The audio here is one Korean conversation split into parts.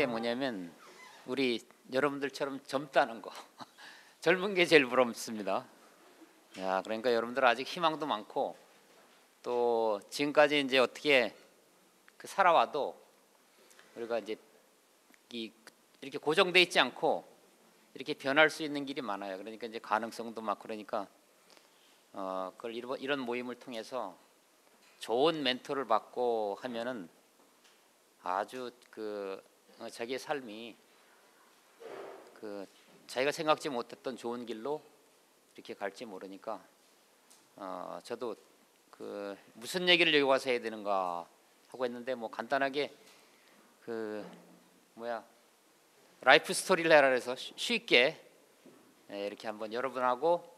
게 뭐냐면 우리 여러분들처럼 젊다는 거. 젊은 게 제일 부럽습니다. 야, 그러니까 여러분들 아직 희망도 많고 또 지금까지 이제 어떻게 살아와도 우리가 이제 이렇게 고정돼 있지 않고 이렇게 변할 수 있는 길이 많아요. 그러니까 이제 가능성도 많고 그러니까 그걸 이런 모임을 통해서 좋은 멘토를 받고 하면은 아주 자기의 삶이 자기가 생각지 못했던 좋은 길로 이렇게 갈지 모르니까 저도 무슨 얘기를 여기 와서 해야 되는가 하고 했는데 뭐 간단하게 라이프 스토리를 해라 해서 쉽게 이렇게 한번 여러분하고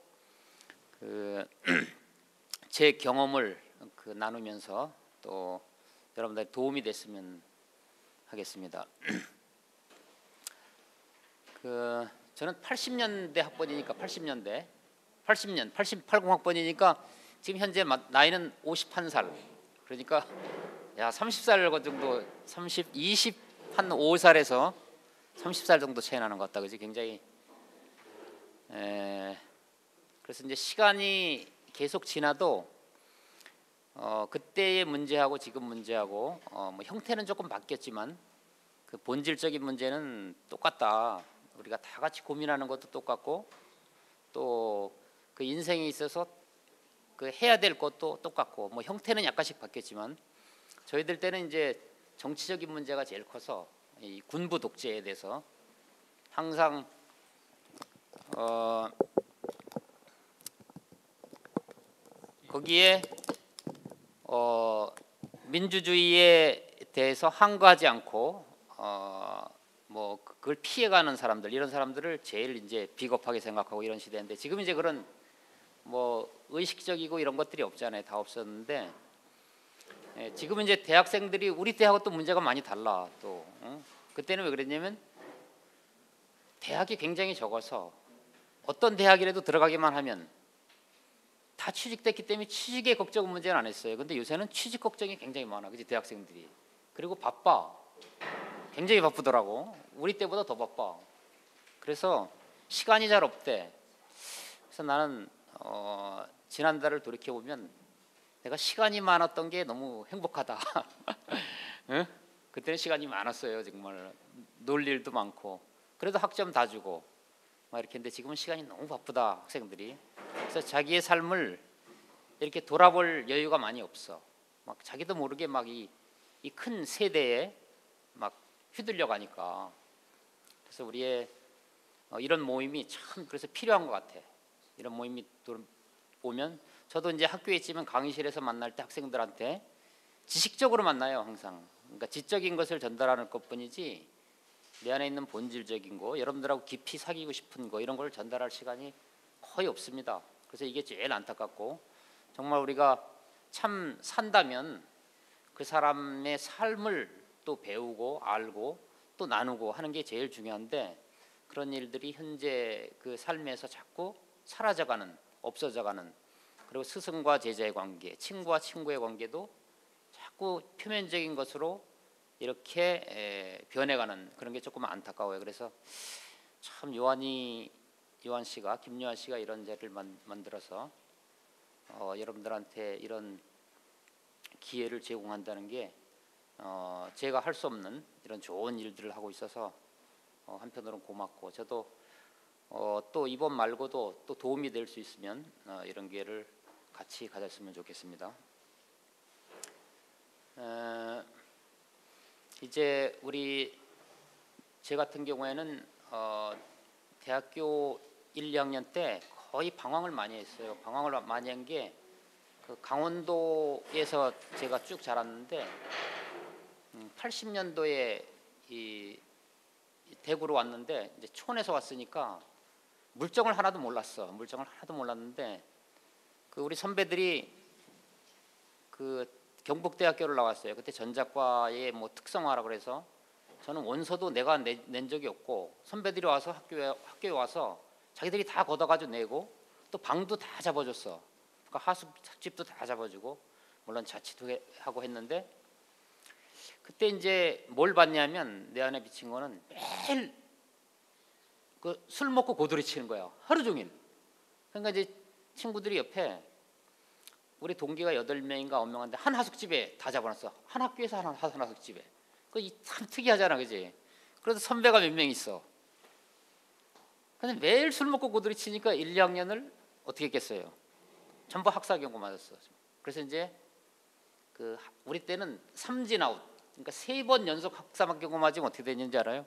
제 경험을 나누면서 또 여러분들 도움이 됐으면 하겠습니다. 저는 80년대 학번이니까 80 학번이니까 지금 현재 나이는 51살. 그러니까 야 30살 정도 20한 5살에서 30살 정도 차이 나는 것 같다. 그지? 굉장히 그래서 이제 시간이 계속 지나도 그때의 문제하고 지금 문제하고 뭐 형태는 조금 바뀌었지만 그 본질적인 문제는 똑같다. 우리가 다 같이 고민하는 것도 똑같고 또 그 인생에 있어서 해야 될 것도 똑같고 뭐 형태는 약간씩 바뀌었지만 저희들 때는 이제 정치적인 문제가 제일 커서 이 군부 독재에 대해서 항상 거기에 민주주의에 대해서 항거하지 않고 뭐 그걸 피해가는 사람들 이런 사람들을 제일 이제 비겁하게 생각하고 이런 시대인데 지금 이제 그런 뭐 의식적이고 이런 것들이 없잖아요. 다 없었는데 지금 이제 대학생들이 우리 때하고 또 문제가 많이 달라. 또 그때는 왜 그랬냐면 대학이 굉장히 적어서 어떤 대학이라도 들어가기만 하면 다 취직됐기 때문에 취직의 걱정 문제는 안 했어요. 근데 요새는 취직 걱정이 굉장히 많아. 그지? 대학생들이. 그리고 바빠. 굉장히 바쁘더라고. 우리 때보다 더 바빠. 그래서 시간이 잘 없대. 그래서 나는 지난달을 돌이켜 보면 내가 시간이 많았던 게 너무 행복하다. 응? 그때는 시간이 많았어요. 정말 놀 일도 많고 그래도 학점 다 주고 막 이렇게 했는데 지금은 시간이 너무 바쁘다. 학생들이. 그래서 자기의 삶을 이렇게 돌아볼 여유가 많이 없어. 막 자기도 모르게 막 이 큰 세대에 막 휘둘려 가니까. 그래서 우리의 이런 모임이 참 그래서 필요한 것 같아. 이런 모임이 오면 저도 이제 학교에 있지만 강의실에서 만날 때 학생들한테 지식적으로 만나요. 항상. 그러니까 지적인 것을 전달하는 것뿐이지 내 안에 있는 본질적인 거 여러분들하고 깊이 사귀고 싶은 거 이런 걸 전달할 시간이 거의 없습니다. 그래서 이게 제일 안타깝고 정말 우리가 참 산다면 그 사람의 삶을 또 배우고 알고 또 나누고 하는 게 제일 중요한데 그런 일들이 현재 그 삶에서 자꾸 사라져가는 없어져가는 그리고 스승과 제자의 관계 친구와 친구의 관계도 자꾸 표면적인 것으로 이렇게 변해가는 그런 게 조금 안타까워요. 그래서 참 요한 씨가 김요한 씨가 이런 자리를 만들어서 여러분들한테 이런 기회를 제공한다는 게 제가 할 수 없는 이런 좋은 일들을 하고 있어서 한편으로는 고맙고 저도 또 이번 말고도 또 도움이 될 수 있으면 이런 기회를 같이 가졌으면 좋겠습니다. 이제 제 같은 경우에는 대학교 1, 2학년 때 거의 방황을 많이 했어요. 방황을 많이 한 게 강원도에서 제가 쭉 자랐는데 80년도에 대구로 왔는데 이제 촌에서 왔으니까 물정을 하나도 몰랐어. 물정을 하나도 몰랐는데 우리 선배들이 경북대학교를 나왔어요. 그때 전자과의 뭐 특성화라 그래서 저는 원서도 내가 낸 적이 없고 선배들이 와서 학교에 와서 자기들이 다 걷어가지고 내고 또 방도 다 잡아줬어. 그러니까 하숙집도 다 잡아주고 물론 자취도 하고 했는데 그때 이제 뭘 봤냐면 내 안에 비친 거는 매일 그 술 먹고 고드리 치는 거야. 하루 종일. 그러니까 이제 친구들이 옆에 우리 동기가 8명인가 9명인데 한 하숙집에 다 잡아놨어. 한 학교에서 한 하숙집에. 참 특이하잖아, 그지? 그래서 선배가 몇 명 있어. 근데 매일 술 먹고 고드리 치니까 1, 2학년을 어떻게 했겠어요? 전부 학사경고 맞았어. 그래서 이제 그 우리 때는 삼진 아웃. 그러니까 3번 연속 학사경고 맞으면 어떻게 되는지 알아요?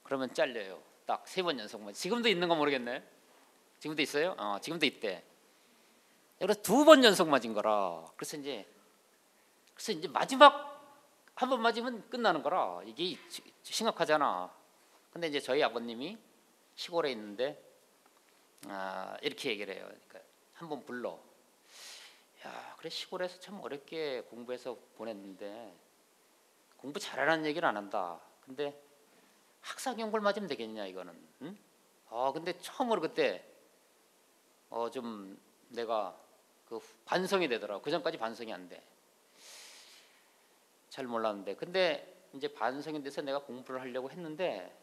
그러면 잘려요. 딱 3번 연속 맞. 지금도 있는 거 모르겠네. 지금도 있어요? 지금도 있대. 그래서 2번 연속 맞은 거라. 그래서 이제 마지막 한 번 맞으면 끝나는 거라. 이게 심각하잖아. 근데 이제 저희 아버님이 시골에 있는데 이렇게 얘기를 해요. 그러니까 한번 불러. 야, 그래 시골에서 참 어렵게 공부해서 보냈는데 공부 잘하라는 얘기는 안 한다. 근데 학사경고를 맞으면 되겠냐 이거는. 응? 근데 처음으로 그때 좀 내가 그 반성이 되더라고. 그 전까지 반성이 안 돼. 잘 몰랐는데 근데 이제 반성이 돼서 내가 공부를 하려고 했는데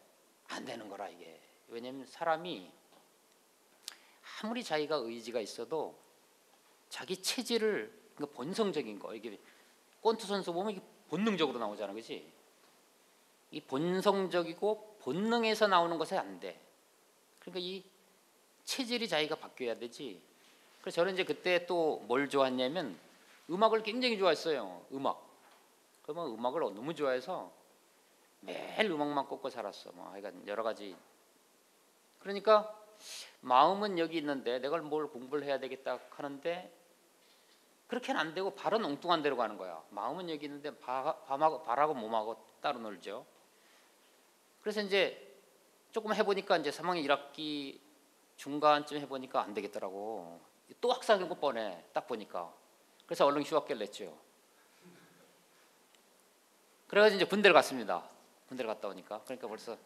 안 되는 거라 이게. 왜냐면 사람이 아무리 자기가 의지가 있어도 자기 체질을, 그러니까 본성적인 거, 이게 권투 선수 보면 이게 본능적으로 나오잖아, 그렇지? 이 본성적이고 본능에서 나오는 것에 안 돼. 그러니까 이 체질이 자기가 바뀌어야 되지. 그래서 저는 이제 그때 또 뭘 좋아했냐면 음악을 굉장히 좋아했어요. 그러면 음악을 너무 좋아해서 매일 음악만 꽂고 살았어. 뭐 하여간 여러 가지. 그러니까 마음은 여기 있는데 내가 뭘 공부를 해야 되겠다 하는데 그렇게는 안 되고 발은 엉뚱한 데로 가는 거야. 마음은 여기 있는데 발하고 몸하고 따로 놀죠. 그래서 이제 조금 해보니까 이제 3학년 1학기 중간쯤 해보니까 안 되겠더라고. 또 학사경고 뻔해. 딱 보니까. 그래서 얼른 휴학계를 냈죠. 그래가지고 이제 군대를 갔습니다. 군대를 갔다 오니까. 그러니까 벌써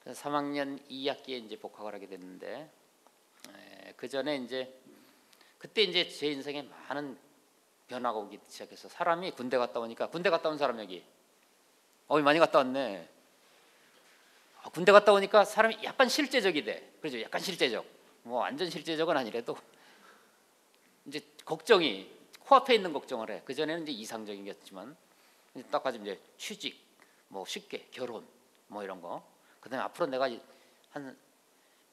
3학년 2학기에 이제 복학을 하게 됐는데 그 전에 이제 그때 이제 제 인생에 많은 변화가 오기 시작해서 사람이 군대 갔다 오니까 군대 갔다 온 사람 여기 많이 갔다 왔네. 군대 갔다 오니까 사람이 약간 실제적이 돼. 그렇죠? 약간 실제적. 뭐 완전 실제적은 아니래도 이제 걱정이 코앞에 있는 걱정을 해. 그 전에는 이제 이상적이었지만 딱 가지고 이제 취직, 뭐 쉽게 결혼, 뭐 이런 거. 그다음에 앞으로 내가 한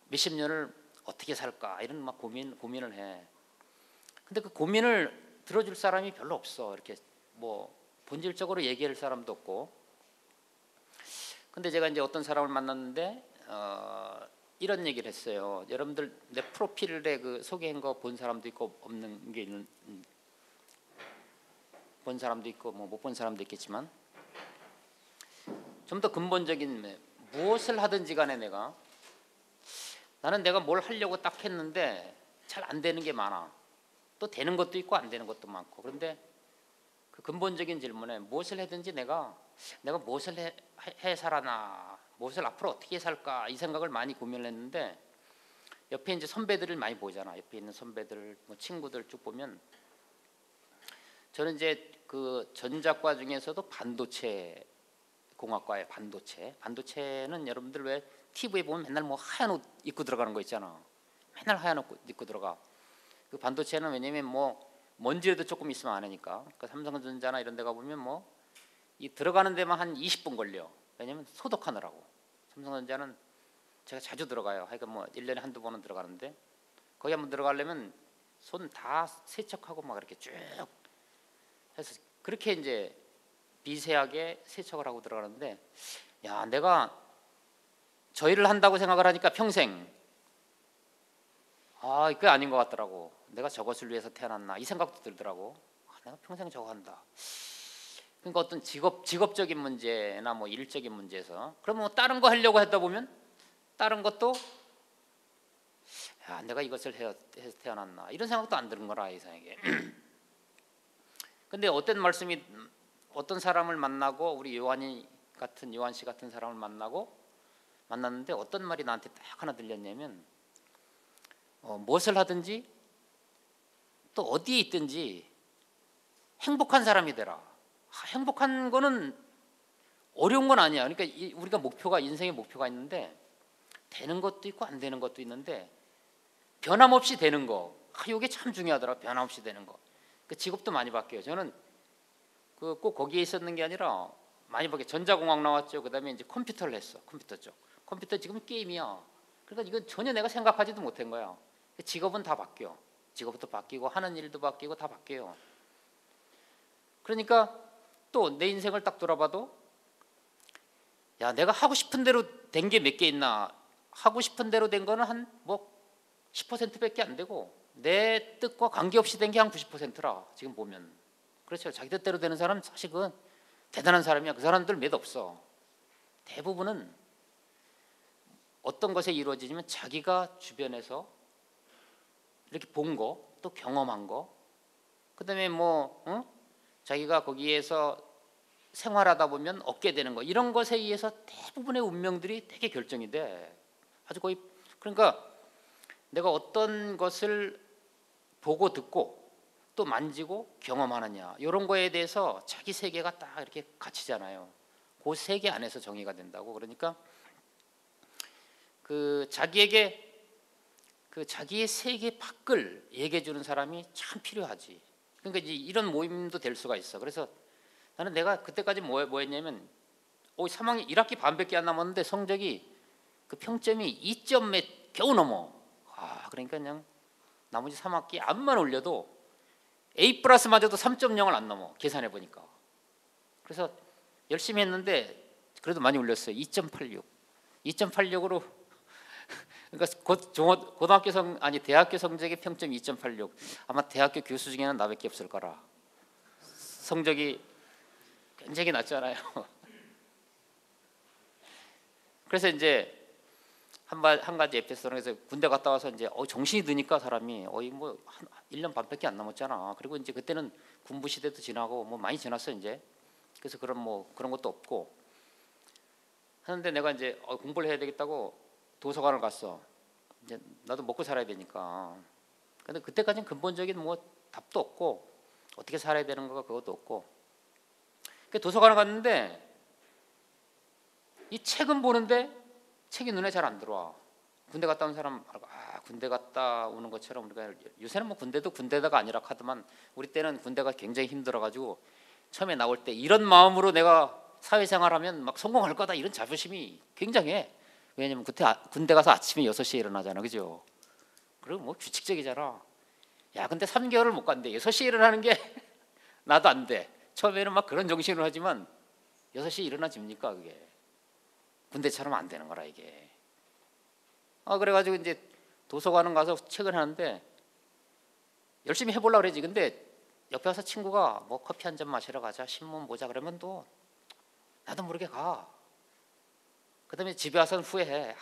몇십 년을 어떻게 살까 이런 막 고민을 해. 근데 그 고민을 들어줄 사람이 별로 없어. 이렇게 뭐 본질적으로 얘기할 사람도 없고. 근데 제가 이제 어떤 사람을 만났는데 이런 얘기를 했어요. 여러분들 내 프로필에 그 소개한 거 본 사람도 있고 없는 게 있는, 본 사람도 있고 뭐 못 본 사람도 있겠지만 좀 더 근본적인 무엇을 하든지 간에 나는 내가 뭘 하려고 딱 했는데 잘 안 되는 게 많아. 또 되는 것도 있고 안 되는 것도 많고. 그런데 그 근본적인 질문에 무엇을 하든지 내가 무엇을 해 살아나, 무엇을 앞으로 어떻게 살까 이 생각을 많이 고민을 했는데 옆에 이제 선배들을 많이 보잖아. 옆에 있는 선배들, 뭐 친구들 쭉 보면 저는 이제 그 전자과 중에서도 반도체 공학과의 반도체는 여러분들 왜 TV에 보면 맨날 뭐 하얀 옷 입고 들어가는 거 있잖아. 맨날 하얀 옷 입고 들어가. 그 반도체는 왜냐면 뭐 먼지라도 조금 있으면 안 하니까. 그러니까 삼성전자나 이런 데 가보면 뭐 이 들어가는 데만 한 20분 걸려. 왜냐면 소독하느라고. 삼성전자는 제가 자주 들어가요. 하여간 뭐 1년에 한두 번은 들어가는데 거기 한번 들어가려면 손 다 세척하고 막 이렇게 쭉 해서 그렇게 이제 미세하게 세척을 하고 들어가는데 야, 내가 저 일을 한다고 생각을 하니까 평생 그게 아닌 것 같더라고. 내가 저것을 위해서 태어났나 이 생각도 들더라고. 내가 평생 저거 한다. 그러니까 어떤 직업적인 문제나 뭐 일적인 문제에서 그러면 뭐 다른 거 하려고 하다 보면 다른 것도 야, 내가 이것을 해서 태어났나 이런 생각도 안 드는 거라 이상하게. 근데 어떤 사람을 만나고 우리 요한 씨 같은 사람을 만났는데 어떤 말이 나한테 딱 하나 들렸냐면 무엇을 하든지 또 어디에 있든지 행복한 사람이 되라. 행복한 거는 어려운 건 아니야. 그러니까 우리가 목표가 인생의 목표가 있는데 되는 것도 있고 안 되는 것도 있는데 변함없이 되는 거, 이게 참 중요하더라. 변함없이 되는 거. 그 직업도 많이 바뀌어요. 저는 그 꼭 거기에 있었는 게 아니라 많이 바뀌어. 전자공학 나왔죠. 그다음에 이제 컴퓨터를 했어. 컴퓨터 쪽. 컴퓨터 지금 게임이야. 그러니까 이건 전혀 내가 생각하지도 못한 거야. 직업은 다 바뀌어. 직업도 바뀌고 하는 일도 바뀌고 다 바뀌어요. 그러니까 또 내 인생을 딱 돌아봐도 야, 내가 하고 싶은 대로 된 게 몇 개 있나? 하고 싶은 대로 된 거는 한 뭐 10%밖에 안 되고 내 뜻과 관계없이 된 게 한 90%라 지금 보면. 그렇죠. 자기 뜻대로 되는 사람은 사실 그건 대단한 사람이야. 그 사람들 몇 없어. 대부분은 어떤 것에 이루어지냐면 자기가 주변에서 이렇게 본 거, 또 경험한 거, 그다음에 뭐 자기가 거기에서 생활하다 보면 얻게 되는 거, 이런 것에 의해서 대부분의 운명들이 되게 결정이 돼. 아주 거의. 그러니까 내가 어떤 것을 보고 듣고 또 만지고 경험하느냐, 이런 거에 대해서 자기 세계가 딱 이렇게 갇히잖아요. 그 세계 안에서 정의가 된다고. 그러니까 그 자기에게 그 자기의 세계 밖을 얘기해 주는 사람이 참 필요하지. 그러니까 이제 이런 모임도 될 수가 있어. 그래서 나는 내가 그때까지 뭐 했냐면 3학년 1학기 반밖에 안 남았는데 성적이 그 평점이 2점 몇 겨우 넘어. 그러니까 그냥 나머지 3학기 암만 올려도 A 플러스마저도 3.0을 안 넘어. 계산해 보니까. 그래서 열심히 했는데 그래도 많이 올렸어요. 2.86. 2.86으로 그러니까 고등학교 대학교 성적의 평점 2.86. 아마 대학교 교수 중에는 나밖에 없을 거라. 성적이 굉장히 낮잖아요. 그래서 이제 한 가지 에피소드는, 그래서 군대 갔다 와서 이제 정신이 드니까 사람이 뭐 한 1년 반밖에 안 남았잖아. 그리고 이제 그때는 군부 시대도 지나고 뭐 많이 지났어 이제. 그래서 그런 것도 없고 하는데 내가 이제 공부를 해야 되겠다고 도서관을 갔어. 이제 나도 먹고 살아야 되니까. 근데 그때까지는 근본적인 뭐 답도 없고 어떻게 살아야 되는 거가 그것도 없고. 그 도서관을 갔는데 이 책은 보는데 책이 눈에 잘 안 들어와. 군대 갔다 온 사람 군대 갔다 오는 것처럼 우리가 요새는 뭐 군대도 군대다가 아니라 하더만 우리 때는 군대가 굉장히 힘들어가지고 처음에 나올 때 이런 마음으로 내가 사회생활하면 막 성공할 거다 이런 자부심이 굉장해. 왜냐면 그때 군대 가서 아침에 6시에 일어나잖아, 그죠? 그리고 뭐 규칙적이잖아. 야, 근데 3개월을 못 갔는데 6시에 일어나는 게 나도 안 돼. 처음에는 막 그런 정신으로 하지만 6시에 일어나집니까 그게? 군대처럼 안 되는 거라 이게. 그래가지고 이제 도서관은 가서 책을 하는데 열심히 해보려고 그러지. 근데 옆에 와서 친구가 뭐 커피 한 잔 마시러 가자, 신문 보자 그러면 또 나도 모르게 가. 그다음에 집에 와서는 후회해.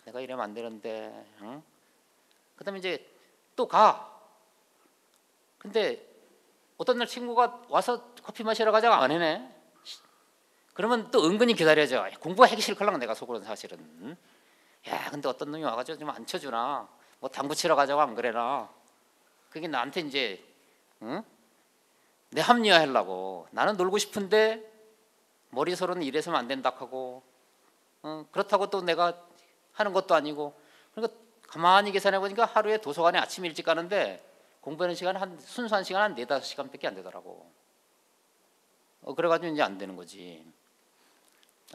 내가 이러면 안 되는데. 응? 그다음에 이제 또 가. 근데 어떤 날 친구가 와서 커피 마시러 가자고 안 해네. 그러면 또 은근히 기다려져. 공부하기 싫걸랑 내가 속으로는 사실은. 야, 근데 어떤 놈이 와가지고 좀 앉혀주나. 뭐 당구 치러 가자고 안 그래나. 그게 나한테 이제 내 합리화하려고. 나는 놀고 싶은데 머리서로는 이래서는 안 된다 하고. 그렇다고 또 내가 하는 것도 아니고. 그러니까 가만히 계산해 보니까 하루에 도서관에 아침 일찍 가는데 공부하는 시간 순수한 시간 한 4-5시간밖에 안 되더라고. 그래가지고 이제 안 되는 거지.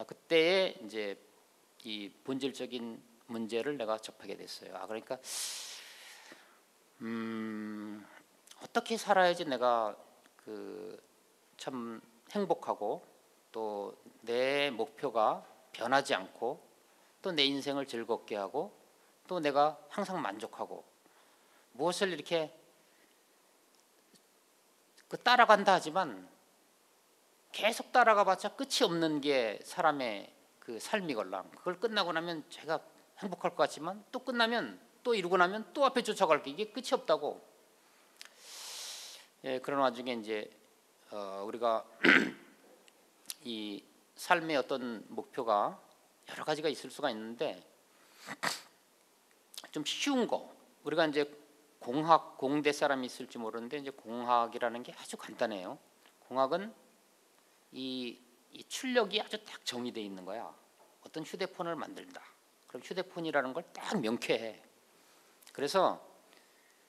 그때에 이제 이 본질적인 문제를 내가 접하게 됐어요. 그러니까 어떻게 살아야지 내가 참 행복하고 또 내 목표가 변하지 않고 또 내 인생을 즐겁게 하고 또 내가 항상 만족하고 무엇을 이렇게 따라간다 하지만 계속 따라가봤자 끝이 없는 게 사람의 그 삶이걸랑. 그걸 끝나고 나면 제가 행복할 것 같지만 또 끝나면 또 이루고 나면 또 앞에 쫓아갈 게 이게 끝이 없다고. 그런 와중에 이제 우리가 이 삶의 어떤 목표가 여러 가지가 있을 수가 있는데 좀 쉬운 거, 우리가 이제 공대 사람이 있을지 모르는데 이제 공학이라는 게 아주 간단해요. 공학은 이 출력이 아주 딱 정의되어 있는 거야. 어떤 휴대폰을 만든다. 그럼 휴대폰이라는 걸 딱 명쾌해. 그래서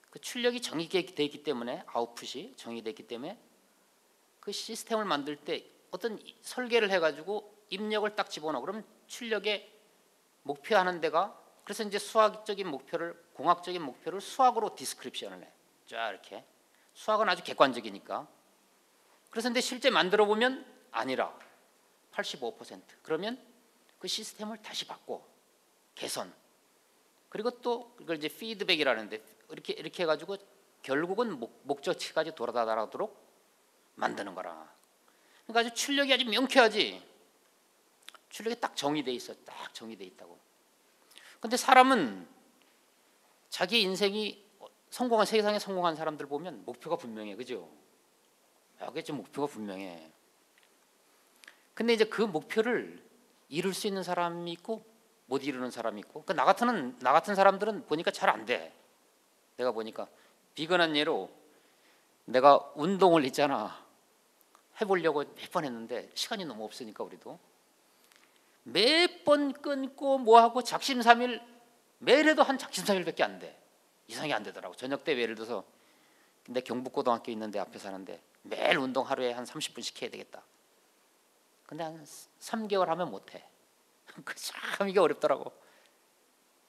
그 출력이 정의되어 있기 때문에, 아웃풋이 정의되어 있기 때문에 그 시스템을 만들 때 어떤 설계를 해가지고 입력을 딱 집어넣어. 그러면 출력의 목표하는 데가, 그래서 이제 수학적인 목표를, 공학적인 목표를 수학으로 디스크립션을 해. 쫙 이렇게. 수학은 아주 객관적이니까. 그래서 근데 실제 만들어 보면 아니라 85%. 그러면 그 시스템을 다시 바꿔, 개선. 그리고 또 그걸 이제 피드백이라는데, 이렇게 해가지고 결국은 목적지까지 돌아다니도록 만드는 거라. 그러니까 아주 출력이 아주 명쾌하지. 출력이 딱 정의돼 있어. 딱 정의돼 있다고. 근데 사람은 자기 인생이 성공한, 세상에 성공한 사람들 보면 목표가 분명해. 그죠? 여기 좀 목표가 분명해. 근데 이제 그 목표를 이룰 수 있는 사람이 있고 못 이루는 사람이 있고, 나 같은 사람들은 보니까 잘 안 돼. 내가 보니까 비근한 예로, 내가 운동을 있잖아, 해보려고 몇 번 했는데 시간이 너무 없으니까 우리도 몇 번 끊고 뭐하고 작심삼일, 매일 해도 한 작심삼일밖에 안 돼. 이상이 안 되더라고. 저녁 때 예를 들어서 내 경북고등학교 있는데 앞에 사는데 매일 운동 하루에 한 30분씩 해야 되겠다. 근데 한 3개월 하면 못해. 참 이게 어렵더라고.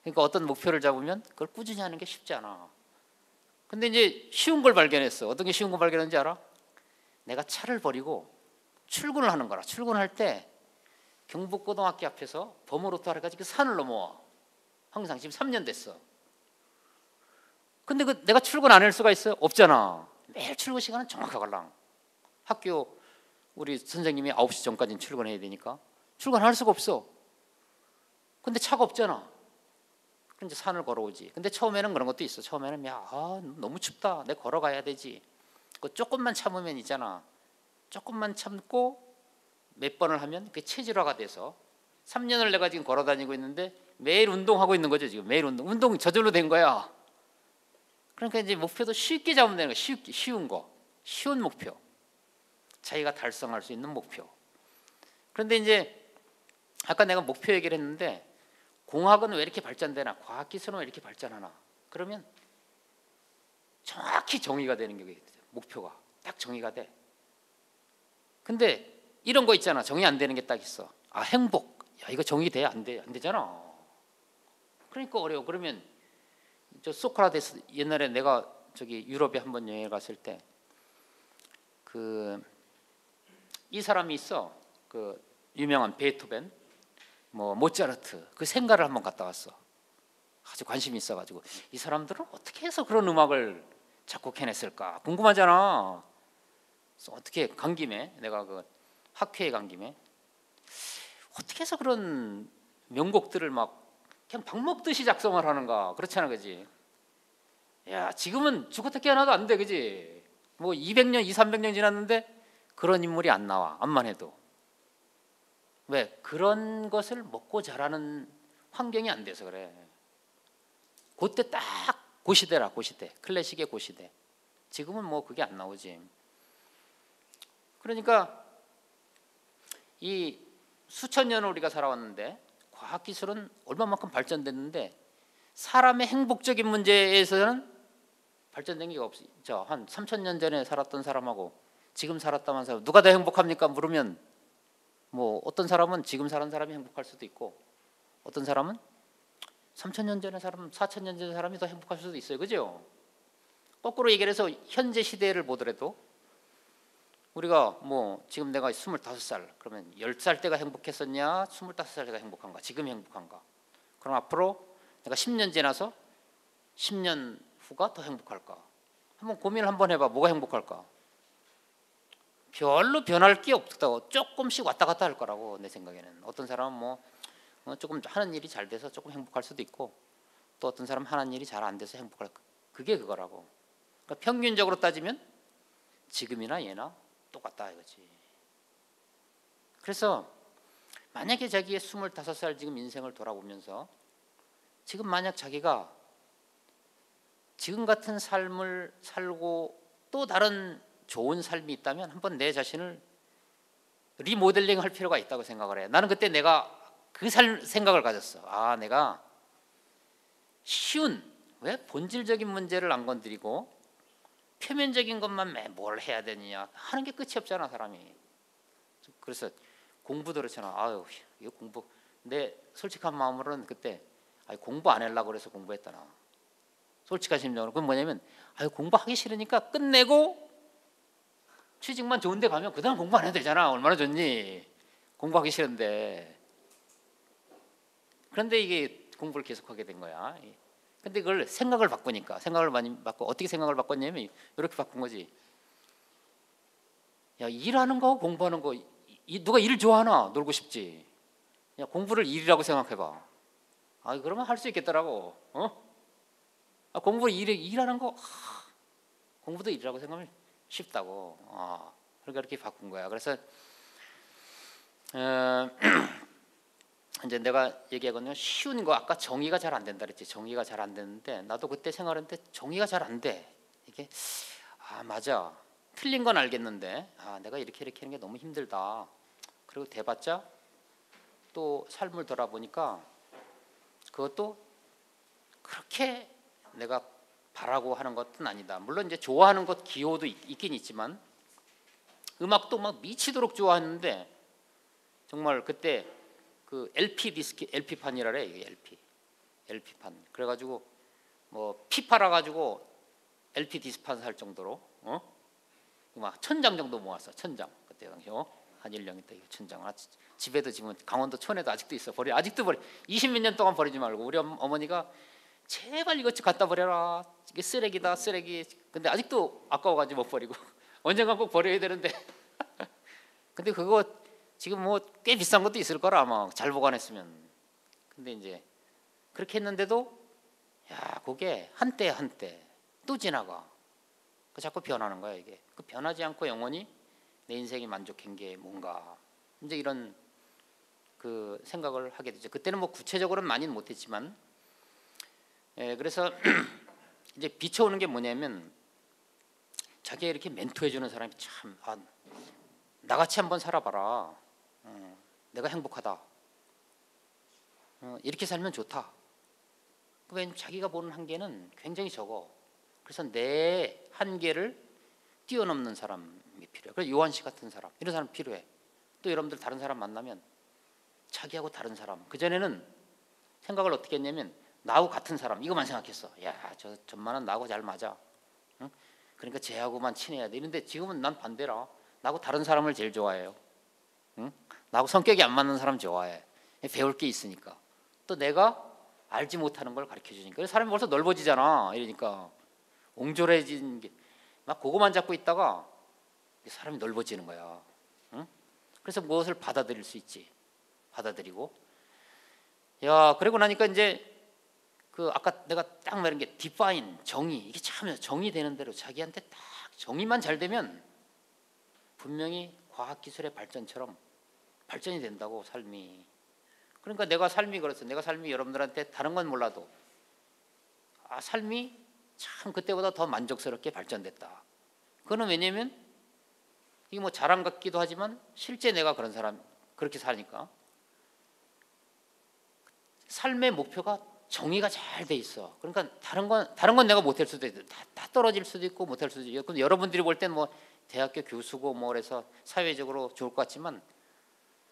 그러니까 어떤 목표를 잡으면 그걸 꾸준히 하는 게 쉽지 않아. 근데 이제 쉬운 걸 발견했어. 어떤 게 쉬운 걸 발견했는지 알아? 내가 차를 버리고 출근을 하는 거라. 출근할 때 경북고등학교 앞에서 범어로또 해가지고 그 산을 넘어와. 항상 지금 3년 됐어. 근데 내가 출근 안 할 수가 있어요? 없잖아. 매일 출근 시간은 정확하걸랑. 학교 우리 선생님이 9시 전까지는 출근해야 되니까 출근할 수가 없어. 근데 차가 없잖아. 그럼 이제 산을 걸어오지. 근데 처음에는 그런 것도 있어. 처음에는 너무 춥다, 내가 걸어가야 되지. 그 조금만 참으면 있잖아. 조금만 참고 몇 번을 하면 그게 체질화가 돼서 3년을 내가 지금 걸어다니고 있는데 매일 운동하고 있는 거죠. 지금 매일 운동 저절로 된 거야. 그러니까 이제 목표도 쉽게 잡으면 되는 거야. 쉬운 거, 쉬운 목표, 자기가 달성할 수 있는 목표. 그런데 이제 아까 내가 목표 얘기를 했는데, 공학은 왜 이렇게 발전되나, 과학기술은 왜 이렇게 발전하나, 그러면 정확히 정의가 되는 게 목표가 딱 정의가 돼. 근데 이런 거 있잖아, 정의 안 되는 게 딱 있어. 행복, 이거 정의돼? 안 되잖아. 그러니까 어려워. 그러면 저 소크라테스, 옛날에 내가 저기 유럽에 한번 여행 갔을 때 이 사람이 있어. 그 유명한 베토벤, 모차르트, 그 생가를 한번 갔다 왔어. 아주 관심이 있어가지고 이 사람들은 어떻게 해서 그런 음악을 작곡해냈을까 궁금하잖아. 그래서 어떻게 간 김에, 내가 그 학회에 간 김에 어떻게 해서 그런 명곡들을 막 그냥 밥 먹듯이 작성을 하는가. 그렇잖아, 그지? 야, 지금은 죽어떻게 하나도 안 돼, 그지? 200년, 300년 지났는데 그런 인물이 안 나와. 암만 해도. 왜? 그런 것을 먹고 자라는 환경이 안 돼서 그래. 그때 딱 고시대라, 고시대. 클래식의 고시대. 지금은 그게 안 나오지. 그러니까 이 수천 년을 우리가 살아왔는데 과학기술은 얼마만큼 발전됐는데 사람의 행복적인 문제에서는 발전된 게 없죠. 한 3,000년 전에 살았던 사람하고 지금 살았다는 사람, 누가 더 행복합니까? 물으면 어떤 사람은 지금 사는 사람이 행복할 수도 있고, 어떤 사람은 3,000년 전에 사람, 4,000년 전에 사람이 더 행복할 수도 있어요. 그죠? 거꾸로 얘기를 해서 현재 시대를 보더라도 우리가 지금 내가 25살, 그러면 10살 때가 행복했었냐, 25살 때가 행복한가, 지금이 행복한가. 그럼 앞으로 내가 10년 지나서 10년 후가 더 행복할까? 한번 고민을 한번 해봐. 뭐가 행복할까? 별로 변할 게 없다고. 조금씩 왔다 갔다 할 거라고, 내 생각에는. 어떤 사람은 조금 하는 일이 잘 돼서 조금 행복할 수도 있고, 또 어떤 사람은 하는 일이 잘 안 돼서 행복할 거. 그게 그거라고. 그러니까 평균적으로 따지면 지금이나 얘나 똑같다 이거지. 그래서 만약에 자기의 25살 지금 인생을 돌아보면서 지금 만약 자기가 지금 같은 삶을 살고 또 다른 좋은 삶이 있다면 한번 내 자신을 리모델링 할 필요가 있다고 생각을 해. 나는 그때 내가 그 생각을 가졌어. 아, 내가 쉬운, 왜 본질적인 문제를 안 건드리고 표면적인 것만 뭘 해야 되느냐 하는 게 끝이 없잖아, 사람이. 그래서 공부도 그렇잖아. 아유, 이거 공부, 내 솔직한 마음으로는 그때 공부 안 하려고 그래서 공부했다. 나 솔직한 심정으로. 그건 뭐냐면 공부하기 싫으니까 끝내고 취직만 좋은 데 가면 그 다음 공부 안 해도 되잖아. 얼마나 좋니. 공부하기 싫은데. 그런데 이게 공부를 계속하게 된 거야. 근데 그걸 생각을 바꾸니까, 생각을 많이 바꿔. 어떻게 생각을 바꿨냐면 이렇게 바꾼 거지. 야, 일하는 거하고 공부하는 거, 누가 일을 좋아하나? 놀고 싶지. 야, 공부를 일이라고 생각해봐. 그러면 할 수 있겠더라고. 공부를 일하는 거, 공부도 일이라고 생각하면 쉽다고. 그러니까 이렇게 바꾼 거야. 그래서 이제 내가 얘기하거든요. 쉬운 거, 아까 정의가 잘 안 된다 그랬지. 정의가 잘 안 되는데, 나도 그때 생각했는데 정의가 잘 안 돼. 이게 맞아. 틀린 건 알겠는데 내가 이렇게 하는 게 너무 힘들다. 그리고 대봤자 또 삶을 돌아보니까 그것도 그렇게 내가 바라고 하는 것은 아니다. 물론 이제 좋아하는 것 기호도 있긴 있지만, 음악도 막 미치도록 좋아했는데 정말 그때 그 LP 디스크, LP판이라 그래. 이게 LP판. 그래가지고 뭐 피 팔아가지고 LP 디스판 살 정도로 막 1000장 정도 모았어. 1000장 그때 당시 한 1년 때 1000장. 집에도 지금 강원도 촌에도 아직도 있어. 아직도 버려. 20몇 년 동안 버리지 말고. 우리 어머니가 제발 이것 좀 갖다 버려라. 이게 쓰레기다, 쓰레기. 근데 아직도 아까워가지고 못 버리고. 언젠가 꼭 버려야 되는데. 근데 그거 지금 뭐 꽤 비싼 것도 있을 거라 아마 잘 보관했으면. 근데 이제 그렇게 했는데도 그게 한때 또 지나가. 자꾸 변하는 거야 이게. 그 변하지 않고 영원히 내 인생이 만족한 게 뭔가. 이제 이런 그 생각을 하게 되죠. 그때는 뭐 구체적으로는 많이는 못했지만, 그래서 이제 비춰오는 게 뭐냐면, 자기가 이렇게 멘토해 주는 사람이 참, 나같이 한번 살아봐라. 내가 행복하다. 이렇게 살면 좋다. 왜냐면 자기가 보는 한계는 굉장히 적어. 그래서 내 한계를 뛰어넘는 사람이 필요해. 그래서 요한 씨 같은 사람, 이런 사람 필요해. 또 여러분들 다른 사람 만나면 자기하고 다른 사람. 그전에는 생각을 어떻게 했냐면 나하고 같은 사람 이거만 생각했어. 저만은 나하고 잘 맞아. 응? 그러니까 쟤하고만 친해야 돼. 이런데 지금은 난 반대라. 나하고 다른 사람을 제일 좋아해요. 응? 나하고 성격이 안 맞는 사람 좋아해. 배울 게 있으니까. 또 내가 알지 못하는 걸 가르쳐 주니까. 그래서 사람이 벌써 넓어지잖아. 이러니까 옹졸해진 게 막 그거만 잡고 있다가 사람이 넓어지는 거야. 응? 그래서 무엇을 받아들일 수 있지. 받아들이고. 그러고 나니까 이제 그 아까 내가 딱 말한 게 디파인, 정의. 이게 참 정의되는 대로 자기한테 딱 정의만 잘 되면 분명히 과학기술의 발전처럼 발전이 된다고, 삶이. 그러니까 내가 삶이 그렇어. 내가 삶이 여러분들한테 다른 건 몰라도 삶이 참 그때보다 더 만족스럽게 발전됐다. 그거는 왜냐면 이게 뭐 자랑 같기도 하지만 실제 내가 그런 사람 그렇게 사니까. 삶의 목표가 정의가 잘 돼 있어. 그러니까 다른 건 내가 못할 수도 있고 다 떨어질 수도 있고 못할 수도 있고. 근데 여러분들이 볼 땐 뭐 대학교 교수고 뭐 그래서 사회적으로 좋을 것 같지만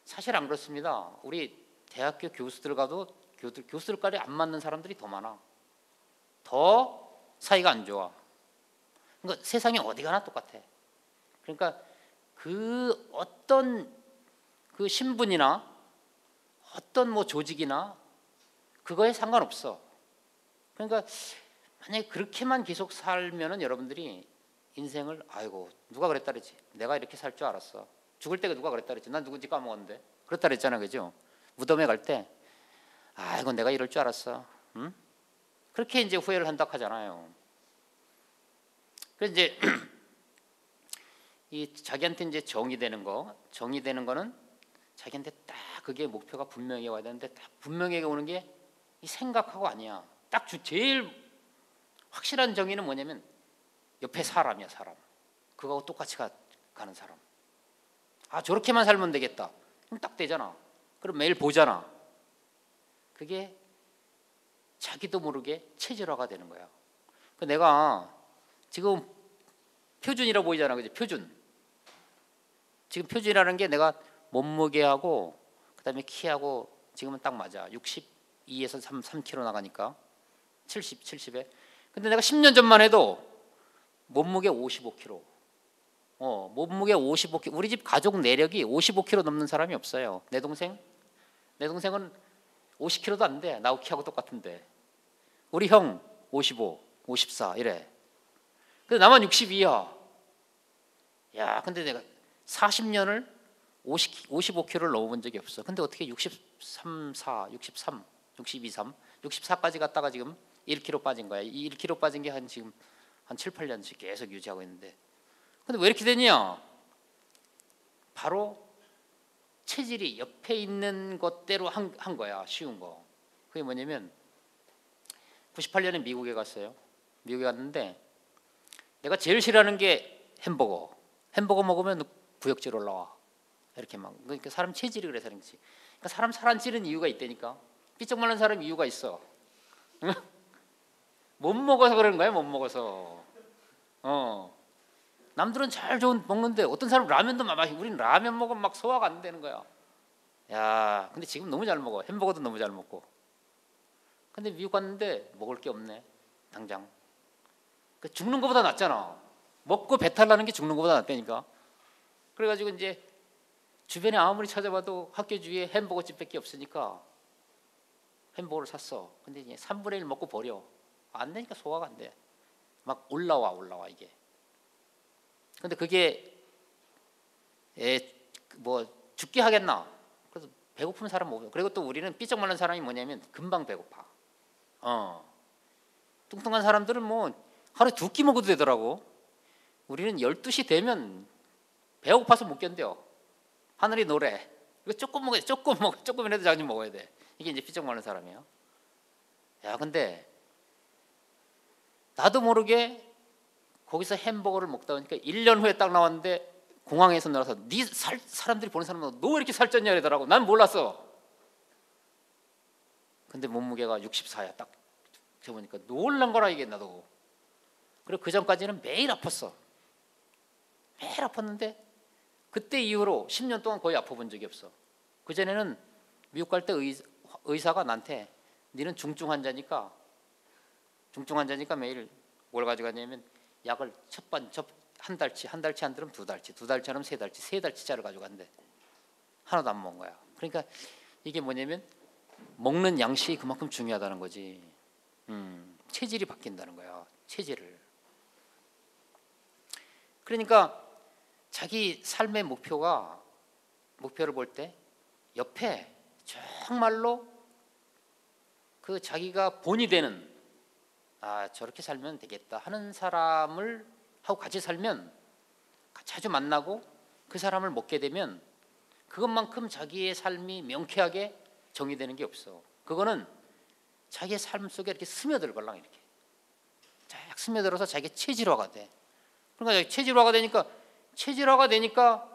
사실 안 그렇습니다. 우리 대학교 교수들과도 교수들과리 안 맞는 사람들이 더 많아. 더 사이가 안 좋아. 그러니까 세상에 어디 가나 똑같아. 그러니까 그 어떤 그 신분이나 어떤 뭐 조직이나 그거에 상관없어. 그러니까 만약에 그렇게만 계속 살면은 여러분들이 인생을 누가 그랬다 그랬지. 내가 이렇게 살 줄 알았어. 죽을 때 누가 그랬다 그랬지. 난 누군지 까먹었는데. 그렇다 그랬잖아, 그죠? 무덤에 갈 때 이건 내가 이럴 줄 알았어. 응? 그렇게 이제 후회를 한다 하잖아요. 그래서 이제 이 자기한테 이제 정의되는 거는 자기한테 딱 그게 목표가 분명히 와야 되는데 딱 분명히 오는 게 이 생각하고 아니야. 딱 제일 확실한 정의는 뭐냐면 옆에 사람이야, 사람. 그거하고 똑같이 가는 사람. 아 저렇게만 살면 되겠다. 그럼 딱 되잖아. 그럼 매일 보잖아. 그게 자기도 모르게 체질화가 되는 거야. 그 내가 지금 표준이라 보이잖아, 그지? 표준. 지금 표준이라는 게 내가 몸무게하고 그다음에 키하고 지금은 딱 맞아. 62에서 3kg 나가니까 70에. 근데 내가 10년 전만 해도 몸무게 55kg. 몸무게 55kg. 우리 집 가족 내력이 55kg 넘는 사람이 없어요. 내 동생은 50kg도 안 돼. 나 키하고 똑같은데. 우리 형 55, 54 이래. 근데 나만 62야. 야, 근데 내가 40년을 55kg를 넘어본 적이 없어. 근데 어떻게 63, 62, 3, 64까지 갔다가 지금 1kg 빠진 거야. 이 1kg 빠진 게 한 지금 한 7, 8년씩 계속 유지하고 있는데. 근데 왜 이렇게 되냐? 바로 체질이 옆에 있는 것대로 한 거야. 쉬운 거. 그게 뭐냐면 98년에 미국에 갔어요. 미국에 갔는데 내가 제일 싫어하는 게 햄버거. 햄버거 먹으면 구역질 올라와. 이렇게 막. 그러니까 사람 체질이 그래서 그런 거지. 그러니까 사람 살 안 찌는 이유가 있다니까. 삐쩍 마른 사람 이유가 있어. 못 먹어서 그러는 거야. 못 먹어서. 남들은 잘 좋은 먹는데 어떤 사람 라면도 막 우리는 라면 먹으면 막 소화가 안 되는 거야. 야, 근데 지금 너무 잘 먹어. 햄버거도 너무 잘 먹고. 근데 미국 갔는데 먹을 게 없네. 당장. 그 죽는 것보다 낫잖아. 먹고 배탈 나는 게 죽는 것보다 낫다니까. 그래가지고 이제 주변에 아무리 찾아봐도 학교 주위에 햄버거 집밖에 없으니까 햄버거를 샀어. 근데 이제 3분의 1 먹고 버려. 안 되니까 소화가 안 돼. 막 올라와 이게. 근데 그게 뭐 죽게 하겠나? 그래서 배고픈 사람 먹어. 그리고 또 우리는 삐쩍 마른 사람이 뭐냐면 금방 배고파. 뚱뚱한 사람들은 뭐 하루에 2끼 먹어도 되더라고. 우리는 12시 되면 배고파서 못 견뎌. 하늘이 노래. 이거 조금 먹어야 돼. 조금이라도 자주 먹어야 돼. 이게 이제 삐쩍 마른 사람이야. 야, 근데 나도 모르게 거기서 햄버거를 먹다 보니까 1년 후에 딱 나왔는데 공항에서 나와서 사람들이 보는 사람은 너 왜 이렇게 살쪘냐 이러더라고. 난 몰랐어. 근데 몸무게가 64야. 딱 재보니까 놀란 거라 이게 나도. 그리고 그 전까지는 매일 아팠어. 매일 아팠는데 그때 이후로 10년 동안 거의 아파본 적이 없어. 그전에는 미국 갈 때 의사가 나한테 너는 중증 환자니까 매일 뭘 가져가냐면 약을 한 달치 안 들으면 2달치, 2달치 안 하면 3달치, 3달치짜리를 가져간대. 하나도 안 먹은 거야. 그러니까 이게 뭐냐면 먹는 양식이 그만큼 중요하다는 거지. 체질이 바뀐다는 거야. 체질을. 그러니까 자기 삶의 목표를 볼 때 옆에 정말로 그 자기가 본이 되는 저렇게 살면 되겠다 하는 사람을 하고 같이 살면 자주 만나고 그 사람을 먹게 되면 그것만큼 자기의 삶이 명쾌하게 정의되는 게 없어. 그거는 자기의 삶 속에 이렇게 스며들 걸랑 이렇게 쫙 스며들어서 자기의 체질화가 돼. 그러니까 체질화가 되니까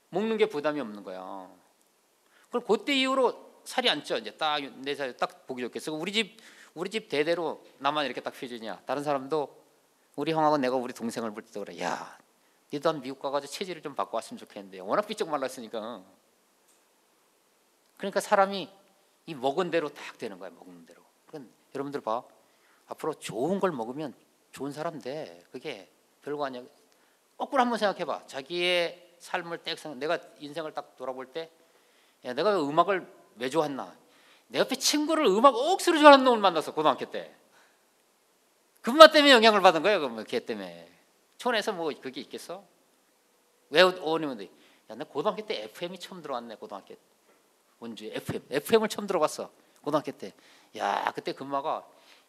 먹는 게 부담이 없는 거야. 그럼 그때 이후로 살이 안 쪄. 이제 딱 내 살 딱 보기 좋겠어. 우리 집 대대로 나만 이렇게 딱 표준이야. 다른 사람도 우리 형하고 내가 우리 동생을 볼 때도 그래. 야, 니도 한 미국 가가지고 체질을 좀 바꿔 왔으면 좋겠는데 워낙 삐쩍 말랐으니까. 그러니까 사람이 이 먹은 대로 딱 되는 거야. 먹는 대로. 그러니까 여러분들 봐. 앞으로 좋은 걸 먹으면 좋은 사람 돼. 그게 별거 아니야. 거꾸로 한번 생각해봐. 자기의 삶을 내가 인생을 딱 돌아볼 때 야, 내가 음악을 왜 좋아했나? 내 옆에 친구를 음악 억수로 좋아하는 놈을 만났어. 고등학교 때. 그 엄마 때문에 영향을 받은 거야. 걔 때문에. 촌에서 뭐 그게 있겠어? 왜 어머님은 야, 나 고등학교 때 FM이 처음 들어왔네. 고등학교 때. 원주에 FM을 처음 들어봤어. 고등학교 때. 야, 그때 그 엄마가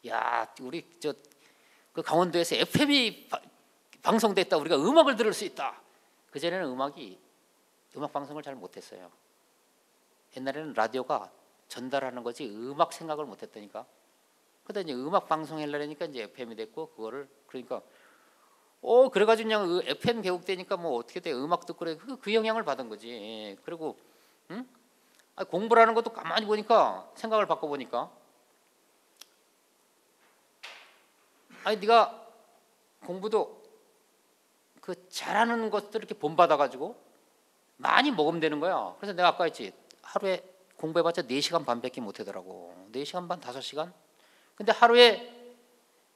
야, 우리 그 강원도에서 FM이 방송됐다. 우리가 음악을 들을 수 있다. 그전에는 음악 방송을 잘 못했어요. 옛날에는 라디오가 전달하는 거지 음악 생각을 못했다니까. 그러다 이제 음악 방송 하려니까 이제 FM이 됐고 그거를 그러니까 그래가지고 그냥 FM 교육되니까 뭐 어떻게 돼, 음악 듣고 그래. 그 영향을 받은 거지. 그리고 응? 공부라는 것도 가만히 보니까, 생각을 바꿔보니까, 네가 공부도 그 잘하는 것들 이렇게 본받아가지고 많이 먹으면 되는 거야. 그래서 내가 아까 했지, 하루에 공부해봤자 4시간 반밖에 못 하더라고. 4시간 반, 5시간. 근데 하루에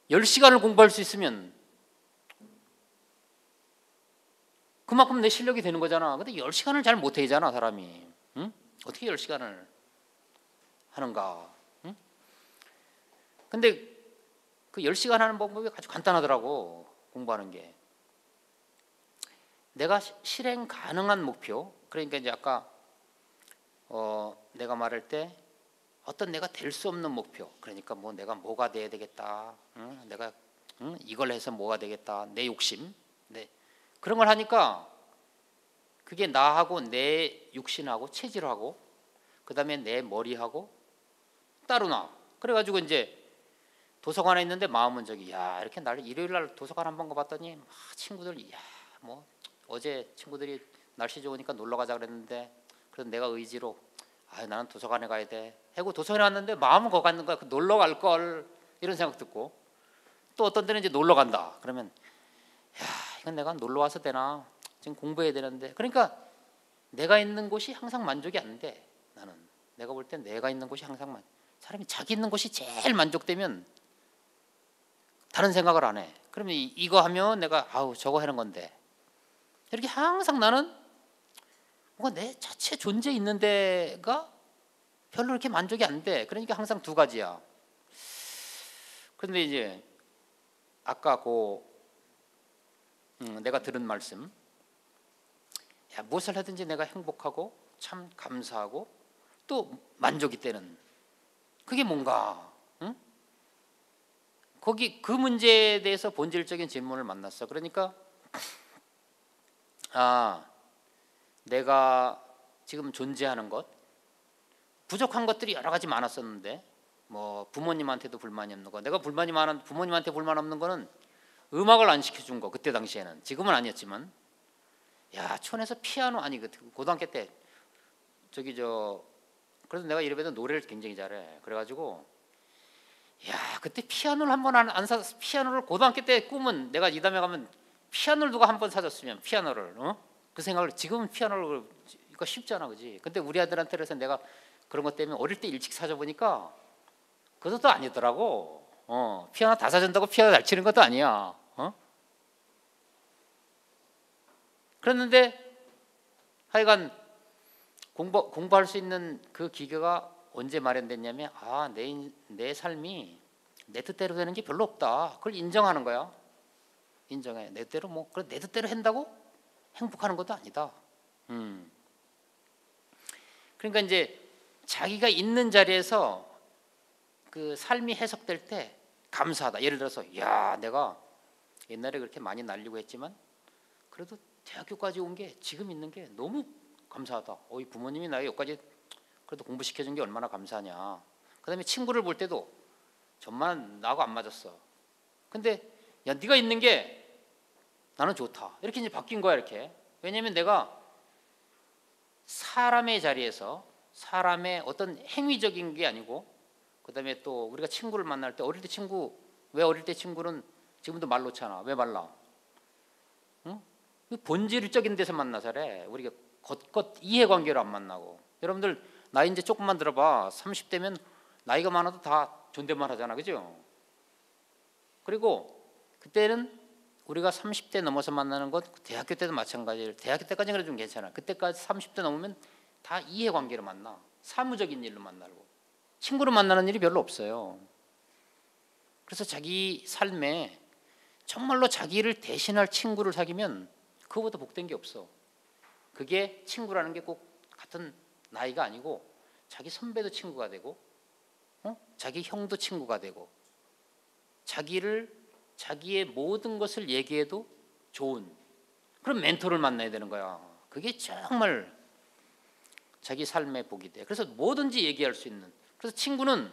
10시간을 공부할 수 있으면 그만큼 내 실력이 되는 거잖아. 근데 10시간을 잘 못 하잖아, 사람이. 응? 어떻게 10시간을 하는가? 응? 근데 그 10시간 하는 방법이 아주 간단하더라고, 공부하는 게. 내가 실행 가능한 목표, 그러니까 이제 아까 내가 말할 때 어떤 내가 될 수 없는 목표, 그러니까 뭐 내가 뭐가 돼야 되겠다, 내가 이걸 해서 뭐가 되겠다, 내 욕심, 그런 걸 하니까 그게 나하고 내 육신하고 체질하고 그다음에 내 머리하고 따로 나. 그래가지고 이제 도서관에 있는데 마음은 저기, 야, 이렇게 날 일요일 날 도서관 한번 가봤더니 친구들, 야, 뭐 어제 친구들이 날씨 좋으니까 놀러 가자 그랬는데, 그래서 내가 의지로 나는 도서관에 가야 돼 하고 도서관에 왔는데 마음은 거기 갔는 거야. 놀러 갈 걸, 이런 생각 듣고, 또 어떤 때는 이제 놀러 간다 그러면, 야, 이건 내가 놀러 와서 되나, 지금 공부해야 되는데. 그러니까 내가 있는 곳이 항상 만족이 안 돼. 나는 내가 볼 땐 내가 있는 곳이 항상 사람이 자기 있는 곳이 제일 만족되면 다른 생각을 안 해. 그러면 이거 하면 내가 저거 하는 건데, 이렇게 항상 나는 뭔가 내 자체 존재 있는 데가 별로 이렇게 만족이 안 돼. 그러니까 항상 두 가지야. 그런데 이제 아까 내가 들은 말씀, 야, 무엇을 하든지 내가 행복하고 참 감사하고 또 만족이 되는, 그게 뭔가, 응? 거기 그 문제에 대해서 본질적인 질문을 만났어. 그러니까 내가 지금 존재하는 것, 부족한 것들이 여러 가지 많았었는데, 뭐 부모님한테도 불만이 없는 거, 내가 부모님한테 불만 없는 거는 음악을 안 시켜준 거, 그때 당시에는. 지금은 아니었지만, 야, 촌에서 피아노, 고등학교 때 그래서 내가 이래봬도 노래를 굉장히 잘해. 그래가지고, 야, 그때 피아노를 한 번 안 사서, 피아노를 고등학교 때 꿈은, 내가 이담에 가면 피아노를 누가 한 번 사줬으면, 피아노를, 그 생각을, 지금은 피아노를, 이거 쉽잖아, 그지? 근데 우리 아들한테 그래서 내가 그런 것 때문에 어릴 때 일찍 사줘보니까 그것도 아니더라고. 피아노 다 사준다고 피아노 잘 치는 것도 아니야. 그랬는데 하여간 공부할 수 있는 그 기회가 언제 마련됐냐면, 내 삶이 내 뜻대로 되는 게 별로 없다. 그걸 인정하는 거야. 인정해. 내 뜻대로 그래, 내 뜻대로 한다고 행복하는 것도 아니다. 그러니까 이제 자기가 있는 자리에서 그 삶이 해석될 때 감사하다. 예를 들어서, 야, 내가 옛날에 그렇게 많이 날리고 했지만 그래도 대학교까지 온 게, 지금 있는 게 너무 감사하다. 부모님이 나에게 여기까지 그래도 공부시켜준 게 얼마나 감사하냐. 그 다음에 친구를 볼 때도 정말 나하고 안 맞았어. 근데 야, 네가 있는 게 나는 좋다. 이렇게 이제 바뀐 거야, 이렇게. 왜냐하면 내가 사람의 자리에서 사람의 어떤 행위적인 게 아니고, 그 다음에 또 우리가 친구를 만날 때, 어릴 때 친구는 지금도 말 놓잖아. 왜 말라? 응? 본질적인 데서 만나서래. 우리가 겉 이해관계로 안 만나고. 여러분들 나이 이제 조금만 들어봐. 30대면 나이가 많아도 다 존댓말 하잖아, 그죠? 그리고 그때는 우리가 30대 넘어서 만나는 것, 대학교 때도 마찬가지예요. 대학교 때까지는 그래도 좀 괜찮아. 그때까지 30대 넘으면 다 이해관계로 만나. 사무적인 일로 만나고, 친구로 만나는 일이 별로 없어요. 그래서 자기 삶에 정말로 자기를 대신할 친구를 사귀면 그거보다 복된 게 없어. 그게 친구라는 게 꼭 같은 나이가 아니고, 자기 선배도 친구가 되고, 자기 형도 친구가 되고, 자기의 모든 것을 얘기해도 좋은 그런 멘토를 만나야 되는 거야. 그게 정말 자기 삶의 복이 돼. 그래서 뭐든지 얘기할 수 있는. 그래서 친구는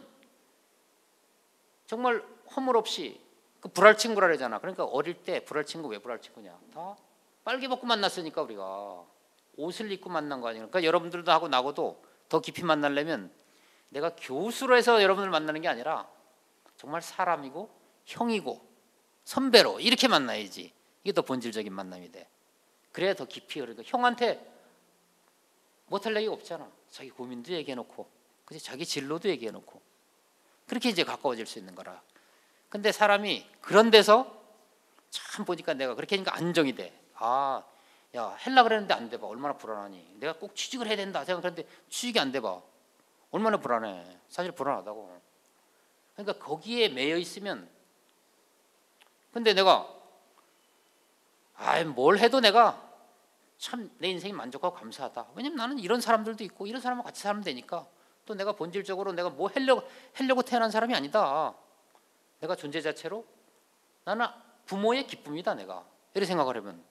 정말 허물 없이 그 불알 친구라 그러잖아. 그러니까 어릴 때 불알 친구 왜 불알 친구냐? 다 빨개 벗고 만났으니까 우리가 옷을 입고 만난 거 아니에요. 그러니까 여러분들도 하고 나고도 더 깊이 만나려면 내가 교수로 해서 여러분을 만나는 게 아니라 정말 사람이고 형이고 선배로 이렇게 만나야지. 이게 더 본질적인 만남이 돼. 그래야 더 깊이. 그러니까 형한테 못할 얘기가 없잖아. 자기 고민도 얘기해놓고, 그치? 자기 진로도 얘기해놓고, 그렇게 이제 가까워질 수 있는 거라. 근데 사람이 그런 데서 참 보니까 내가 그렇게 하니까 안정이 돼. 아, 야, 헬라 그랬는데 안 돼 봐. 얼마나 불안하니. 내가 꼭 취직을 해야 된다 생각했는데 취직이 안 돼 봐. 얼마나 불안해. 사실 불안하다고. 그러니까 거기에 매여 있으면, 근데 내가 뭘 해도 내가 참 내 인생이 만족하고 감사하다. 왜냐면 나는 이런 사람들도 있고 이런 사람과 같이 살면 되니까. 또 내가 본질적으로 내가 뭐 하려고 태어난 사람이 아니다. 내가 존재 자체로 나는 부모의 기쁨이다. 내가 이렇게 생각을 하면,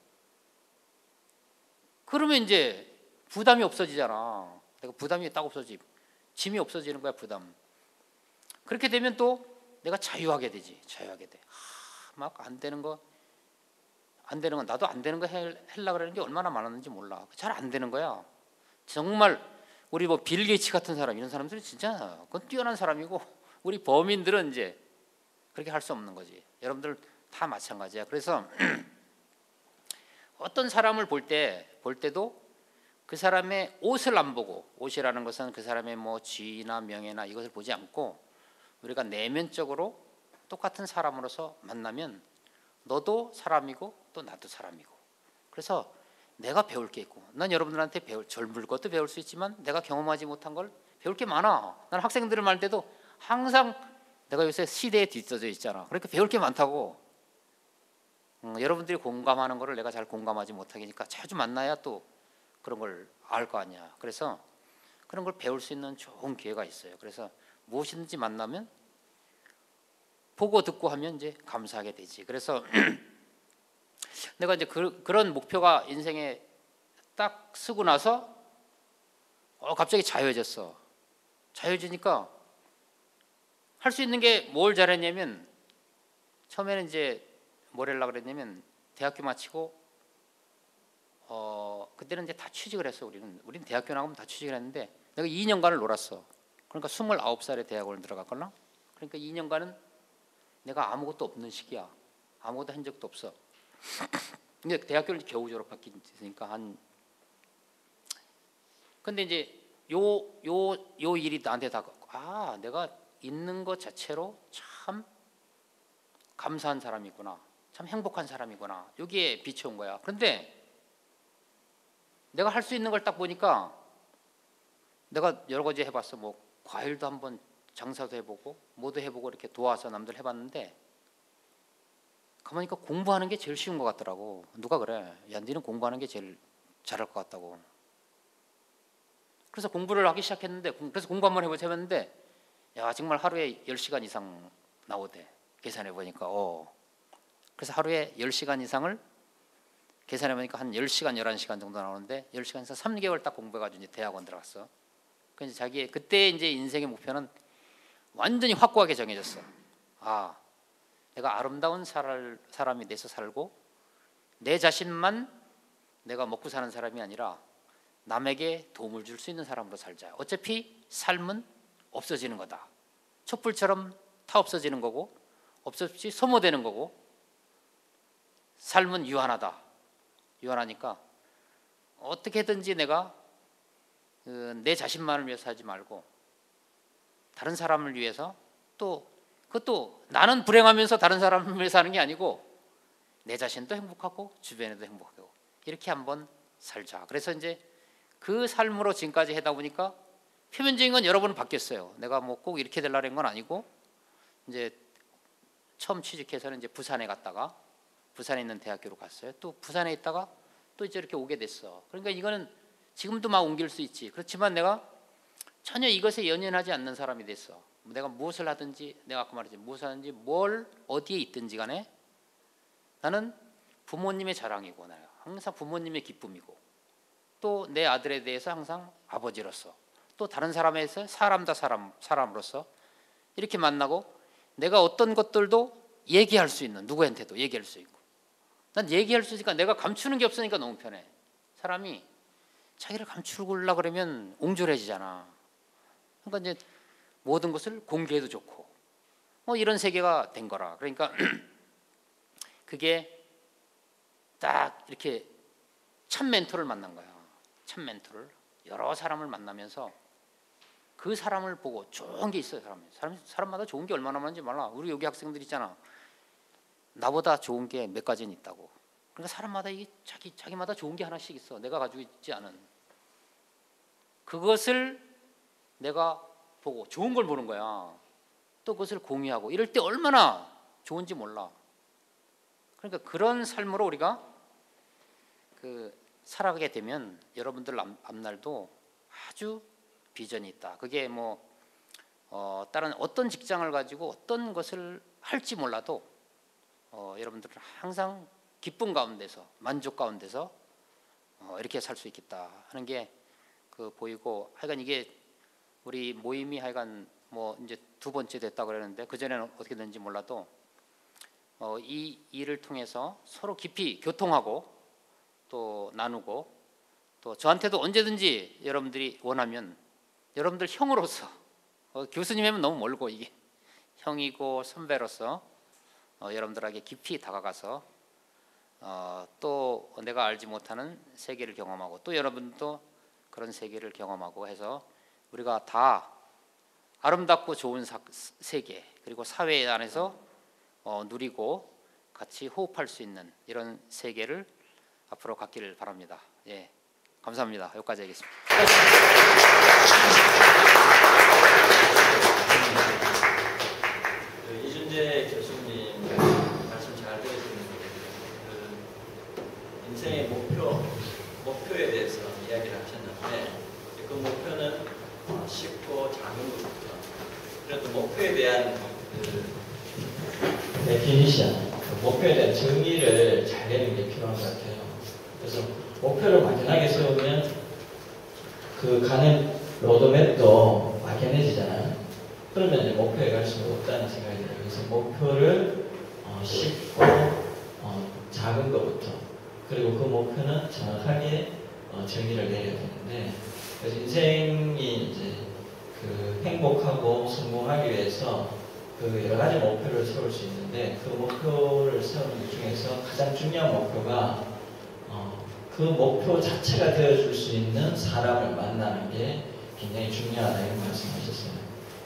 그러면 이제 부담이 없어지잖아. 내가 부담이 딱 없어지. 짐이 없어지는 거야. 부담. 그렇게 되면 또 내가 자유하게 되지. 자유하게 돼. 막 안 되는 거 나도 안 되는 거 하려고 그러는 게 얼마나 많았는지 몰라. 잘 안 되는 거야. 정말 우리 뭐 빌 게이츠 같은 사람, 이런 사람들이 진짜 그건 뛰어난 사람이고, 우리 범인들은 이제 그렇게 할 수 없는 거지. 여러분들 다 마찬가지야. 그래서 어떤 사람을 볼 때도 그 사람의 옷을 안 보고, 옷이라는 것은 그 사람의 뭐 지위나 명예나 이것을 보지 않고 우리가 내면적으로 똑같은 사람으로서 만나면 너도 사람이고 또 나도 사람이고. 그래서 내가 배울 게 있고, 난 여러분들한테 젊을 것도 배울 수 있지만 내가 경험하지 못한 걸 배울 게 많아. 난 학생들을 말 때도 항상 내가 요새 시대에 뒤쳐져 있잖아. 그러니까 배울 게 많다고. 여러분들이 공감하는 거를 내가 잘 공감하지 못하니까 자주 만나야 또 그런 걸 알 거 아니야. 그래서 그런 걸 배울 수 있는 좋은 기회가 있어요. 그래서 무엇이든지 만나면 보고 듣고 하면 이제 감사하게 되지. 그래서 내가 이제 그런 목표가 인생에 딱 쓰고 나서 갑자기 자유해졌어. 자유해지니까 할 수 있는 게 뭘 잘했냐면, 처음에는 이제 뭘 하려고 그랬냐면 대학교 마치고 그때는 이제 다 취직을 했어. 우리는 대학교 나가면 다 취직을 했는데 내가 2년간을 놀았어. 그러니까 29살에 대학원을 들어갔거나. 그러니까 2년간은 내가 아무것도 없는 시기야. 아무것도 한 적도 없어. 근데 대학교를 겨우 졸업했으니까 근데 이제 요 일이 나한테 내가 있는 것 자체로 참 감사한 사람이구나. 참 행복한 사람이구나. 여기에 비춰온 거야. 그런데 내가 할 수 있는 걸 딱 보니까, 내가 여러 가지 해봤어. 뭐 과일도 한번 장사도 해보고 뭐도 해보고 이렇게 도와서 남들 해봤는데, 가만히 보니까 공부하는 게 제일 쉬운 것 같더라고. 누가 그래? 야, 너는 공부하는 게 제일 잘할 것 같다고. 그래서 공부를 하기 시작했는데, 그래서 공부 한번 해보자 했는데, 야, 정말 하루에 10시간 이상 나오대. 계산해 보니까. 그래서 하루에 10시간 이상을 계산해 보니까 한 10시간, 11시간 정도 나오는데, 10시간에서 3개월 딱 공부해가지고 이제 대학원 들어갔어. 그래서 그때 이제 인생의 목표는 완전히 확고하게 정해졌어. 내가 아름다운 사람이 돼서 살고, 내 자신만 내가 먹고 사는 사람이 아니라 남에게 도움을 줄 수 있는 사람으로 살자. 어차피 삶은 없어지는 거다. 촛불처럼 다 없어지는 거고, 없어지 소모되는 거고, 삶은 유한하다. 유한하니까 어떻게든지 내가 내 자신만을 위해서 살지 말고 다른 사람을 위해서, 또 그것도 나는 불행하면서 다른 사람을 위해서 사는 게 아니고 내 자신도 행복하고 주변에도 행복하고, 이렇게 한번 살자. 그래서 이제 그 삶으로 지금까지 하다 보니까 표면적인 건 여러 번 바뀌었어요. 내가 뭐 꼭 이렇게 되려는 건 아니고, 이제 처음 취직해서는 이제 부산에 갔다가 부산에 있는 대학교로 갔어요. 또 부산에 있다가 또 이제 이렇게 오게 됐어. 그러니까 이거는 지금도 막 옮길 수 있지. 그렇지만 내가 전혀 이것에 연연하지 않는 사람이 됐어. 내가 무엇을 하든지, 내가 아까 말했지, 무엇을 하든지 뭘 어디에 있든지 간에 나는 부모님의 자랑이고, 나는 항상 부모님의 기쁨이고, 또 내 아들에 대해서 항상 아버지로서, 또 다른 사람에서 사람으로서 이렇게 만나고, 내가 어떤 것들도 얘기할 수 있는, 누구한테도 얘기할 수 있고. 난 얘기할 수 있으니까, 내가 감추는 게 없으니까 너무 편해. 사람이 자기를 감추려고 그러면 옹졸해지잖아. 그러니까 이제 모든 것을 공개해도 좋고 뭐 이런 세계가 된 거라. 그러니까 그게 딱 이렇게 참 멘토를 만난 거야. 참 멘토를 여러 사람을 만나면서 그 사람을 보고 좋은 게 있어요. 사람마다 좋은 게 얼마나 많은지 몰라. 우리 여기 학생들 있잖아. 나보다 좋은 게 몇 가지는 있다고. 그러니까 사람마다 이게 자기마다 좋은 게 하나씩 있어. 내가 가지고 있지 않은. 그것을 내가 보고 좋은 걸 보는 거야. 또 그것을 공유하고 이럴 때 얼마나 좋은지 몰라. 그러니까 그런 삶으로 우리가 살아가게 되면 여러분들 앞날도 아주 비전이 있다. 그게 뭐 다른 어떤 직장을 가지고 어떤 것을 할지 몰라도 여러분들은 항상 기쁨 가운데서, 만족 가운데서 이렇게 살 수 있겠다 하는 게 보이고, 하여간 이게 우리 모임이 하여간 뭐 이제 2번째 됐다고 그러는데, 그전에는 어떻게 됐는지 몰라도 이 일을 통해서 서로 깊이 교통하고 또 나누고, 또 저한테도 언제든지 여러분들이 원하면 여러분들 형으로서, 교수님이면 너무 멀고 이게 형이고 선배로서 여러분들에게 깊이 다가가서 또 내가 알지 못하는 세계를 경험하고, 또 여러분도 그런 세계를 경험하고 해서 우리가 다 아름답고 좋은 세계, 그리고 사회 안에서 누리고 같이 호흡할 수 있는 이런 세계를 앞으로 갖기를 바랍니다. 예, 감사합니다. 여기까지 하겠습니다. 이준재 교수님 말씀 잘 들으시는데, 인생의 목표에 대해서 이야기를 하셨는데, 그 목표는 쉽고 작은 것부터, 그래도 목표에 대한 데피니션, 목표에 대한 정의를 잘 내는 게 필요한 것 같아요. 그래서 목표를 막연하게 세우면 그 가는 로드맵도 막연해지잖아요. 그러면 이제 목표에 갈 수 없다는 생각이 들어요. 그래서 목표를 쉽고 작은 것부터, 그리고 그 목표는 정확하게 정의를 내려야 되는데, 그래서 인생이 이제 행복하고 성공하기 위해서 여러 가지 목표를 세울 수 있는데, 그 목표를 세우는 것 중에서 가장 중요한 목표가 그 목표 자체가 되어줄 수 있는 사람을 만나는 게 굉장히 중요하다, 이런 말씀하셨어요.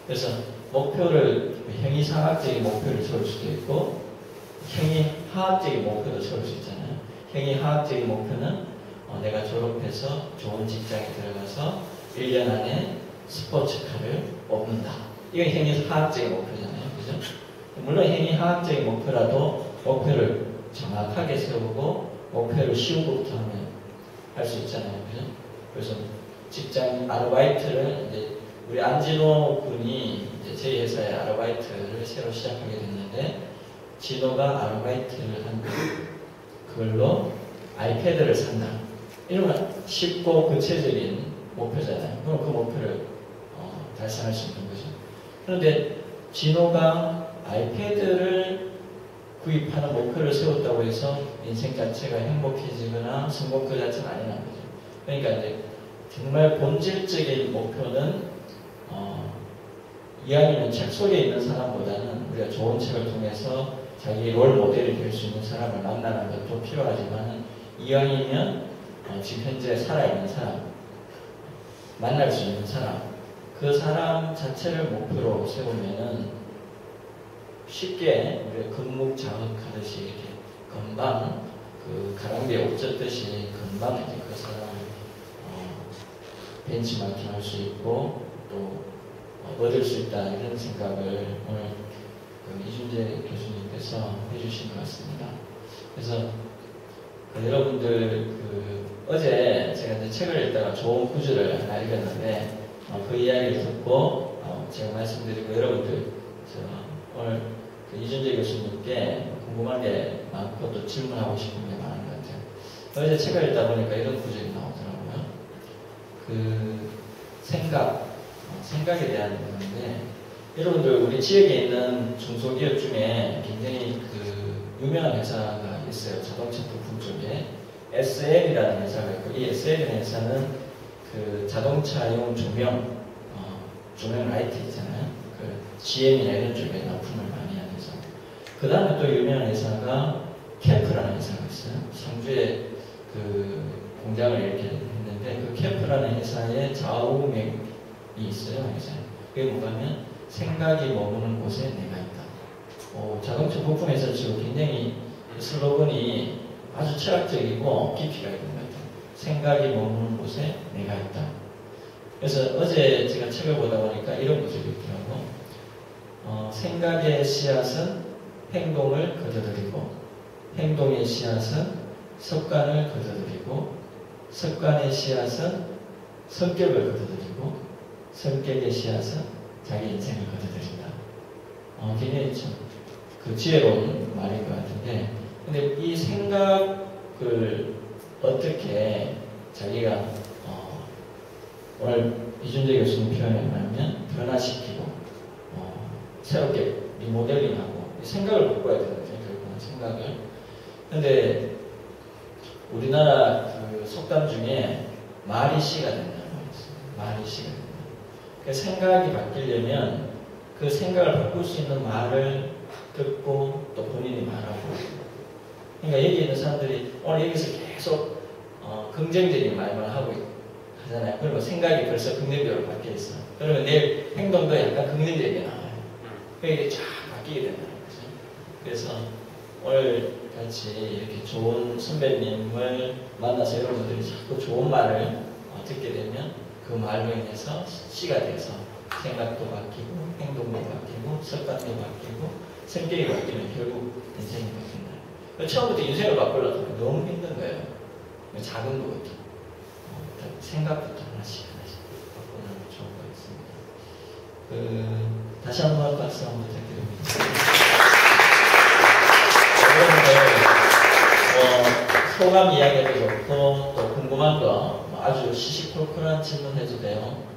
그래서 목표를 행위상학적인 목표를 세울 수도 있고 행위하학적인 목표도 세울 수 있잖아요. 행위하학적인 목표는 내가 졸업해서 좋은 직장에 들어가서 1년 안에 스포츠카를 뽑는다. 이건 행위하학적인 목표잖아요. 그죠? 물론 행위하학적인 목표라도 목표를 정확하게 세우고 목표를 쉬운 것부터 하면 할 수 있잖아요. 그죠? 그래서 직장 아르바이트를 이제 우리 안진호 군이 이제 저희 회사에 아르바이트를 새로 시작하게 됐는데, 진호가 아르바이트를 한 그걸로 아이패드를 산다. 이러면 쉽고 구체적인 목표잖아요. 그럼 그 목표를 달성할 수 있는 거죠. 그런데 진호가 아이패드를 구입하는 목표를 세웠다고 해서 인생 자체가 행복해지거나 성공 그 자체는 아니라는 거죠. 그러니까 이제 정말 본질적인 목표는 이왕이면 책 속에 있는 사람보다는 우리가 좋은 책을 통해서 자기 롤 모델이 될 수 있는 사람을 만나는 것도 필요하지만, 이왕이면 지금 현재 살아있는 사람, 만날 수 있는 사람, 그 사람 자체를 목표로 세우면은 쉽게 우리가 금묵자극하듯이 이렇게 금방 가랑비에 옷 젖듯이 금방 이제 그 사람을 벤치마킹할 수 있고 또 얻을 수 있다, 이런 생각을 오늘 이준재 교수님께서 해주신 것 같습니다. 그래서 여러분들 어제 제가 이제 책을 읽다가 좋은 구절을 하나 읽었는데, 그 이야기를 듣고 제가 말씀드리고, 여러분들 오늘 이준재 교수님께 궁금한 게 많고 또 질문하고 싶은 게 많은 것 같아요. 어제 책을 읽다 보니까 이런 구절이 나오더라고요. 생각에 대한 건데, 여러분들 우리 지역에 있는 중소기업 중에 굉장히 그 유명한 회사가 있어요. 자동차 부품 쪽에 SM이라는 회사가 있고, 이 SM이라는 회사는 그 자동차용 조명 라이트 있잖아요. 그 GM이나 이런 쪽에 납품을 많이 하는 회사. 그 다음에 또 유명한 회사가 캠프라는 회사가 있어요. 상주에 그 공장을 이렇게 했는데, 그 캠프라는 회사의 좌우명이 있어요. 회사에. 그게 뭐냐면 생각이 머무는 곳에 내가 있다. 자동차 부품에서 지금 굉장히 슬로건이 아주 철학적이고 깊이가 있는 것 같아요. 생각이 머무는 곳에 내가 있다. 그래서 어제 제가 책을 보다 보니까 이런 구절이 있더라고. 생각의 씨앗은 행동을 거둬들이고, 행동의 씨앗은 습관을 거둬들이고, 습관의 씨앗은 성격을 거둬들이고, 성격의 씨앗은 자기 인생을 거둬들인다. 굉장히 참 그 지혜로운 말인 것 같은데, 근데 이 생각을 어떻게 자기가 오늘 이준재 교수님 표현에 말하면 변화시키고 새롭게 리모델링하고 생각을 바꿔야 되는 거죠. 결국은 생각을. 근데 우리나라 그 속담 중에 말이 씨가 된다는 말이 있어요. 말이 씨가 된다. 그 생각이 바뀌려면 그 생각을 바꿀 수 있는 말을 듣고 또 본인이 말하고. 그러니까 여기 있는 사람들이 오늘 여기서 계속 긍정적인 말만 하고 하잖아요. 그러면 생각이 벌써 긍정적으로 바뀌어 있어. 그러면 내일 행동도 약간 긍정적이게 나와요. 그게 쫙 바뀌게 된다는 거죠. 그래서 오늘 같이 이렇게 좋은 선배님을 만나서 여러분들이 자꾸 좋은 말을 듣게 되면 그 말로 인해서 씨가 돼서 생각도 바뀌고 행동도 바뀌고 습관도 바뀌고 성격이 바뀌면 결국 인생이 바뀐다. 처음부터 인생을 바꾸려면 너무 힘든 거예요. 작은 것부터 생각부터 하나씩 바꾸는 게 좋은 것 같습니다. 다시 한번 박수 한번 부탁드립니다. 여러분들 소감 이야기도 좋고 또 궁금한 거 아주 시시콜콜한 질문 해도 돼요.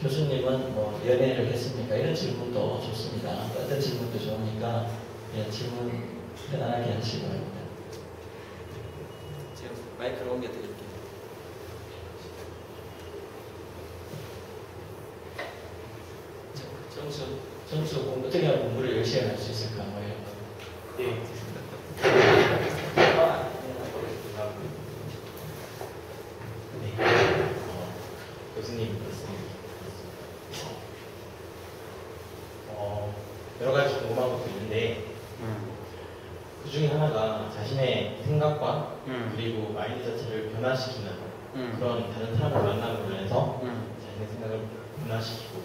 교수님은 연애를 했습니까? 이런 질문도 좋습니다. 어떤 질문도 좋으니까 질문 편안하게 하시기 바랍니다. 제가 마이크를 옮겨드릴게요. 점수 어떻게 하면 공부를 열심히 할 수 있을까? 네. 교수님 여러 가지 궁금한 것도 있는데 그 중에 하나가 자신의 생각과 그리고 마인드 자체를 변화시키는 그런 다른 사람을 만남으로 자신의 생각을 변화시키고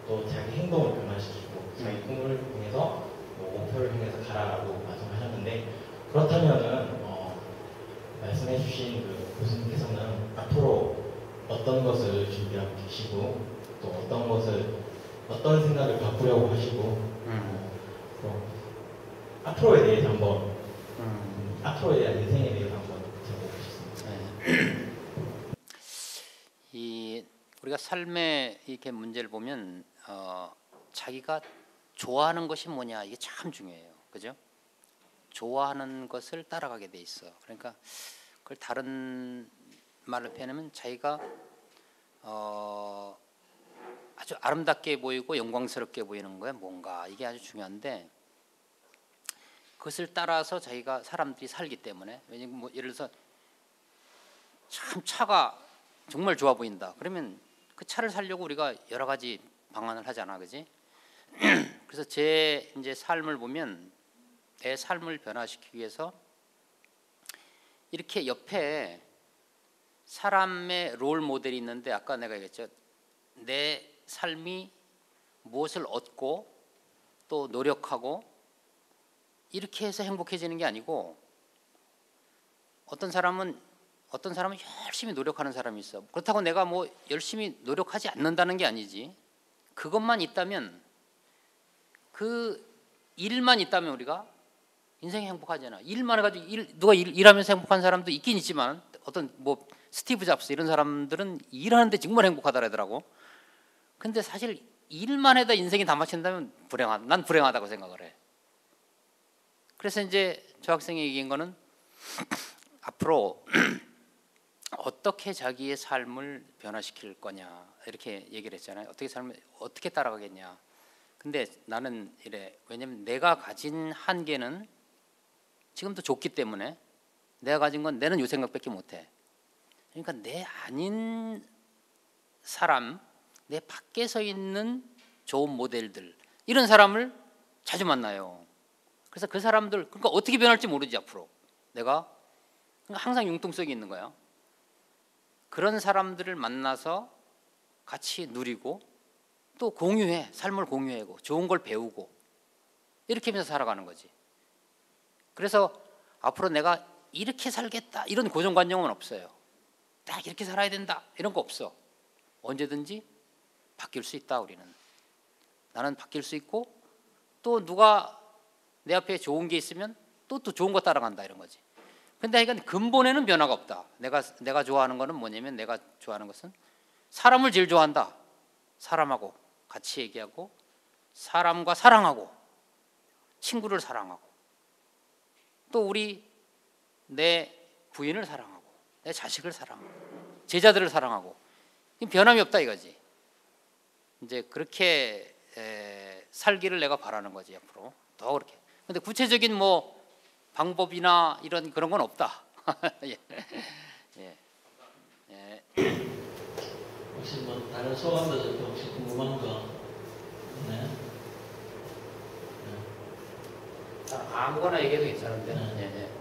또 자기 행동을 변화시키고 자기 꿈을 통해서 목표를 향해서 가라라고 말씀하셨는데, 그렇다면은 말씀해주신 그 교수님께서는 앞으로 어떤 것을 준비하고 계시고 또 어떤 생각을 바꾸려고 하시고 앞으로에 대해서 한번 앞으로에 대한 인생에 대해서 한번 들어보고 싶습니다. 우리가 삶의 이렇게 문제를 보면 자기가 좋아하는 것이 뭐냐 이게 참 중요해요. 그죠? 좋아하는 것을 따라가게 돼 있어. 그러니까 그걸 다른 말로 표현하면 자기가 아주 아름답게 보이고 영광스럽게 보이는 거야. 뭔가 이게 아주 중요한데 그것을 따라서 자기가 사람들이 살기 때문에, 왜냐면 예를 들어서 참 차가 정말 좋아 보인다. 그러면 그 차를 사려고 우리가 여러 가지 방안을 하잖아, 그지? 그래서 제 이제 삶을 보면 내 삶을 변화시키기 위해서 이렇게 옆에 사람의 롤 모델이 있는데, 아까 내가 얘기했죠. 내 삶이 무엇을 얻고 또 노력하고 이렇게 해서 행복해지는 게 아니고, 어떤 사람은 열심히 노력하는 사람이 있어. 그렇다고 내가 열심히 노력하지 않는다는 게 아니지. 그것만 있다면, 그 일만 있다면 우리가 인생이 행복하잖아. 일만 해가지고 누가 일하면서 행복한 사람도 있긴 있지만, 어떤 스티브 잡스 이런 사람들은 일하는데 정말 행복하더라고. 근데 사실 일만 해도 인생이 다 맞춘다면 난 불행하다고 생각을 해. 그래서 이제 저 학생이 얘기한 거는 앞으로 어떻게 자기의 삶을 변화시킬 거냐 이렇게 얘기를 했잖아요. 어떻게 따라가겠냐. 근데 나는 이래. 왜냐면 내가 가진 한계는 지금도 좋기 때문에 내가 가진 건 내는 요 생각밖에 못해. 그러니까 내 아닌 사람, 내 밖에 서 있는 좋은 모델들 이런 사람을 자주 만나요. 그래서 그 사람들 그러니까 어떻게 변할지 모르지 앞으로. 내가 그러니까 항상 융통성이 있는 거야. 그런 사람들을 만나서 같이 누리고 또 공유해. 삶을 공유하고 좋은 걸 배우고 이렇게 하면서 살아가는 거지. 그래서 앞으로 내가 이렇게 살겠다 이런 고정관념은 없어요. 딱 이렇게 살아야 된다 이런 거 없어. 언제든지 바뀔 수 있다. 우리는 나는 바뀔 수 있고 또 누가 내 앞에 좋은 게 있으면 또 좋은 거 따라간다 이런 거지. 근데 하여간 근본에는 변화가 없다. 내가 좋아하는 거는 뭐냐면 내가 좋아하는 것은 사람을 제일 좋아한다. 사람하고 같이 얘기하고 사람과 사랑하고 친구를 사랑하고 또 내 부인을 사랑하고 내 자식을 사랑하고 제자들을 사랑하고 변함이 없다 이거지. 이제 그렇게 살기를 내가 바라는 거지 앞으로 더 그렇게. 근데 구체적인 뭐 방법이나 이런 그런 건 없다. 예. 예. 예. 혹시 뭐 다른 소감도 적고 혹시 궁금한 거? 네. 아무거나 얘기해도 괜찮은데. 네. 예. 예.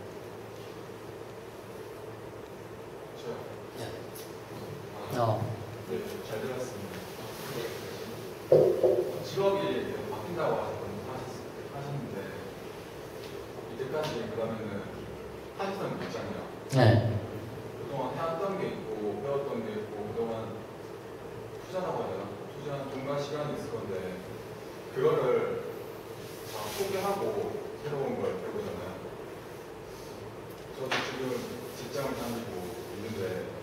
네, 잘 들었습니다. 직업이 바뀐다고 하셨는데 이때까지 그러면은 하셨던 게 있잖아요. 네. 그동안 해왔던 게 있고 배웠던 게 있고 그동안 투자라고 하잖아. 투자한 돈과 시간이 있을 건데 그거를 다 포기하고 새로운 걸 배우잖아요. 저도 지금 직장을 다니고 있는데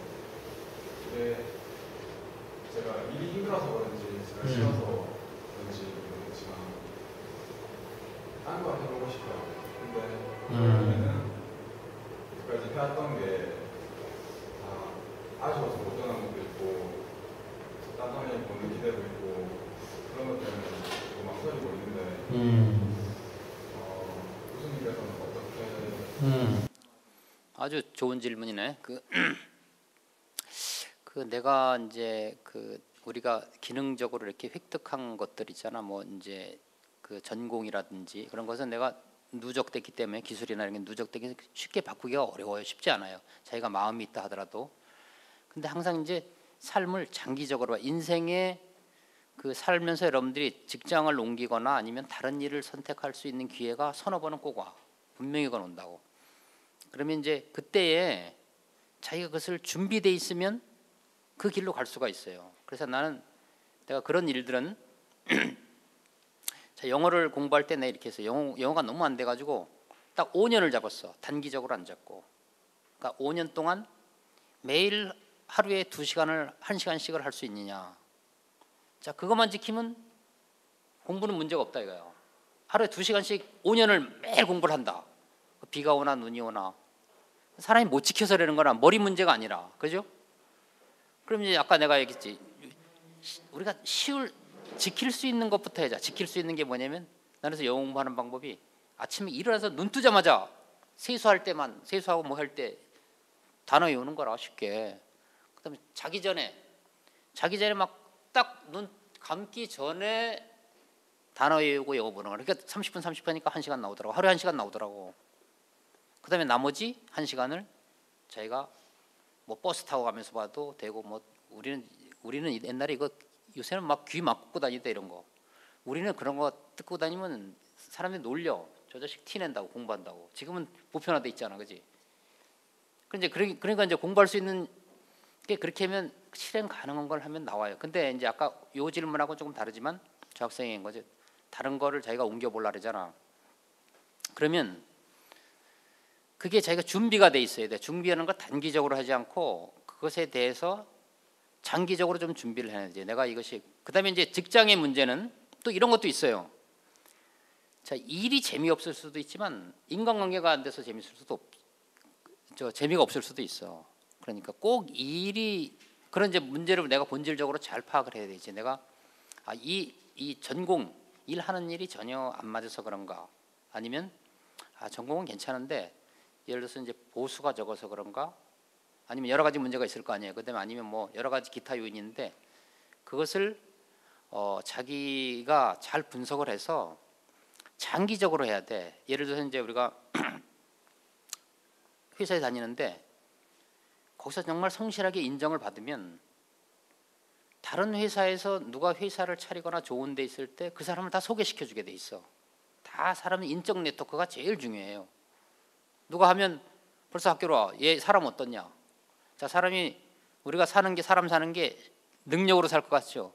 제가 일이 힘들어서 그런지 제가 싫어서 그런지 모르겠지만 딴 거 해보고 싶어요. 근데 그러면은 그까지 해왔던 게 다 아쉬워서 못 떠난 것도 있고 딴 사람이 보는 기대도 있고 그런 것 때문에 좀 망설이고 있는데 교수님께서는 어떻게 아주 좋은 질문이네. 내가 이제 우리가 기능적으로 이렇게 획득한 것들 있잖아. 뭐 이제 전공이라든지 그런 것은 내가 누적됐기 때문에 기술이나 이런 게 누적되기 쉽게 바꾸기가 어려워요. 쉽지 않아요. 자기가 마음이 있다 하더라도. 근데 항상 이제 삶을 장기적으로 인생에 살면서 여러분들이 직장을 옮기거나 아니면 다른 일을 선택할 수 있는 기회가 서너 번은 꼭 와. 분명히 그건 온다고. 그러면 이제 그때에 자기가 그것을 준비돼 있으면 그 길로 갈 수가 있어요. 그래서 내가 그런 일들은 자, 영어를 공부할 때 내가 이렇게 해서 영어가 너무 안 돼가지고 딱 5년을 잡았어. 단기적으로 안 잡고. 그러니까 5년 동안 매일 하루에 2시간을 1시간씩을 할 수 있느냐. 자, 그것만 지키면 공부는 문제가 없다 이거예요. 하루에 2시간씩 5년을 매일 공부를 한다. 비가 오나 눈이 오나. 사람이 못 지켜서 그러는 거나 머리 문제가 아니라. 그죠? 그럼 이제 아까 내가 얘기했지. 우리가 지킬 수 있는 것부터 해자. 지킬 수 있는 게 뭐냐면 나는 그래서 영어 공부하는 방법이 아침에 일어나서 눈 뜨자마자 세수하고 뭐 할 때 단어 외우는 거라 쉽게. 그다음에 자기 전에 막 딱 눈 감기 전에 단어 외우고 영어 보는 거라. 그러니까 30분 하니까 1시간 나오더라고. 하루에 1시간 나오더라고. 그다음에 나머지 1시간을 자기가 뭐 버스 타고 가면서 봐도 되고 뭐 우리는 옛날에 이거 요새는 막 귀 막고 다니다 이런 거. 우리는 그런 거 듣고 다니면 사람들이 놀려. 저 자식 티낸다고 공부한다고. 지금은 보편화돼 있잖아, 그지? 그러니까 이제 공부할 수 있는 게 그렇게 하면 실행 가능한 걸 하면 나와요. 근데 이제 아까 요 질문하고 조금 다르지만 저 학생인 거지. 다른 거를 자기가 옮겨 보려 그러잖아. 그러면 그게 자기가 준비가 돼 있어야 돼. 준비하는 걸 단기적으로 하지 않고 그것에 대해서 장기적으로 좀 준비를 해야지. 내가 이것이 그다음에 이제 직장의 문제는 또 이런 것도 있어요. 자, 일이 재미없을 수도 있지만 인간관계가 안 돼서 재미가 없을 수도 있어. 그러니까 꼭 일이 그런 이제 문제를 내가 본질적으로 잘 파악을 해야 되지. 내가 이 전공 일하는 일이 전혀 안 맞아서 그런가, 아니면 전공은 괜찮은데 예를 들어서 이제 보수가 적어서 그런가, 아니면 여러 가지 문제가 있을 거 아니에요. 그다음에 아니면 뭐 여러 가지 기타 요인인데 그것을 자기가 잘 분석을 해서 장기적으로 해야 돼. 예를 들어서 이제 우리가 회사에 다니는데 거기서 정말 성실하게 인정을 받으면 다른 회사에서 누가 회사를 차리거나 좋은 데 있을 때 그 사람을 다 소개시켜 주게 돼 있어. 다 사람의 인적 네트워크가 제일 중요해요. 누가 하면 벌써 학교로 와. 얘 사람 어떻냐? 자, 사람이 우리가 사람 사는 게 능력으로 살 것 같죠?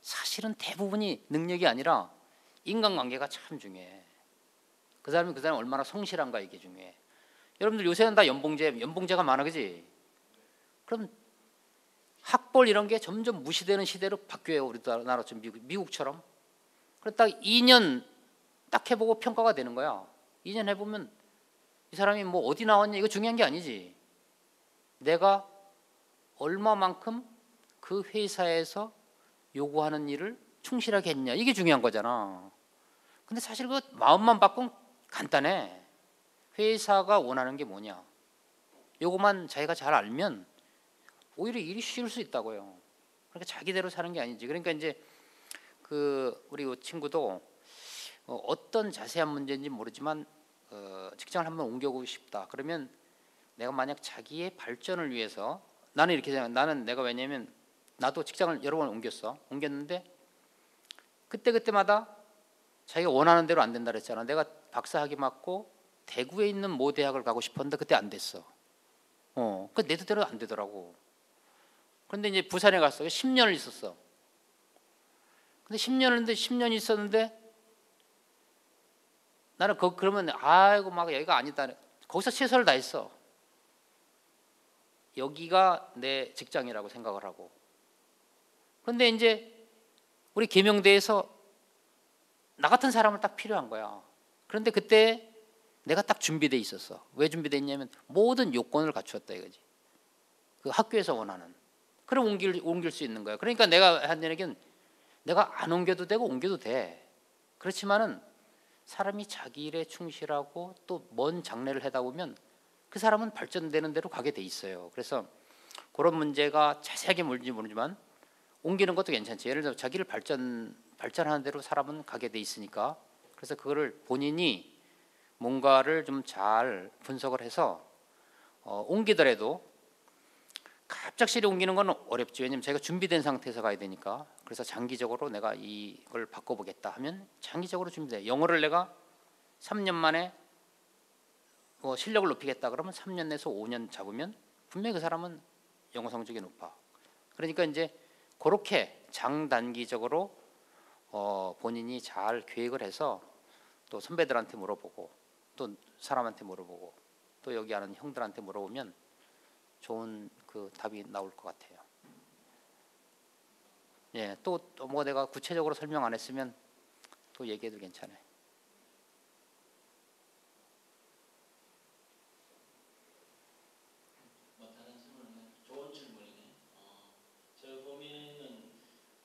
사실은 대부분이 능력이 아니라 인간관계가 참 중요해. 그 사람이 얼마나 성실한가 이게 중요해. 여러분들 요새는 다 연봉제가 많아, 그지? 그럼 학벌 이런 게 점점 무시되는 시대로 바뀌어요. 우리나라처럼 미국처럼. 그래 딱 2년 딱 해보고 평가가 되는 거야. 2년 해보면 이 사람이 뭐 어디 나왔냐 이거 중요한 게 아니지. 내가 얼마만큼 그 회사에서 요구하는 일을 충실하게 했냐 이게 중요한 거잖아. 근데 사실 그 마음만 바꾸면 간단해. 회사가 원하는 게 뭐냐, 요거만 자기가 잘 알면 오히려 일이 쉬울 수 있다고요. 그러니까 자기대로 사는 게 아니지. 그러니까 이제 우리 친구도 어떤 자세한 문제인지 모르지만 직장을 한번 옮겨보고 싶다. 그러면 내가 만약 자기의 발전을 위해서 나는 이렇게 생각. 나는 내가 왜냐면 나도 직장을 여러 번 옮겼는데 그때마다 자기가 원하는 대로 안 된다 그랬잖아. 내가 박사학위 맞고 대구에 있는 모 대학을 가고 싶었는데 그때 안 됐어. 그 내 뜻대로 안 되더라고. 그런데 이제 부산에 갔어. 10년을 있었어. 근데 10년 있었는데 나는 그러면 아이고 막 여기가 아니다. 거기서 최선을 다했어. 여기가 내 직장이라고 생각을 하고. 그런데 이제 우리 계명대에서 나 같은 사람을 딱 필요한 거야. 그런데 그때 내가 딱 준비돼 있었어. 왜 준비돼 있냐면 모든 요건을 갖추었다 이거지. 그 학교에서 원하는. 그럼 옮길 수 있는 거야. 그러니까 내가 한 얘기는 내가 안 옮겨도 되고 옮겨도 돼. 그렇지만은 사람이 자기 일에 충실하고 또 먼 장래를 하다 보면 그 사람은 발전되는 대로 가게 돼 있어요. 그래서 그런 문제가 자세하게 뭔지 모르지만 옮기는 것도 괜찮지. 예를 들어 자기를 발전하는 대로 사람은 가게 돼 있으니까. 그래서 그거를 본인이 뭔가를 좀 잘 분석을 해서 옮기더라도 갑작스레 옮기는 건 어렵지. 왜냐면 자기가 준비된 상태에서 가야 되니까. 그래서 장기적으로 내가 이걸 바꿔보겠다 하면 장기적으로 준비돼. 영어를 내가 3년 만에 실력을 높이겠다 그러면 3년 내서 5년 잡으면 분명히 그 사람은 영어 성적이 높아. 그러니까 이제 그렇게 장단기적으로 본인이 잘 계획을 해서 또 선배들한테 물어보고 또 사람한테 물어보고 또 여기 아는 형들한테 물어보면 좋은 그 답이 나올 것 같아요. 예, 또 뭐 내가 구체적으로 설명 안 했으면 또 얘기해도 괜찮아요. 뭐 다른 질문은 좋은 질문이네. 저 고민은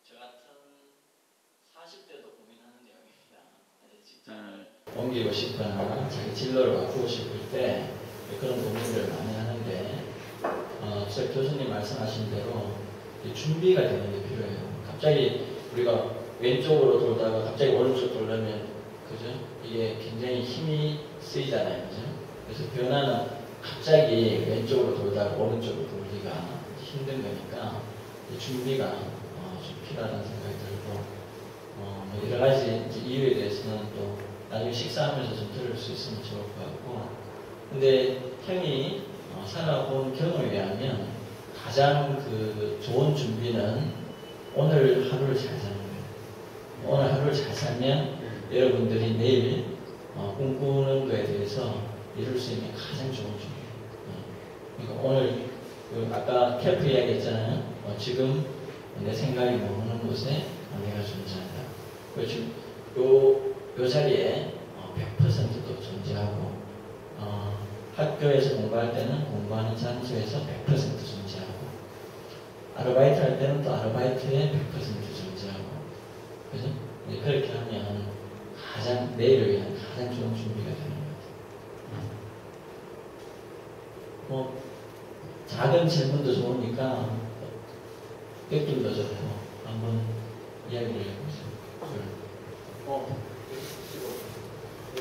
저 같은 40대도 고민하는 내용입니다. 직장을 옮기고 싶거나 자기 진로를 바꾸고 싶을 때 그런 고민을 많이 하는데 저 교수님 말씀하신 대로 준비가 되는 게 필요해요. 갑자기 우리가 왼쪽으로 돌다가 갑자기 오른쪽 돌려면 그죠? 이게 굉장히 힘이 쓰이잖아요. 그죠? 그래서 변화는 갑자기 왼쪽으로 돌다가 오른쪽으로 돌기가 힘든 거니까 준비가 좀 필요하다는 생각이 들고 뭐 여러 가지 이유에 대해서는 또 나중에 식사하면서 좀 들을 수 있으면 좋을 것 같고, 근데 형이 살아본 경험에 의하면 가장 그 좋은 준비는 오늘 하루를 잘 사는 거예요. 오늘 하루를 잘 살면 여러분들이 내일 꿈꾸는 거에 대해서 이룰 수 있는 가장 좋은 준비예요. 그러니까 오늘 아까 캠프 이야기했잖아요. 지금 내 생각이 머무는 곳에 내가 존재한다. 그리고 지금 요 자리에 100%도 존재하고 학교에서 공부할 때는 공부하는 장소에서 100% 존재하고 아르바이트 할 때는 또 아르바이트에 100% 존재하고 그죠? 그렇게 하면 가장 내일을 위한 가장 좋은 준비가 되는 것 같아요. 뭐 작은 질문도 좋으니까 뺏김도 좋고 한번 이야기를 해보세요.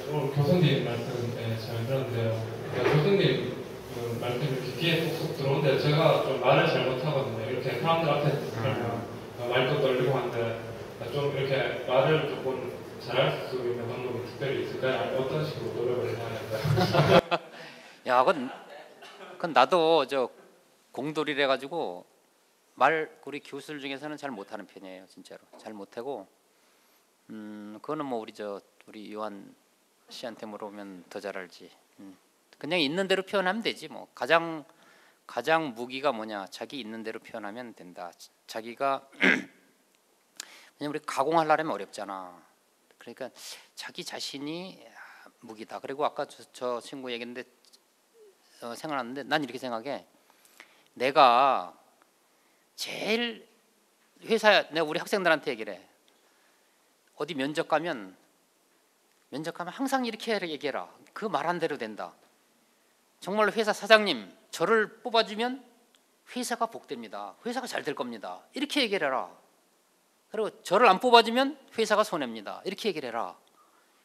오늘 교수님 말씀 잘 들었는데요. 교수님 말씀이 귀에 쏙쏙 들어오는데 제가 좀 말을 잘 못하거든요. 이렇게 사람들 앞에서 살면 말도 떨리고 한데 좀 이렇게 말을 조금 잘할 수 있는 방법이 특별히 있을까요? 아니면 어떤 식으로 노력을 해야 할까요? 야, 그건 나도 저 공돌이래 가지고 우리 교수들 중에서는 잘 못하는 편이에요, 진짜로 잘 못하고. 그거는 뭐 우리 요한 씨한테 물어보면 더 잘 알지. 그냥 있는 대로 표현하면 되지 뭐. 가장 무기가 뭐냐? 자기 있는 대로 표현하면 된다. 자기가 왜냐면 우리 가공하려면 어렵잖아. 그러니까 자기 자신이 무기다. 그리고 아까 저 친구 얘기했는데 생각났는데 난 이렇게 생각해. 내가 제일 내가 우리 학생들한테 얘기를 해. 어디 면접 가면 항상 이렇게 얘기해라. 그 말한 대로 된다. 정말로 회사 사장님 저를 뽑아주면 회사가 복됩니다. 회사가 잘 될 겁니다. 이렇게 얘기를 해라. 그리고 저를 안 뽑아주면 회사가 손해입니다. 이렇게 얘기를 해라.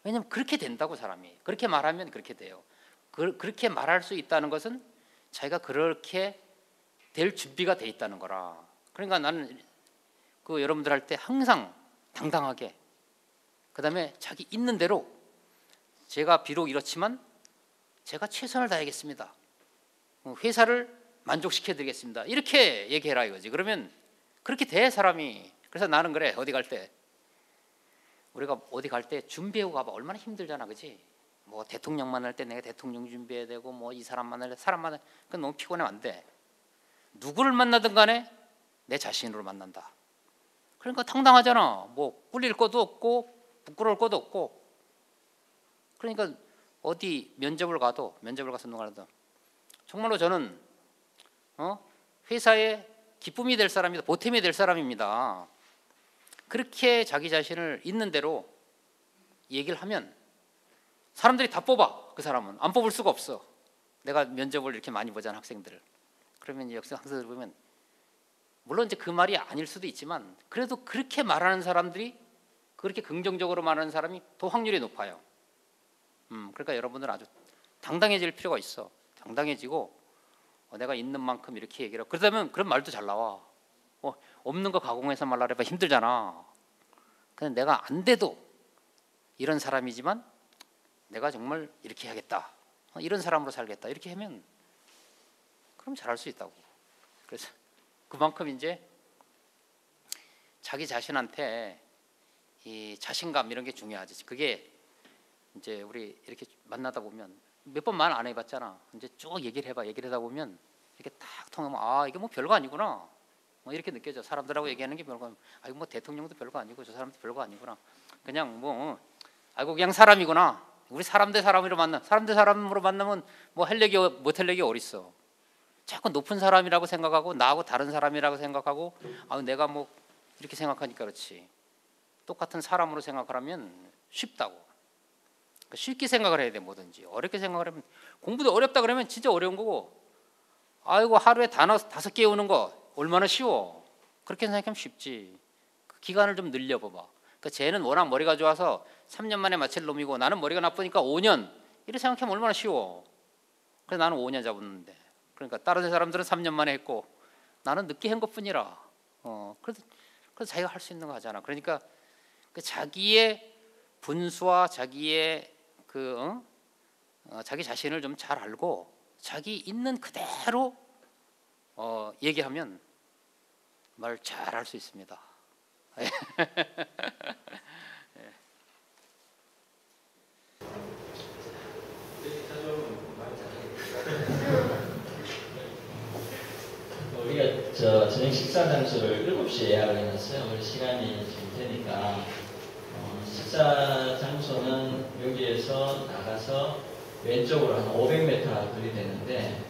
왜냐하면 그렇게 된다고 사람이. 그렇게 말하면 그렇게 돼요. 그렇게 말할 수 있다는 것은 자기가 그렇게 될 준비가 돼 있다는 거라. 그러니까 나는 여러분들 할 때 항상 당당하게 그 다음에 자기 있는 대로 제가 비록 이렇지만 제가 최선을 다하겠습니다. 회사를 만족시켜 드리겠습니다. 이렇게 얘기해라 이거지. 그러면 그렇게 돼 사람이. 그래서 나는 그래. 우리가 어디 갈 때 준비하고 가봐. 얼마나 힘들잖아, 그지? 뭐 대통령 만날 때 내가 대통령 준비해야 되고 뭐 이 사람 만날 때 사람 만날 때 그건 너무 피곤해 안 돼. 누구를 만나든 간에 내 자신으로 만난다. 그러니까 당당하잖아. 뭐 꿀릴 것도 없고 부끄러울 것도 없고. 그러니까 어디 면접을 가서 누가 하든 정말로 저는 회사에 기쁨이 될 사람이다. 보탬이 될 사람입니다. 그렇게 자기 자신을 있는 대로 얘기를 하면 사람들이 다 뽑아. 그 사람은 안 뽑을 수가 없어. 내가 면접을 이렇게 많이 보잖아, 학생들을. 그러면 학생들 보면 물론 이제 그 말이 아닐 수도 있지만 그래도 그렇게 말하는 사람들이 그렇게 긍정적으로 말하는 사람이 더 확률이 높아요. 그러니까 여러분들은 아주 당당해질 필요가 있어. 당당해지고 내가 있는 만큼 이렇게 얘기를 하고 그러다면 그런 말도 잘 나와. 없는 거 가공해서 말하려면 힘들잖아. 근데 내가 안 돼도 이런 사람이지만 내가 정말 이렇게 해야겠다. 이런 사람으로 살겠다. 이렇게 하면 그럼 잘할 수 있다고. 그래서 그만큼 이제 자기 자신한테 이 자신감 이런 게 중요하지. 그게 이제 우리 이렇게 만나다 보면 몇 번 말 안 해봤잖아. 이제 쭉 얘기를 해봐. 얘기를 하다 보면 이렇게 딱 통하면 이게 뭐 별거 아니구나. 뭐 이렇게 느껴져. 사람들하고 얘기하는 게 별거 아니고 이거 뭐 대통령도 별거 아니고 저 사람도 별거 아니구나. 그냥 그냥 사람이구나. 우리 사람 대 사람으로 만나면 뭐 할 얘기 못 할 얘기 어딨어. 자꾸 높은 사람이라고 생각하고 나하고 다른 사람이라고 생각하고 내가 뭐 이렇게 생각하니까 그렇지. 똑같은 사람으로 생각하라면 쉽다고. 그러니까 쉽게 생각을 해야 돼. 뭐든지 어렵게 생각을 하면 공부도 어렵다 그러면 진짜 어려운 거고 하루에 단어 5개 외우는 거 얼마나 쉬워. 그렇게 생각하면 쉽지. 그 기간을 좀 늘려봐봐. 그러니까 쟤는 워낙 머리가 좋아서 3년 만에 맞힐 놈이고 나는 머리가 나쁘니까 5년 이렇게 생각하면 얼마나 쉬워. 그래서 나는 5년 잡았는데 그러니까 다른 사람들은 3년 만에 했고 나는 늦게 한 것뿐이라. 그래서 자기가 할 수 있는 거 하잖아. 그러니까 그 자기의 분수와 자기의 자기 자신을 좀 잘 알고 자기 있는 그대로 얘기하면 말 잘 할 수 있습니다. 우리가 저녁 식사 장소를 7시에 예약을 해놨어요. 우리 시간이 지금 되니까 식사 장소는 여기에서 나가서 왼쪽으로 한 500m 거리 되는데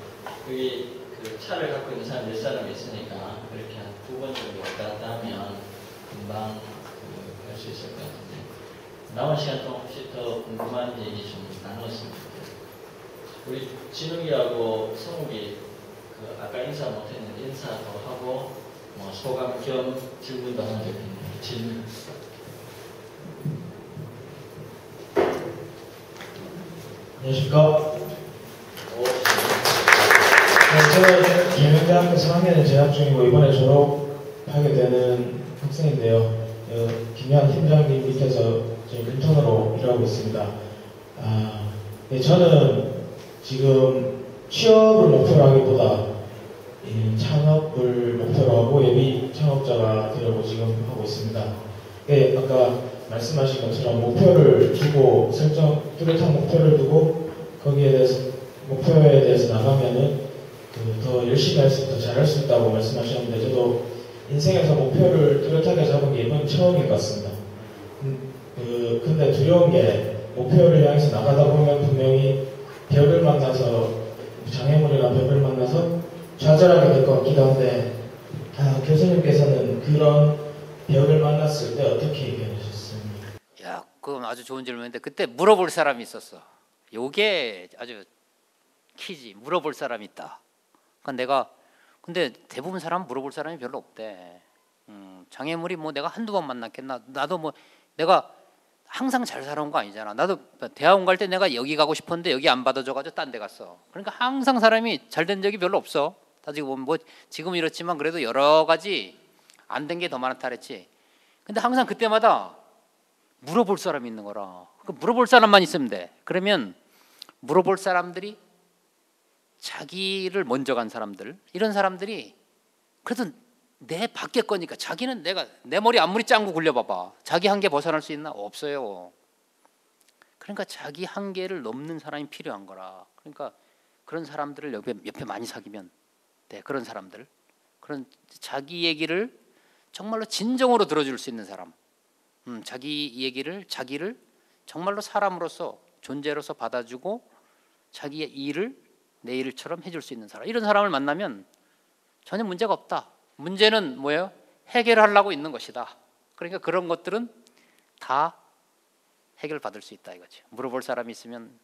여기 그 차를 갖고 있는 사람 몇 사람 있으니까 그렇게 한 2번 정도 왔다 갔다 하면 금방 갈 수 있을 것 같은데 남은 시간 동안 혹시 더 궁금한 얘기 좀 나눴으면 좋겠어요. 우리 진욱이하고 성욱이 그 아까 인사 못했는데 인사도 하고 뭐 소감 겸 질문도 하나 드립니다. 질문. 안녕하십니까. 제가 경영대학교 3학년에 재학 중이고 이번에 졸업하게 되는 학생인데요. 김현 팀장님 밑에서 지금 인턴으로 일하고 있습니다. 저는 지금 취업을 목표로 하기보다 창업을 목표로 하고 예비 창업자가 되려고 지금 하고 있습니다. 아까 말씀하신 것처럼 목표를 두고 뚜렷한 목표를 두고 거기에 대해서 목표에 대해서 나가면은 더 열심히 할 수, 더 잘할 수 있다고 말씀하셨는데 저도 인생에서 목표를 뚜렷하게 잡은 게 이번 처음인 것 같습니다. 근데 두려운 게 목표를 향해서 나가다 보면 분명히 벽을 만나서 장애물이나 벽을 만나서 좌절하게 될 것 같기도 한데 교수님께서는 그런 벽을 만났을 때 어떻게 얘기하셨습니까? 야, 그건 아주 좋은 질문인데 그때 물어볼 사람이 있었어. 요게 아주 키지. 물어볼 사람이 있다. 그러니까 근데 대부분 사람은 물어볼 사람이 별로 없대. 장애물이 뭐 내가 한두 번 만났겠나. 나도 뭐 내가 항상 잘 살아온 거 아니잖아. 나도 대학원 갈 때 내가 여기 가고 싶었는데 여기 안 받아줘가지고 딴 데 갔어. 그러니까 항상 사람이 잘 된 적이 별로 없어. 따지고 보면 뭐 지금 이렇지만 그래도 여러 가지 안 된 게 더 많다 그랬지. 근데 항상 그때마다 물어볼 사람이 있는 거라. 그 물어볼 사람만 있으면 돼. 그러면 물어볼 사람들이 자기를 먼저 간 사람들, 이런 사람들이 그래도 내 밖에 거니까 자기는 내 머리 아무리 짱구 굴려봐봐. 자기 한계 벗어날 수 있나? 없어요. 그러니까 자기 한계를 넘는 사람이 필요한 거라. 그러니까 그런 사람들을 옆에 많이 사귀면 돼. 그런 사람들, 그런 자기 얘기를 정말로 진정으로 들어줄 수 있는 사람, 자기 얘기를 자기를 정말로 사람으로서 존재로서 받아주고 자기의 일을 내 일처럼 해줄 수 있는 사람, 이런 사람을 만나면 전혀 문제가 없다. 문제는 뭐예요? 해결하려고 있는 것이다. 그러니까 그런 것들은 다 해결받을 수 있다 이거죠. 물어볼 사람이 있으면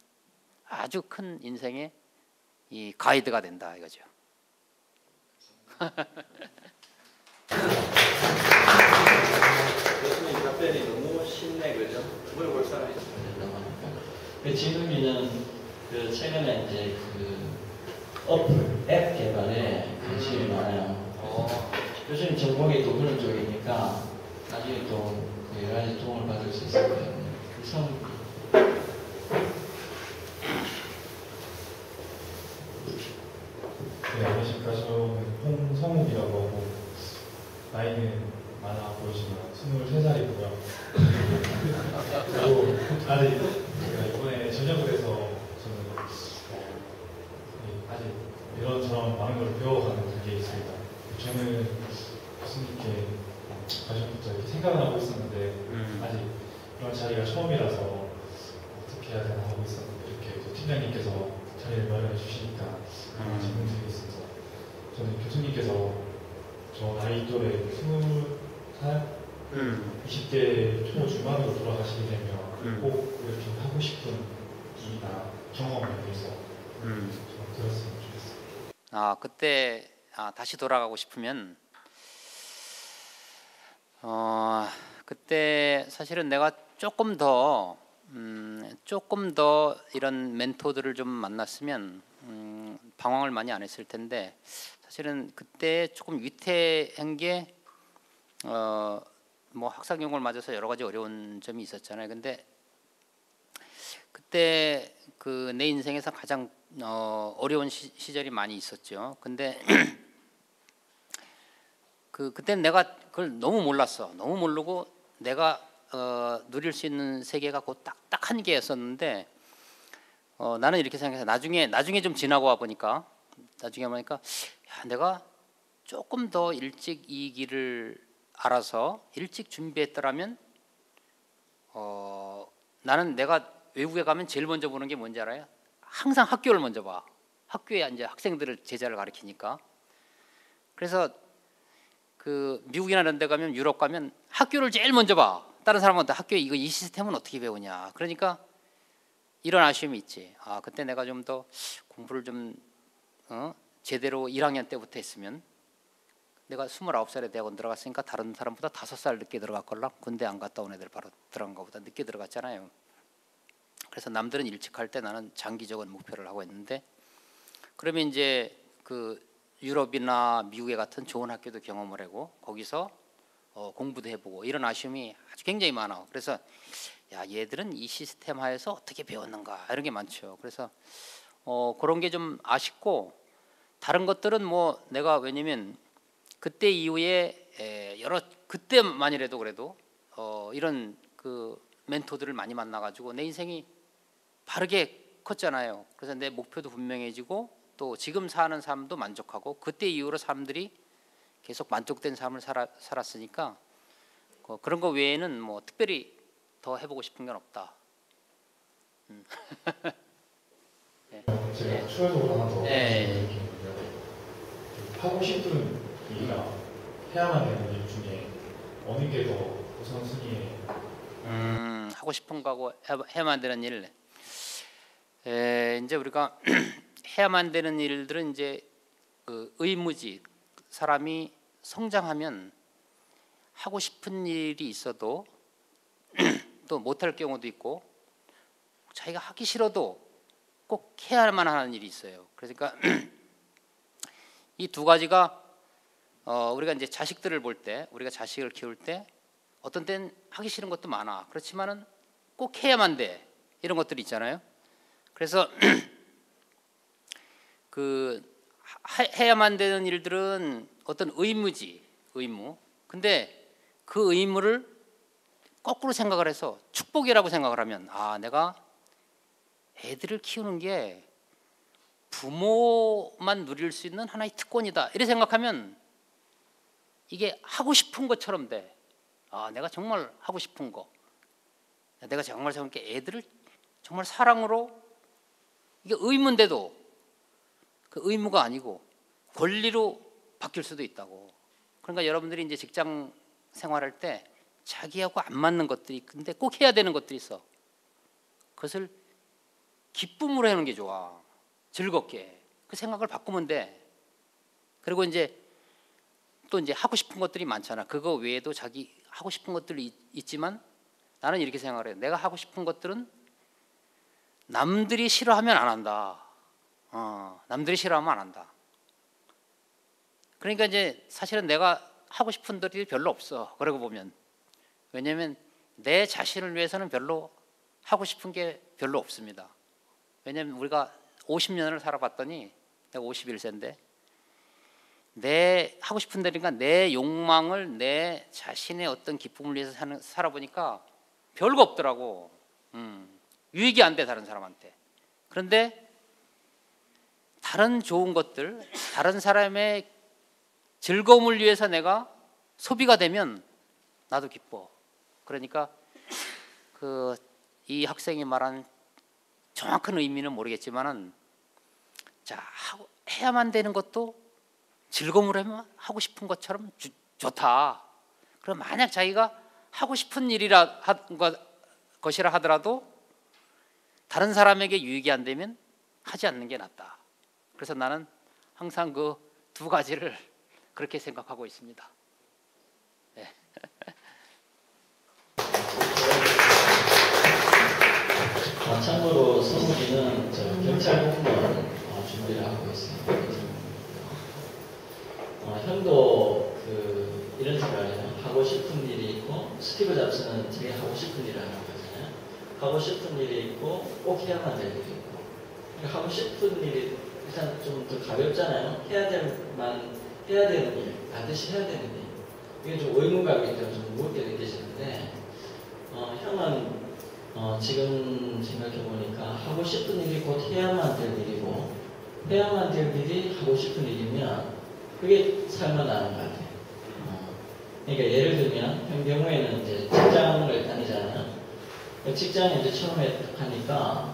아주 큰 인생의 이 가이드가 된다 이거죠. 교수님 답변이 너무 쉽네, 그죠? 물어볼 사람이 있으면 된다고 하니까. 진욱이는 최근에 이제 어플, 앱 개발에 관심이 많아요. 교수님 전공이 또 그런 쪽이니까 나중에 또 여러 가지 도움을 받을 수 있을 거예요. 네, 안녕하십니까. 저는 홍성욱이라고 하고 나이는 많아 보이지만 23살이고요. 그리고 아직 제가 이번에 전역을 해서 저는 아직 이런저런 많은 걸 배워가는 게 있습니다. 저는 교수님께 관심부터 이렇게 생각을 하고 있었는데 아직 이런 자리가 처음이라서 어떻게 해야 되나 하고 있었는데 이렇게 또 팀장님께서 자리를 마련해 주시니까 질문 드리겠습니다. 저는 교수님께서 저 나이 또래 20살, 20대 초중반으로 돌아가시게 되면 꼭 이렇게 하고 싶은 일이나 경험에 대해서 좀 들었으면 좋겠어요. 그때 다시 돌아가고 싶으면 그때 사실은 내가 조금 더 이런 멘토들을 좀 만났으면 방황을 많이 안 했을 텐데 사실은 그때 조금 위태한 게 뭐 학사경을 맞아서 여러 가지 어려운 점이 있었잖아요. 근데 그때 내 인생에서 가장 어려운 시절이 많이 있었죠. 근데 그때는 내가 그걸 너무 몰랐어. 너무 모르고 내가 누릴 수 있는 세계가 곧 딱 한 개였었는데 나는 이렇게 생각해서 나중에 좀 지나고 와 보니까 야, 내가 조금 더 일찍 이 길을 알아서 일찍 준비했더라면 나는 내가 외국에 가면 제일 먼저 보는 게 뭔지 알아요? 항상 학교를 먼저 봐. 학교에 이제 학생들을 제자를 가르치니까. 그래서 그 미국이나 이런 데 가면 유럽 가면 학교를 제일 먼저 봐. 다른 사람한테 학교에 이 시스템은 어떻게 배우냐. 그러니까 이런 아쉬움이 있지. 아, 그때 내가 좀 더 공부를 좀 제대로 1학년 때부터 했으면, 내가 29살에 대학원 들어갔으니까 다른 사람보다 5살 늦게 들어갔걸랑. 군대 안 갔다 온 애들 바로 들어간 것보다 늦게 들어갔잖아요. 그래서 남들은 일찍 할 때 나는 장기적인 목표를 하고 있는데, 그러면 이제 그 유럽이나 미국에 같은 좋은 학교도 경험을 하고 거기서 공부도 해보고 이런 아쉬움이 아주 굉장히 많아. 그래서 야, 얘들은 이 시스템 하에서 어떻게 배웠는가 이런 게 많죠. 그래서 그런 게 좀 아쉽고, 다른 것들은 뭐 내가 왜냐면 그때 이후에 여러 그때만이라도 그래도 이런 그 멘토들을 많이 만나가지고 내 인생이 바르게 컸잖아요. 그래서 내 목표도 분명해지고 또 지금 사는 삶도 만족하고 그때 이후로 사람들이 계속 만족된 삶을 살았으니까 그런 거 외에는 뭐 특별히 더 해보고 싶은 건 없다. 네. 제가 추가적으로 하나 더 네. 하고 싶은 일이나 해야만 되는 일 중에 어느 게 더 우선순위에 하고 싶은 거하고 해야만 되는 일. 이제 우리가 해야만 되는 일들은 이제 그 의무지. 사람이 성장하면 하고 싶은 일이 있어도 또 못할 경우도 있고, 자기가 하기 싫어도 꼭 해야만 하는 일이 있어요. 그러니까 이 두 가지가 우리가 이제 자식들을 볼 때, 우리가 자식을 키울 때 어떤 때는 하기 싫은 것도 많아. 그렇지만은 꼭 해야만 돼. 이런 것들이 있잖아요. 그래서 그 해야만 되는 일들은 어떤 의무지, 의무. 근데 그 의무를 거꾸로 생각을 해서 축복이라고 생각을 하면, 아, 내가 애들을 키우는 게 부모만 누릴 수 있는 하나의 특권이다. 이렇게 생각하면 이게 하고 싶은 것처럼 돼. 아, 내가 정말 하고 싶은 거. 내가 정말 저렇게 애들을 정말 사랑으로, 이게 의무인데도 그 의무가 아니고 권리로 바뀔 수도 있다고. 그러니까 여러분들이 이제 직장 생활할 때 자기하고 안 맞는 것들이 근데 꼭 해야 되는 것들이 있어. 그것을 기쁨으로 하는 게 좋아. 즐겁게. 그 생각을 바꾸면 돼. 그리고 이제 또 이제 하고 싶은 것들이 많잖아. 그거 외에도 자기 하고 싶은 것들이 있지만 나는 이렇게 생각을 해. 내가 하고 싶은 것들은 남들이 싫어하면 안 한다. 남들이 싫어하면 안 한다. 그러니까 이제 사실은 내가 하고 싶은 것들이 별로 없어. 그러고 보면. 왜냐하면 내 자신을 위해서는 별로 하고 싶은 게 별로 없습니다. 왜냐하면 우리가 50년을 살아봤더니, 내가 51세인데 내 하고 싶은 대로니까 내 욕망을, 내 자신의 어떤 기쁨을 위해서 살아보니까 별거 없더라고. 유익이 안 돼, 다른 사람한테. 그런데 다른 좋은 것들, 다른 사람의 즐거움을 위해서 내가 소비가 되면 나도 기뻐. 그러니까 이 학생이 말한 정확한 의미는 모르겠지만은, 자, 해야만 되는 것도 즐거움으로 하면 하고 싶은 것처럼 좋다. 그럼 만약 자기가 하고 싶은 것이라 하더라도 다른 사람에게 유익이 안 되면 하지 않는 게 낫다. 그래서 나는 항상 그 두 가지를 그렇게 생각하고 있습니다. 네. 참고로 서무기는 경찰 공무원 준비를 하고 있습니다. 형도 이런 생각이에요. 하고 싶은 일이 있고, 스티브 잡스는 되게 하고 싶은 일을 하는 거잖아요. 하고 싶은 일이 있고 꼭 해야만 될 일이 있고, 하고 싶은 일이 일단 좀 더 가볍잖아요. 해야 되는 일, 반드시 해야 되는 일. 이게 좀 의무감이 때문에 좀 무겁게 느껴지는데, 형은 지금 생각해보니까 하고 싶은 일이 곧 해야만 될 일이고, 해야만 될 일이 하고 싶은 일이면 그게 살만나는 것 같아요. 그러니까 예를 들면 현 경우에는 이제 직장을 다니잖아요. 직장에 이제 처음에 딱 하니까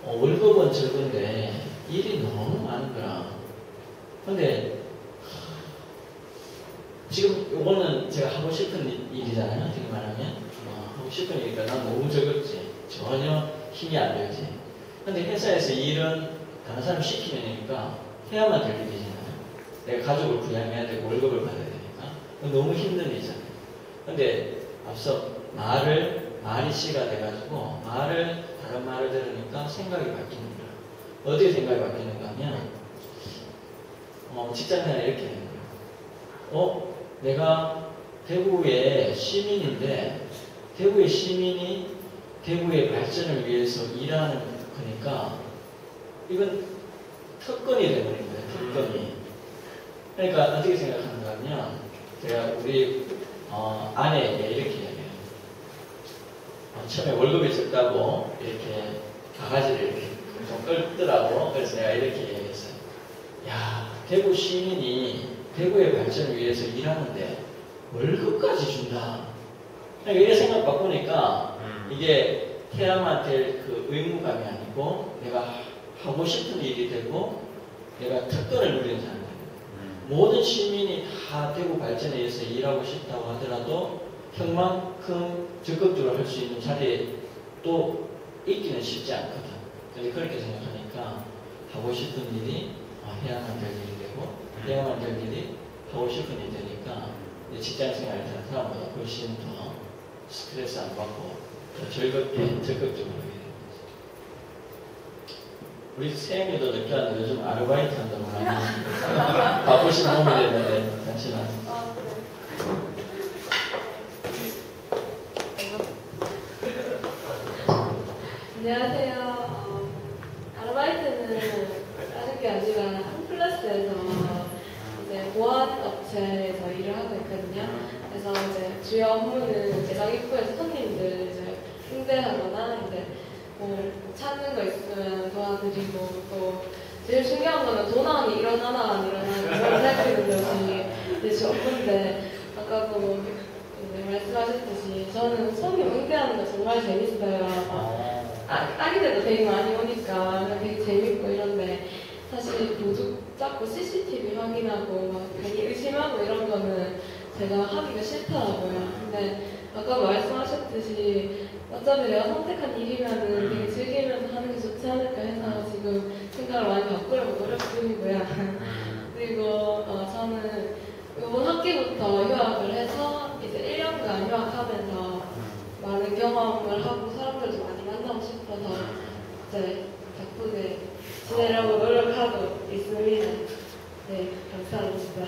월급은 적은데 일이 너무 많은 거라. 근데 지금 요거는 제가 하고 싶은 일이잖아요. 어떻게 말하면 하고 싶은 일이니까 난 너무 적었지. 전혀 힘이 안 들지. 근데 회사에서 일은 다른 사람 시키면 되니까 해야만 될 일이잖아요. 내가 가족을 부양해야 되고 월급을 받아야 되니까 너무 힘든 일이잖아요. 근데 앞서 말이 씨가 돼가지고 다른 말을 들으니까 생각이 바뀌는 거야. 어떻게 생각이 바뀌는가 하면 직장생활 이렇게 되는 거야. 내가 대구의 시민인데 대구의 시민이 대구의 발전을 위해서 일하는 거니까 이건 특권이 되버린 거예요. 특권이. 그러니까 어떻게 생각하는가 하면 제가 우리 아내에게 이렇게 얘기해요. 처음에 월급이 적다고 이렇게 바가지를 이렇게 좀 끌더라고. 그래서 내가 이렇게 얘기했어요. 야, 대구 시민이 대구의 발전을 위해서 일하는데 월급까지 준다. 그러니까 이런 생각 바꾸니까 이게 해야만 될 그 의무감이 아니고 내가 하고 싶은 일이 되고 내가 특권을 누리는 사람이 되고 모든 시민이 다 대구 발전에 의해서 일하고 싶다고 하더라도 형만큼 적극적으로 할 수 있는 자리에 또 있기는 쉽지 않거든. 그래서 그렇게 생각하니까 하고 싶은 일이 해야만 될 일이 되고 해야만 될 일이 하고 싶은 일이 되니까 직장생활을 하는 사람보다 훨씬 더 스트레스 안 받고 더 즐겁게 적극적으로 하게 되는 거죠. 우리 세영이도 늦게 왔는데 요즘 아르바이트 한다고 하는 바쁘신 몸이 됐는데 잠시만. 안녕하세요. 아르바이트는 다른 게 아니라 한플러스에서 이제 보안업체에서 일을 하고 있거든요. 그래서 이제 주요 업무는 매장 입구에서 손님들 이제 응대하거나 이제 뭐 찾는 거 있으면 도와드리고 또 제일 중요한 거는 도난이 일어나나 안 일어나나 그걸 살피는 것이 이제 제 업무인데 아까도 이제 말씀하셨듯이 저는 손님 응대하는 거 정말 재밌어요. 아기들도 되게 많이 오니까 되게 재밌고 이런데 사실 도둑 잡고 CCTV 확인하고 막 괜히 의심하고 이런 거는 제가 하기가 싫더라고요. 근데 아까 말씀하셨듯이 어차피 내가 선택한 일이면은 되게 즐기면서 하는 게 좋지 않을까 해서 지금 생각을 많이 바꾸려고 노력 중이고요. 그리고 저는 이번 학기부터 휴학을 해서 이제 1년간 휴학하면서 많은 경험을 하고 사람들도 많이 만나고 싶어서 이제 바쁘게 지내려고 노력하고 있습니다. 네, 감사합니다.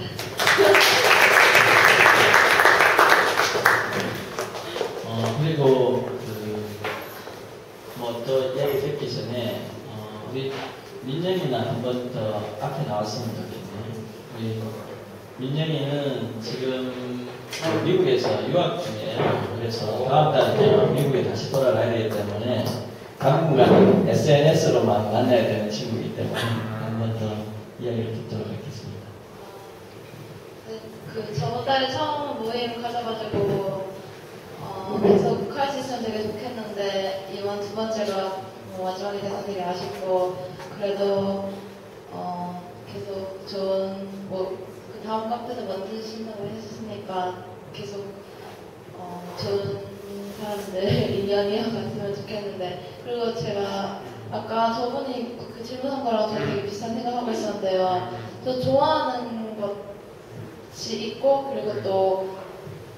그리고 또 이야기 듣기 전에 우리 민영이나 한 번 더 앞에 나왔으면 좋겠네요. 우리 민영이는 지금 미국에서 유학 중이에요. 그래서 다음 달에 미국에 다시 돌아가야 되기 때문에 당분간 SNS로만 만나야 되는 친구이기 때문에 한 번 더 이야기를 듣도록 하겠습니다. 저번 달에 처음 모임 가져가지고 계속 할 수 있으면 되게 좋겠는데 이번 두 번째가 마지막이 돼서 되게 아쉽고 그래도 계속 좋은 그 다음 카페도 만드신다고 했으니까 계속 좋은 사람들 인연이 갔으면 좋겠는데 그리고 제가 아까 저분이 그 질문한 거랑 되게 비슷한 생각하고 있었는데요. 저 좋아하는 것이 있고 그리고 또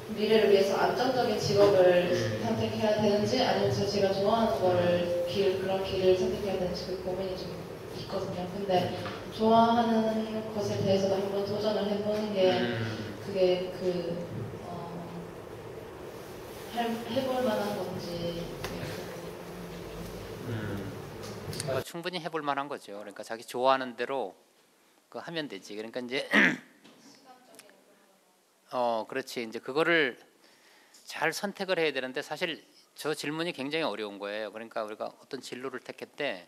미래를 위해서 안정적인 직업을 선택해야 되는지 아니면 제가 좋아하는 거를 그런 길을 선택해야 되는지 그 고민이 좀 있거든요. 근데 좋아하는 것에 대해서도 한번 도전을 해보는 게 그게 해볼 만한 건지 충분히 해볼 만한 거죠. 그러니까 자기 좋아하는 대로 하면 되지. 그러니까 이제 그렇지. 이제 그거를 잘 선택을 해야 되는데 사실 저 질문이 굉장히 어려운 거예요. 그러니까 우리가 어떤 진로를 택할 때,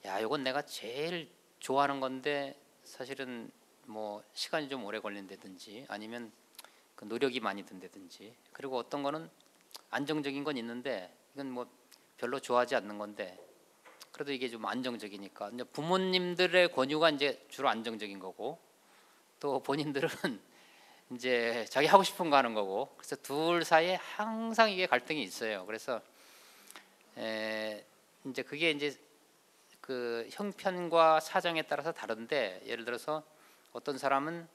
야, 이건 내가 제일 좋아하는 건데 사실은 뭐 시간이 좀 오래 걸린다든지 아니면 그 노력이 많이 든다든지, 그리고 어떤 거는 안정적인 건 있는데 이건 뭐 별로 좋아하지 않는 건데 그래도 이게 좀 안정적이니까 이제 부모님들의 권유가 이제 주로 안정적인 거고, 또 본인들은 이제 자기 하고 싶은 거 하는 거고, 그래서 둘 사이에 항상 이게 갈등이 있어요. 그래서 이제 그게 이제 그 형편과 사정에 따라서 다른데, 예를 들어서 어떤 사람은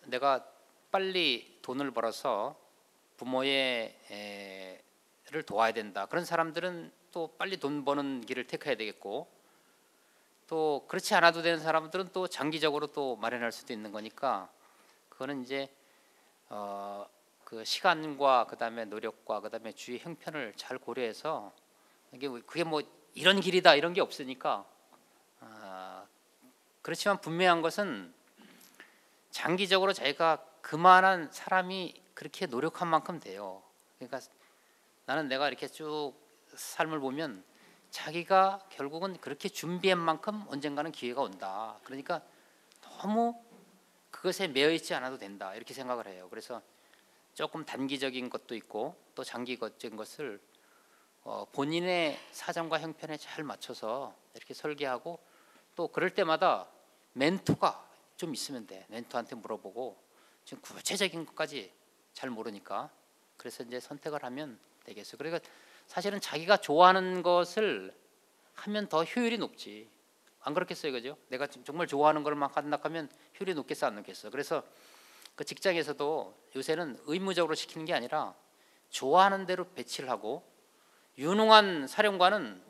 내가 빨리 돈을 벌어서 부모의 를 도와야 된다. 그런 사람들은 또 빨리 돈 버는 길을 택해야 되겠고, 또 그렇지 않아도 되는 사람들은 또 장기적으로 또 마련할 수도 있는 거니까, 그거는 이제 그 시간과 그다음에 노력과 그다음에 주위 형편을 잘 고려해서, 그게 뭐 이런 길이다 이런 게 없으니까. 그렇지만 분명한 것은 장기적으로 자기가 그만한 사람이 그렇게 노력한 만큼 돼요. 그러니까 나는 내가 이렇게 쭉 삶을 보면 자기가 결국은 그렇게 준비한 만큼 언젠가는 기회가 온다. 그러니까 너무 그것에 매여 있지 않아도 된다 이렇게 생각을 해요. 그래서 조금 단기적인 것도 있고 또 장기적인 것을 본인의 사정과 형편에 잘 맞춰서 이렇게 설계하고, 또 그럴 때마다 멘토가 좀 있으면 돼. 멘토한테 물어보고, 지금 구체적인 것까지 잘 모르니까 그래서 이제 선택을 하면 되겠어요. 그러니까 사실은 자기가 좋아하는 것을 하면 더 효율이 높지. 안 그렇겠어요, 그죠? 내가 정말 좋아하는 걸 막 한다 하면 효율이 높겠어, 안 높겠어? 그래서 그 직장에서도 요새는 의무적으로 시키는 게 아니라 좋아하는 대로 배치를 하고, 유능한 사령관은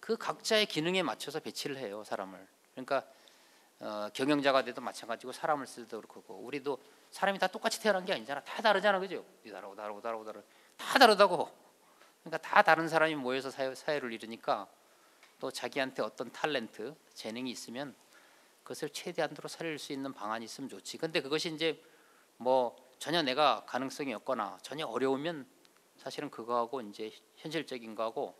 그 각자의 기능에 맞춰서 배치를 해요, 사람을. 그러니까 경영자가 돼도 마찬가지고 사람을 쓸 때도 그렇고, 우리도 사람이 다 똑같이 태어난 게 아니잖아. 다 다르잖아, 그죠? 다르고 다 다르다고. 그러니까 다 다른 사람이 모여서 사회를 이루니까, 또 자기한테 어떤 탤런트, 재능이 있으면 그것을 최대한으로 살릴 수 있는 방안이 있으면 좋지. 근데 그것이 이제 뭐 전혀 내가 가능성이 없거나 전혀 어려우면 사실은 그거하고 이제 현실적인 거하고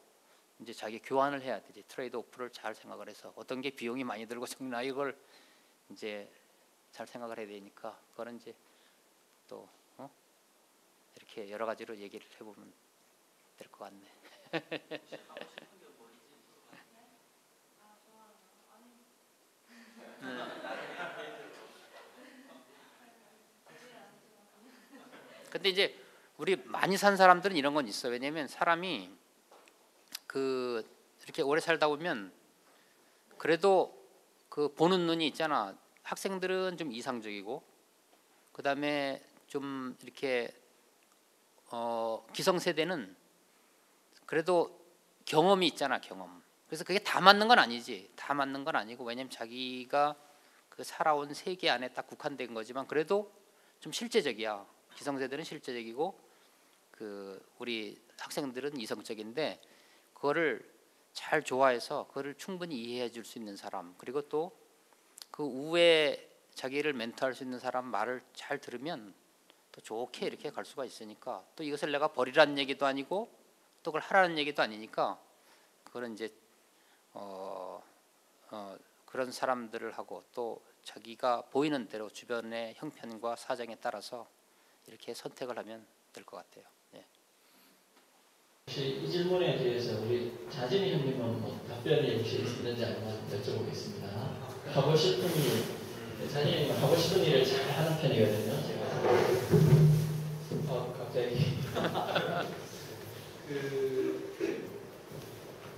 이제 자기 교환을 해야 되지. 트레이드 오프를 잘 생각을 해서 어떤 게 비용이 많이 들고 나 이걸 이제 잘 생각을 해야 되니까, 그거는 이제 또 이렇게 여러 가지로 얘기를 해보면 될 것 같네. 근데 이제 우리 많이 산 사람들은 이런 건 있어. 왜냐면 사람이 그 이렇게 오래 살다 보면 그래도 그 보는 눈이 있잖아. 학생들은 좀 이상적이고, 그 다음에 좀 이렇게 기성세대는 그래도 경험이 있잖아, 경험. 그래서 그게 다 맞는 건 아니지. 다 맞는 건 아니고, 왜냐면 자기가 그 살아온 세계 안에 딱 국한된 거지만 그래도 좀 실제적이야. 기성세대는 실제적이고 그 우리 학생들은 이성적인데, 그거를 잘 좋아해서 그거를 충분히 이해해 줄 수 있는 사람, 그리고 또 그 우에 자기를 멘토할 수 있는 사람 말을 잘 들으면 또 좋게 이렇게 갈 수가 있으니까, 또 이것을 내가 버리라는 얘기도 아니고 또 그걸 하라는 얘기도 아니니까, 그거는 이제 그런 사람들을 하고 또 자기가 보이는 대로 주변의 형편과 사정에 따라서 이렇게 선택을 하면 될 것 같아요. 네. 혹시 이 질문에 대해서 우리 자진이 형님은 뭐 답변이 혹시 있는지 한번 여쭤보겠습니다. 하고 싶은 일, 자진이 형님은 하고 싶은 일을 잘 하는 편이거든요. 제가 갑자기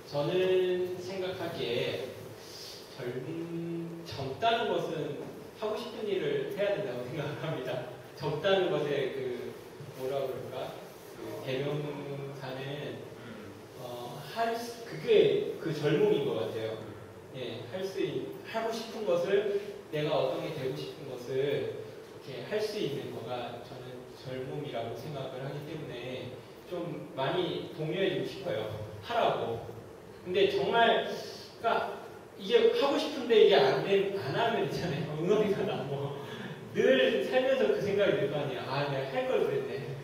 저는 생각하기에 젊다는 것은 하고 싶은 일을 해야 된다고 생각을 합니다. 젊다는 것에 그 뭐라 그럴까, 그 대명사는 그게 그 젊음인 것 같아요. 예, 하고 싶은 것을, 내가 어떤 게 되고 싶은 것을 이렇게 할 수 있는 거가 저는 젊음이라고 생각을 하기 때문에 좀 많이 동요해주고 싶어요. 하라고. 근데 정말 그러니까 이게 하고 싶은데 이게 안 하면 있잖아요. 응어리가 나고 늘 살면서 그 생각이 들 거 아니야. 아, 내가 할 걸 그랬네.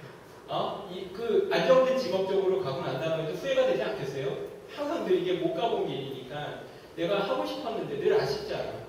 그 안정된 직업적으로 가고 난 다음에 또 후회가 되지 않겠어요? 항상 늘 이게 못 가본 길이니까 내가 하고 싶었는데 늘 아쉽잖아.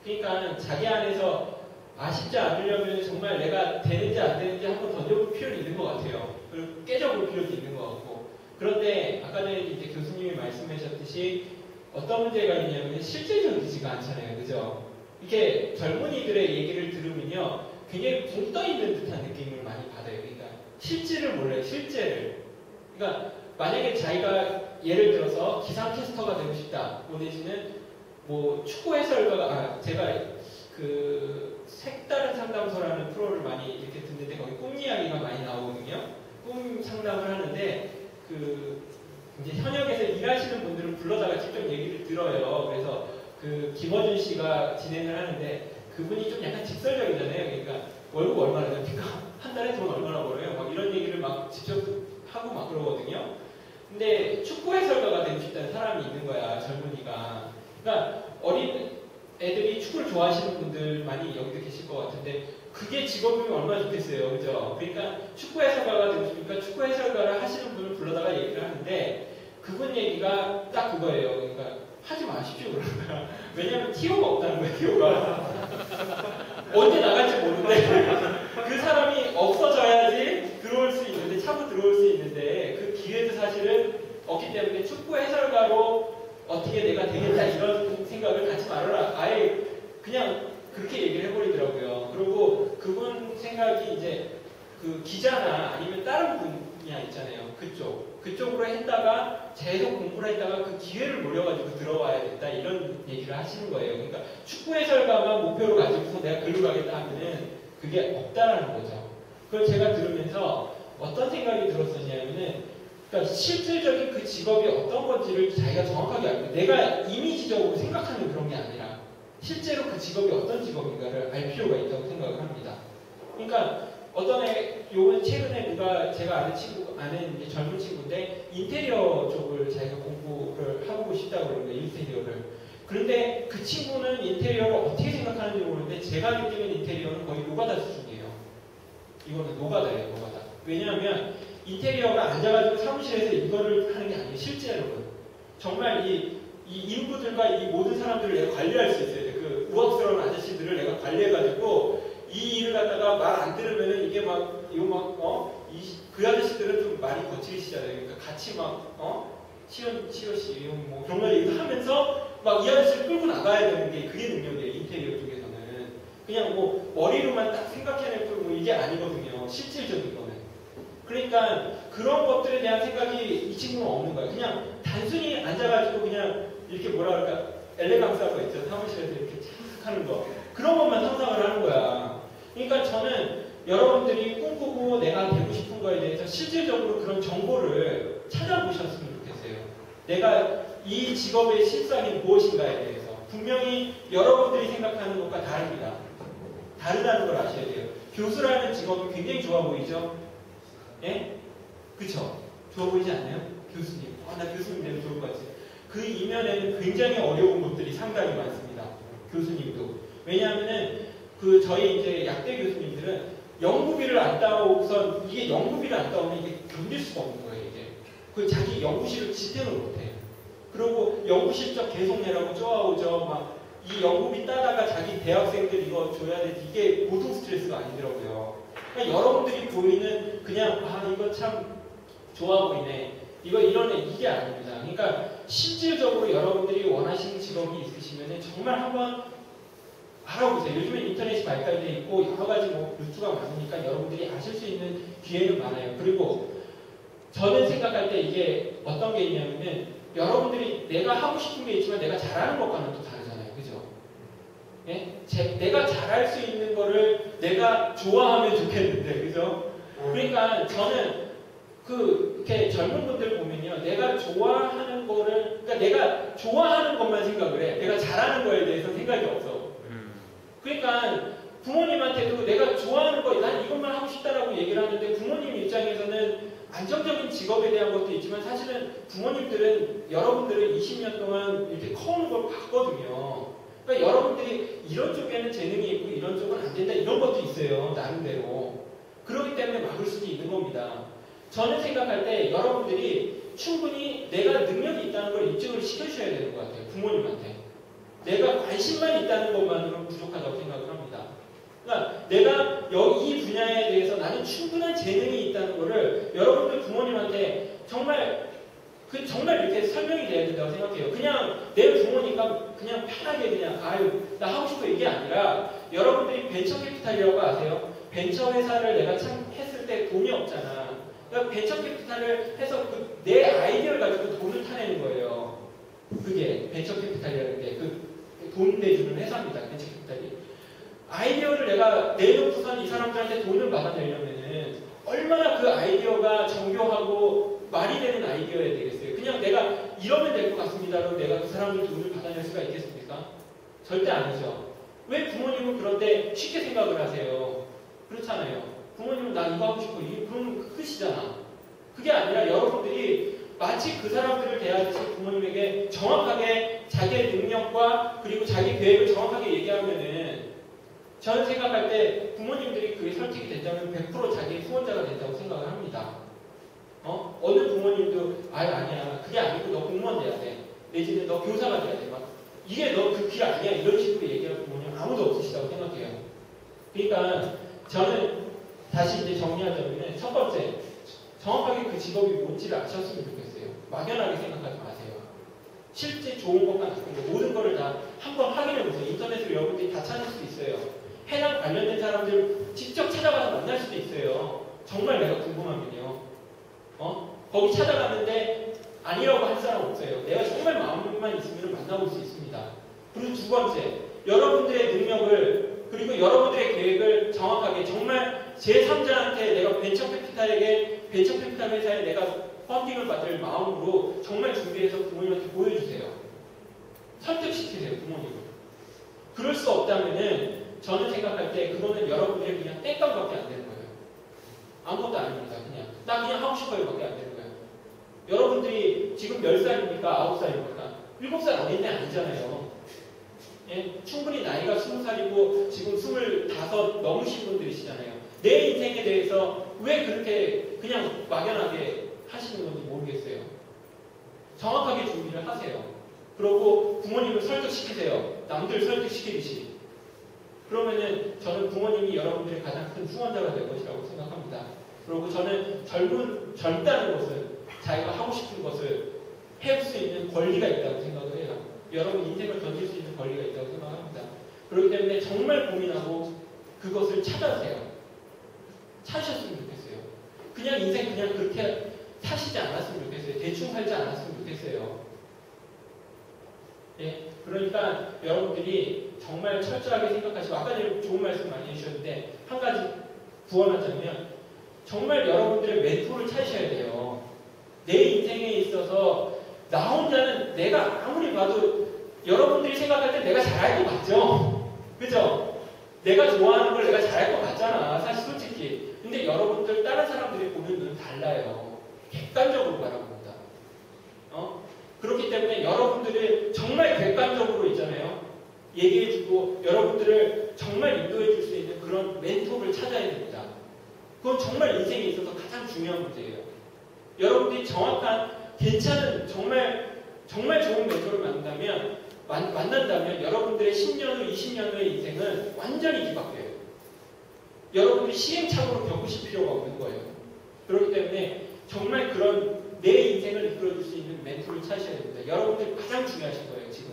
그러니까 자기 안에서 아쉽지 않으려면 정말 내가 되는지 안 되는지 한번 던져볼 필요는 있는 것 같아요. 그리고 깨져볼 필요도 있는 것 같고. 그런데 아까 전에 이제 교수님이 말씀하셨듯이 어떤 문제가 있냐면 실질적이지가 않잖아요. 그죠? 이렇게 젊은이들의 얘기를 들으면요. 굉장히 붕 떠있는 듯한 느낌을 많이 받아요. 그러니까 실질을 몰라요. 실제를. 그러니까 만약에 자기가 예를 들어서 기상캐스터가 되고 싶다. 내지는 뭐 축구 해설가가 제가 그 색다른 상담소라는 프로를 많이 이렇게 듣는데 거기 꿈 이야기가 많이 나오거든요. 꿈 상담을 하는데 그 이제 현역에서 일하시는 분들은 불러다가 직접 얘기를 들어요. 그래서 그 김어준 씨가 진행을 하는데 그분이 좀 약간 직설적이잖아요. 그러니까 월급 얼마나 됩니까? 한 달에 돈 얼마나 벌어요? 막 이런 얘기를 막 직접 하고 막 그러거든요. 근데 축구 해설가가 되고 싶다는 사람이 있는 거야, 젊은이가. 그러니까 어린 애들이 축구를 좋아하시는 분들 많이 여기도 계실 것 같은데 그게 직업이면 얼마나 좋겠어요. 그죠? 그러니까 축구 해설가가 되고 싶으니까 축구 해설가를 하시는 분을 불러다가 얘기를 하는데 그분 얘기가 딱 그거예요. 그러니까 하지 마십시오. 그러니까 왜냐하면 티오가 없다는 거예요. 티오가. 언제 나갈지 모르는데 그 사람이 없어져야지 들어올 수 있는데 차고 들어올 수 있는데 그 기회도 사실은 없기 때문에 축구 해설가로 어떻게 내가 되겠다 이런 생각을 갖지 말아라. 아예 그냥 그렇게 얘기를 해버리더라고요. 그리고 그분 생각이 이제 그 기자나 아니면 다른 분야 있잖아요. 그쪽으로 했다가 계속 공부를 했다가 그 기회를 노려가지고 들어와야겠다 이런 얘기를 하시는 거예요. 그러니까 축구 해설가만 목표로 가지고서 내가 글로 가겠다 하면은 그게 없다라는 거죠. 그걸 제가 들으면서 어떤 생각이 들었었냐면은 그러니까 실질적인 그 직업이 어떤 건지를 자기가 정확하게 알고 내가 이미지적으로 생각하는 그런 게 아니라 실제로 그 직업이 어떤 직업인가를 알 필요가 있다고 생각을 합니다. 그러니까 어떤 요번 최근에 누가 제가 아는 이제 젊은 친구인데 인테리어 쪽을 자기가 공부를 해보고 싶다고 그러는데 인테리어를. 그런데 그 친구는 인테리어를 어떻게 생각하는지 모르는데 제가 느끼는 인테리어는 거의 노가다 수준이에요. 이거는 노가다예요, 노가다. 왜냐하면 인테리어가 앉아가지고 사무실에서 이거를 하는 게 아니에요, 실제로는. 정말 이 인부들과 이 모든 사람들을 내가 관리할 수 있어야 돼. 그 우악스러운 아저씨들을 내가 관리해가지고 이 일을 갖다가 말 안 들으면은 이게 막, 그 아저씨들은 좀 말이 거칠으시잖아요. 그러니까 같이 치어씨, 뭐, 그런 걸 얘기하면서 막 이 아저씨를 끌고 나가야 되는 게 그게 능력이에요, 인테리어 쪽에서는. 그냥 뭐, 머리로만 딱 생각해낼 뿐 뭐 이게 아니거든요, 실질적인 거는. 그러니까 그런 것들에 대한 생각이 이 친구는 없는 거예요. 그냥 단순히 앉아가지고 그냥 이렇게 뭐라 그럴까, 엘레강스한 거 있죠, 사무실에서 이렇게 착 하는 거. 그런 것만 상상을 하는 거야. 그러니까 저는 여러분들이 꿈꾸고 내가 되고 싶은 거에 대해서 실질적으로 그런 정보를 찾아보셨으면 좋겠어요. 내가 이 직업의 실상이 무엇인가에 대해서. 분명히 여러분들이 생각하는 것과 다릅니다. 다르다는 걸 아셔야 돼요. 교수라는 직업이 굉장히 좋아 보이죠? 예? 그쵸? 좋아 보이지 않나요? 교수님. 나 교수님 되면 좋을 것 같아요. 그 이면에는 굉장히 어려운 것들이 상당히 많습니다. 교수님도. 왜냐하면은 저희 이제 약대 교수님들은 연구비를 안 따오고선 이게 연구비를 안 따오면 이게 견딜 수가 없는 거예요, 이게. 그 자기 연구실을 지탱을 못해요. 그리고 연구실적 계속 내라고 쪼아오죠. 막 이 연구비 따다가 자기 대학생들 이거 줘야 돼. 이게 보통 스트레스가 아니더라고요. 그러니까 여러분들이 보이는 그냥 이거 참 좋아 보이네. 이거 이런 이게 아닙니다. 그러니까 실질적으로 여러분들이 원하시는 직업이 있으시면 정말 한번 알아보세요. 요즘에 인터넷이 발달되어 있고 여러 가지 뭐 루트가 많으니까 여러분들이 아실 수 있는 기회는 많아요. 그리고 저는 생각할 때 이게 어떤 게 있냐면은 여러분들이 내가 하고 싶은 게 있지만 내가 잘하는 것과는 또 다르잖아요. 그죠? 예? 내가 잘할 수 있는 거를 내가 좋아하면 좋겠는데, 그죠? 그러니까 저는 이렇게 젊은 분들 보면요. 내가 좋아하는 거를, 그러니까 내가 좋아하는 것만 생각을 해. 내가 잘하는 거에 대해서 생각이 없어. 그러니까 부모님한테도 내가 좋아하는 거, 난 이것만 하고 싶다라고 얘기를 하는데 부모님 입장에서는 안정적인 직업에 대한 것도 있지만 사실은 부모님들은 여러분들을 20년 동안 이렇게 커오는 걸 봤거든요. 그러니까 여러분들이 이런 쪽에는 재능이 있고 이런 쪽은 안 된다 이런 것도 있어요. 나름대로. 그렇기 때문에 막을 수도 있는 겁니다. 저는 생각할 때 여러분들이 충분히 내가 능력이 있다는 걸 입증을 시켜주셔야 되는 것 같아요. 부모님한테. 내가 관심 관심만 있다는 것만으로는 부족하다고 생각을 합니다. 그러니까 내가 이 분야에 대해서 나는 충분한 재능이 있다는 것을 여러분들 부모님한테 정말 이렇게 설명이 돼야 된다고 생각해요. 그냥 내 부모니까 그냥 편하게 그냥 아유 나 하고 싶어 이게 아니라 여러분들이 벤처 캐피탈이라고 아세요? 벤처 회사를 내가 했을 때 돈이 없잖아. 그러니까 벤처 캐피탈을 해서 내 아이디어를 가지고 돈을 타내는 거예요. 그게 벤처 캐피탈이라는 게 돈 내주는 회사입니다. 벤처 캐피탈이. 아이디어를 내가 내놓고선 이 사람들한테 돈을 받아내려면은 얼마나 그 아이디어가 정교하고 말이 되는 아이디어여야 되겠어요. 그냥 내가 이러면 될 것 같습니다로 내가 그 사람들 돈을 받아낼 수가 있겠습니까? 절대 아니죠. 왜 부모님은 그런데 쉽게 생각을 하세요? 그렇잖아요. 부모님은 나 이거 하고 싶어. 그러면 끝이잖아. 그게 아니라 여러분들이 마치 그 사람들을 대하듯이 부모님에게 정확하게 자기의 능력과 그리고 자기 계획을 정확하게 얘기하면은 저는 생각할 때 부모님들이 그게 설득이 된다면 100% 자기의 후원자가 된다고 생각을 합니다. 어느 부모님도 아니야. 그게 아니고 너 공무원 돼야 돼. 내지는 너 교사가 돼야 돼. 막 이게 너 그 길 아니야. 이런 식으로 얘기하는 부모님 아무도 없으시다고 생각해요. 그러니까 저는 다시 이제 정리하자면 첫 번째 정확하게 그 직업이 뭔지를 아셨으면 좋겠어요. 막연하게 생각하지 마세요. 실제 좋은 것과 나쁜 것 모든 거를 다 한번 확인해 보세요. 인터넷으로 여러분들이 다 찾을 수 있어요. 해당 관련된 사람들 직접 찾아가서 만날 수도 있어요. 정말 내가 궁금하면요. 거기 찾아갔는데 아니라고 할 사람 없어요. 내가 정말 마음만 있으면 만나볼 수 있습니다. 그리고 두 번째, 여러분들의 능력을 그리고 여러분들의 계획을 정확하게 정말 제3자한테 내가 벤처 캐피탈 회사에 내가 펀딩을 받을 마음으로 정말 준비해서 부모님한테 보여주세요. 설득시키세요, 부모님을. 그럴 수 없다면은 저는 생각할 때 그거는 여러분들의 그냥 땡깡밖에 안 되는 거예요. 아무것도 아닙니다. 나 그냥 하고 싶어요 밖에 안 되는 거예요. 여러분들이 지금 몇 살입니까? 9살입니까? 7살 어린애 아니잖아요. 예? 충분히 나이가 20살이고 지금 25 넘으신 분들이시잖아요. 내 인생에 대해서 왜 그렇게 그냥 막연하게 하시는 건지 모르겠어요. 정확하게 준비를 하세요. 그리고 부모님을 설득시키세요. 남들 설득시키듯이. 그러면은 저는 부모님이 여러분들의 가장 큰 후원자가 될 것이라고 생각합니다. 그리고 저는 젊다는 것은 자기가 하고 싶은 것을 해볼 수 있는 권리가 있다고 생각을 해요. 여러분 인생을 던질 수 있는 권리가 있다고 생각합니다. 그렇기 때문에 정말 고민하고 그것을 찾아세요. 찾으셨으면 좋겠어요. 그냥 인생 그냥 그렇게 사시지 않았으면 좋겠어요. 대충 살지 않았으면 좋겠어요. 예? 그러니까 여러분들이 정말 철저하게 생각하시고 아까 전에 좋은 말씀 많이 해주셨는데 한 가지 구원하자면 정말 여러분들의 멘토를 찾으셔야 돼요. 내 인생에 있어서 나 혼자는 내가 아무리 봐도 여러분들이 생각할 때 내가 잘할 것 같죠? 그죠? 내가 좋아하는 걸 내가 잘할 것 같잖아. 사실 솔직히. 근데 여러분들 다른 사람들이 보는 눈은 달라요. 객관적으로 바라봅니다. 그렇기 때문에 여러분들을 정말 객관적으로 있잖아요. 얘기해주고 여러분들을 정말 인도해줄 수 있는 그런 멘토를 찾아야 됩니다. 그건 정말 인생에 있어서 가장 중요한 문제예요. 여러분들이 정확한 괜찮은 정말 좋은 멘토를 만난다면 여러분들의 10년 후, 20년 후의 인생은 완전히 뒤바뀌어요. 여러분들이 시행착오로 겪으실 필요가 없는 거예요. 그렇기 때문에 정말 그런 내 인생을 이끌어줄 수 있는 멘토를 찾으셔야 됩니다. 여러분들이 가장 중요하신 거예요, 지금.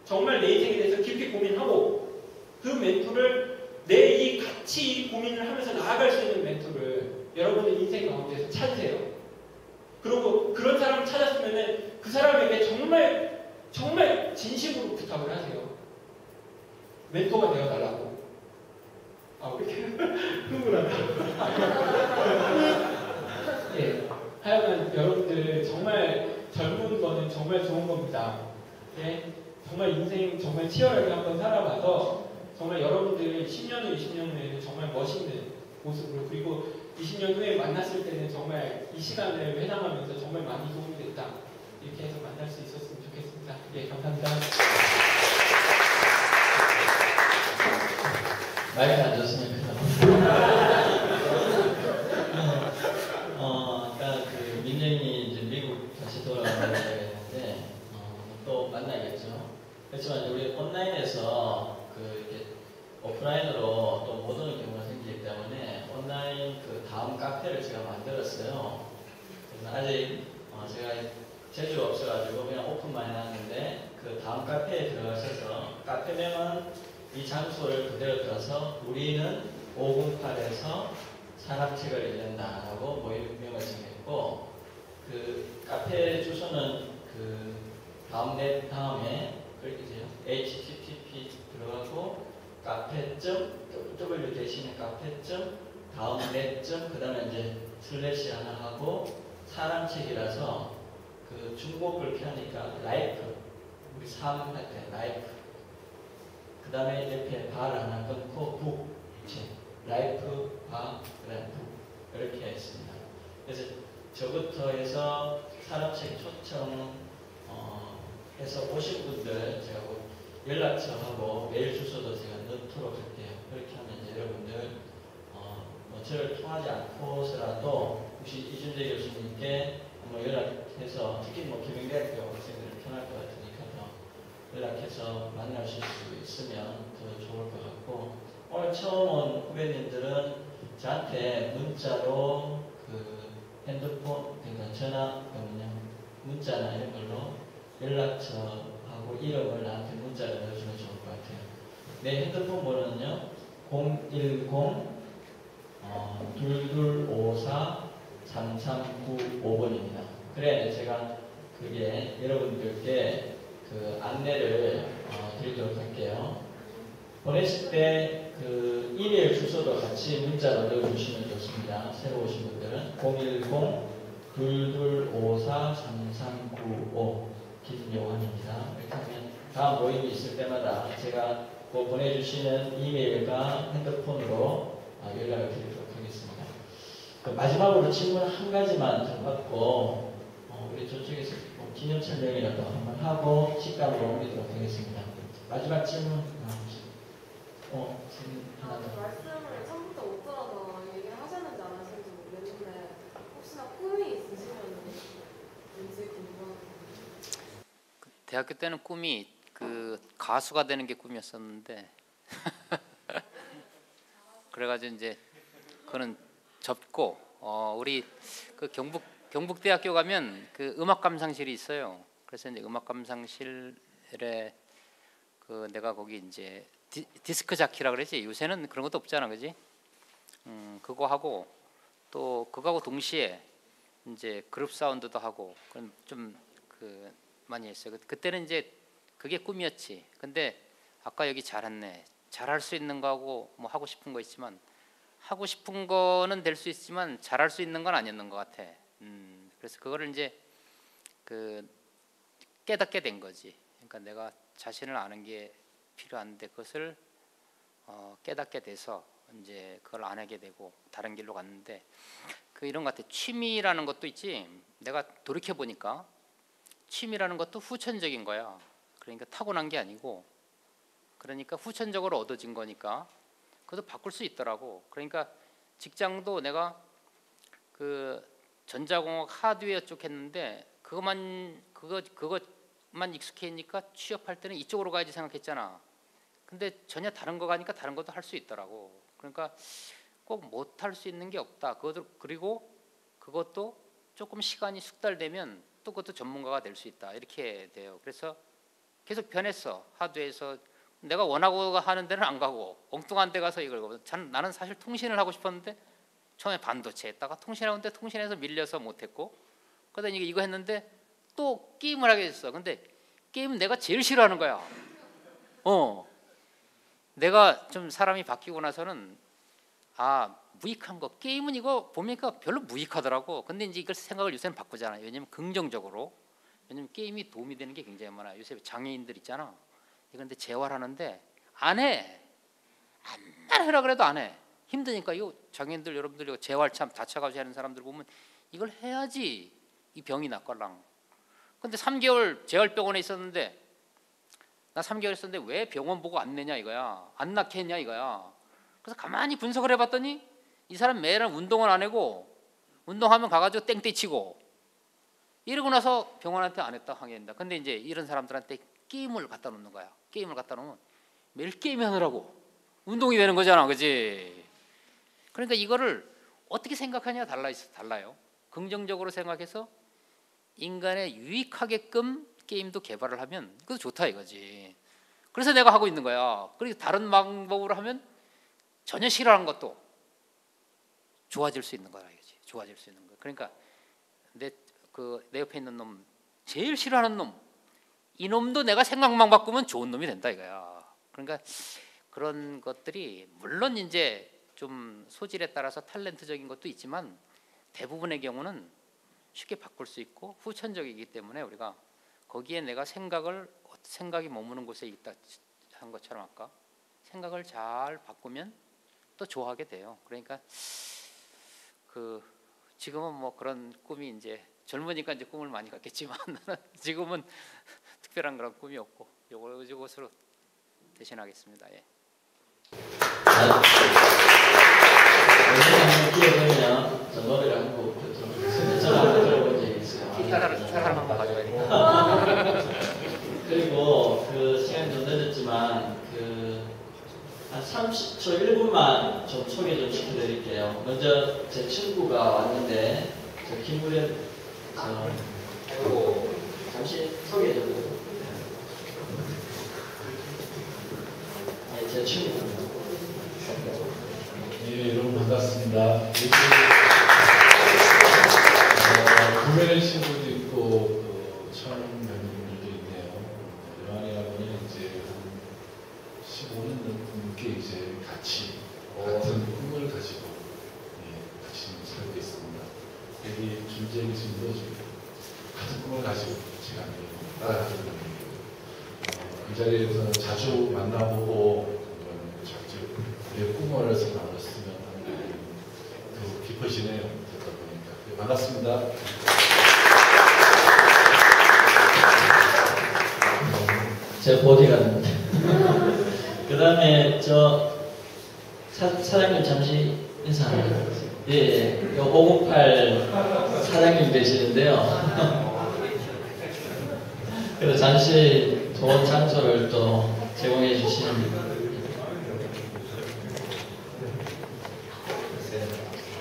정말 내 인생에 대해서 깊이 고민하고 그 멘토를 내 같이 이 고민을 하면서 나아갈 수 있는 멘토를 여러분의 인생 가운데서 찾으세요. 그리고 그런 사람을 찾았으면 그 사람에게 정말 진심으로 부탁을 하세요. 멘토가 되어달라고. 왜 이렇게 흥분하다. 예. 하여간 여러분들 정말 젊은 거는 정말 좋은 겁니다. 예. 정말 인생 정말 치열하게 한번 살아봐서 정말 여러분들 10년 후, 20년 후에는 정말 멋있는 모습으로 그리고 20년 후에 만났을 때는 정말 이 시간을 회상하면서 정말 많이 도움이 됐다. 이렇게 해서 만날 수 있었으면 좋겠습니다. 예, 감사합니다. 마이크 안 줬으면 아까 그 민정이 이제 미국 다시 돌아가려고 했는데 또 만나겠죠. 그렇지만 우리 온라인에서 이렇게 오프라인으로 또 못 오는 경우가 생기기 때문에 온라인 다음 카페를 제가 만들었어요. 그래서 아직 제가 재주가 없어가지고 그냥 오픈만 해놨는데 다음 카페에 들어가셔서 카페명은 이 장소를 그대로 들어서 우리는 508에서 산악책을 읽는다라고 모임명을 정했고 카페 주소는 다음에 http 들어가고 w 대신에 다음 넷 그 다음에 이제 슬래시 하나 하고 사람책이라서 중복을 피하니까 라이프 우리 삶 할 때 라이프 그 다음에 옆에 바를 하나 끊고 북 라이프 바 그다음 북 이렇게 했습니다. 그래서 저부터 해서 사람책 초청 해서 오신 분들 제가 연락처하고 메일 주소도 제가 넣도록 할게요. 그렇게 하면 이제 여러분들 저를 통하지 않고서라도 혹시 이준재 교수님께 한번 연락해서 특히 김영대학교 학생들은 편할 것 같으니까 연락해서 만나실 수 있으면 더 좋을 것 같고 오늘 처음 온 후배님들은 저한테 문자로 핸드폰 그러니까 전화 문자나 이런 걸로 연락처하고 이름을 나한테 문자를 넣어주면 좋을 것 같아요. 내 핸드폰 번호는요 010-2254-3395번입니다. 그래 제가 그게 여러분들께 안내를 드리도록 할게요. 보내실 때 이메일 주소도 같이 문자로 넣어주시면 좋습니다. 새로 오신 분들은 010-2254-3395 김용환입니다. 이렇게 하면 다음 모임이 있을 때마다 제가 보내주시는 이메일과 핸드폰으로 연락을 드리도록 하겠습니다. 마지막으로 질문 한 가지만 좀 받고 우리 저쪽에서 기념 촬영이라도 한번 하고 식당으로 옮기도록 하겠습니다. 마지막 질문 하나 더. 말씀을 처음부터 못 들어서 얘기를 하셨는지 안 하셨는지 모르겠는데 혹시나 꿈이 있으시면 왠지 궁금합니다. 대학교 때는 꿈이 가수가 되는 게 꿈이었었는데 그래가지고 이제 그거는 접고 우리 경북대학교 가면 음악 감상실이 있어요. 그래서 이제 음악 감상실에 내가 거기 이제 디스크 자키라 그러지. 요새는 그런 것도 없잖아, 그지? 그거 하고 또 그거하고 동시에 이제 그룹 사운드도 하고 그럼 좀 많이 했어요. 그때는 이제 그게 꿈이었지. 근데 아까 여기 잘했네. 잘할 수 있는 거하고 뭐 하고 싶은 거 있지만 하고 싶은 거는 될 수 있지만 잘할 수 있는 건 아니었는 것 같아. 그래서 그거를 이제 깨닫게 된 거지. 그러니까 내가 자신을 아는 게 필요한데 그것을 깨닫게 돼서 이제 그걸 안 하게 되고 다른 길로 갔는데 이런 것 같아. 취미라는 것도 있지. 내가 돌이켜 보니까 취미라는 것도 후천적인 거야. 그러니까 타고난 게 아니고 그러니까 후천적으로 얻어진 거니까 그것도 바꿀 수 있더라고. 그러니까 직장도 내가 전자공학 하드웨어 쪽 했는데 그것만 익숙해지니까 취업할 때는 이쪽으로 가야지 생각했잖아. 근데 전혀 다른 거 가니까 다른 것도 할 수 있더라고. 그러니까 꼭 못 할 수 있는 게 없다. 그리고 그것도 조금 시간이 숙달되면 또 그것도 전문가가 될 수 있다. 이렇게 돼요. 그래서 계속 변했어. 하드웨어에서 내가 원하고 하는 데는 안 가고 엉뚱한 데 가서 이걸 나는 사실 통신을 하고 싶었는데 처음에 반도체 했다가 통신하는데 통신에서 밀려서 못했고 그러다 이거 했는데 또 게임을 하게 됐어. 근데 게임은 내가 제일 싫어하는 거야. 내가 좀 사람이 바뀌고 나서는 무익한 거 게임은 이거 보니까 별로 무익하더라고. 근데 이제 이걸 생각을 요새는 바꾸잖아요. 왜냐면 긍정적으로. 왜냐면 게임이 도움이 되는 게 굉장히 많아요. 요새 장애인들 있잖아. 그런데 재활하는데 안 해. 안만 해라 그래도 안 해. 힘드니까 이거 장애인들 여러분들 이거 재활 참 다쳐가지고 하는 사람들 보면 이걸 해야지 이 병이 낫걸랑. 근데 3개월 재활병원에 있었는데 나 3개월 있었는데 왜 병원 보고 안 내냐 이거야. 안 낫게 했냐 이거야. 그래서 가만히 분석을 해봤더니 이 사람 매일 운동을 안 하고 운동하면 가가지고 땡땡 치고 이러고 나서 병원한테 안 했다 항의한다. 근데 이제 이런 사람들한테 게임을 갖다 놓는 거야. 게임을 갖다 놓으면 매일 게임이 하느라고 운동이 되는 거잖아, 그지? 그러니까 이거를 어떻게 생각하냐 달라요. 긍정적으로 생각해서 인간에 유익하게끔 게임도 개발을 하면 그것도 좋다 이거지. 그래서 내가 하고 있는 거야. 그리고 다른 방법으로 하면 전혀 싫어하는 것도 좋아질 수 있는 거야, 이거지. 좋아질 수 있는 거. 그러니까 내 옆에 있는 놈, 제일 싫어하는 놈, 이 놈도 내가 생각만 바꾸면 좋은 놈이 된다 이거야. 그러니까 그런 것들이 물론 이제 좀 소질에 따라서 탤런트적인 것도 있지만 대부분의 경우는 쉽게 바꿀 수 있고 후천적이기 때문에 우리가 거기에 내가 생각이 머무는 곳에 있다 한 것처럼 아까 생각을 잘 바꾸면 또 좋아하게 돼요. 그러니까 지금은 뭐 그런 꿈이 이제 젊으니까 이제 꿈을 많이 갖겠지만 지금은 특별한 그런 꿈이 없고 요것으로 대신하겠습니다. 예. 기회되면 저 노래를 한 곡 들어본 적이 있어요. 기타를 한번 가져야 되니까. 그리고 시간이 좀 늦었지만 한 30초 1분만 좀 소개 좀 시켜드릴게요. 먼저 제 친구가 왔는데 저 김구현 잠시 소개 좀. 제 친구입니다. 예, 여러분 반갑습니다. 구매를 친구도 있고 처음 뵙는 분들도 있네요. 요한이라고는 이제 한 15년 넘게 이제 같은 꿈을 가지고 같이 살고 있습니다. 여기 준재 교수님도 같은 꿈을 가지고 시간을 따라가는 분이에요. 이 자리에서 자주 만나보고 자주 우리의 꿈을 나눴으면 하는 더 깊어지네요. 듣다 보니까. 반갑습니다. 제 보디가드입니다. 그 다음에 사장님 잠시 인사합니다. 예, 598 사장님 되시는데요. 그래서 잠시 좋은 장소를 또 제공해 주시는.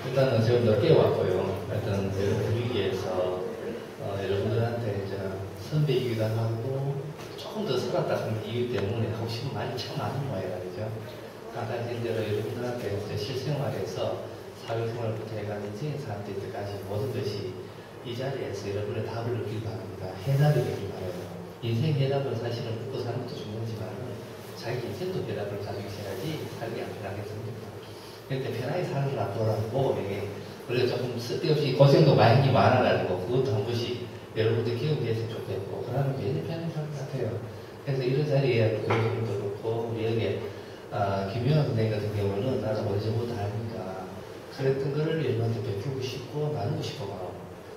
일단은 지금 늦게 왔고요. 일단 분위기에서 여러분들한테 이제 선배이기도 하고 조금 더 살았다 하는 이유 때문에 하고 싶은 말이 참 많은 거예요, 그죠? 아까 대로 여러분들한테 이제 실생활에서 사회생활부터 해가지고 사람들까지 모든 것이 이 자리에서 여러분의 답을 얻길 바랍니다. 해답이 되길 바라요. 인생 해답은 사실은 묻고 사는 것도 중요하지만 자기 인생도 해답을 가지고 있어야지 살기 안 편하겠습니까? 그런데 편하게 사는 걸 앞으로 이게 원래 조금 쓸데없이 고생도 많이 많아가지고 그것도 한 번씩 여러분들 기억했으면 좋겠고 그러면 괜히 편하게 살 것 같아요. 그래서 이런 자리에 교수님도 그렇고 우리 여기 김영환 선생님 같은 경우는 나도 어디서부터 아니까 그랬던 거를 여러분한테 베풀고 싶고 나누고 싶어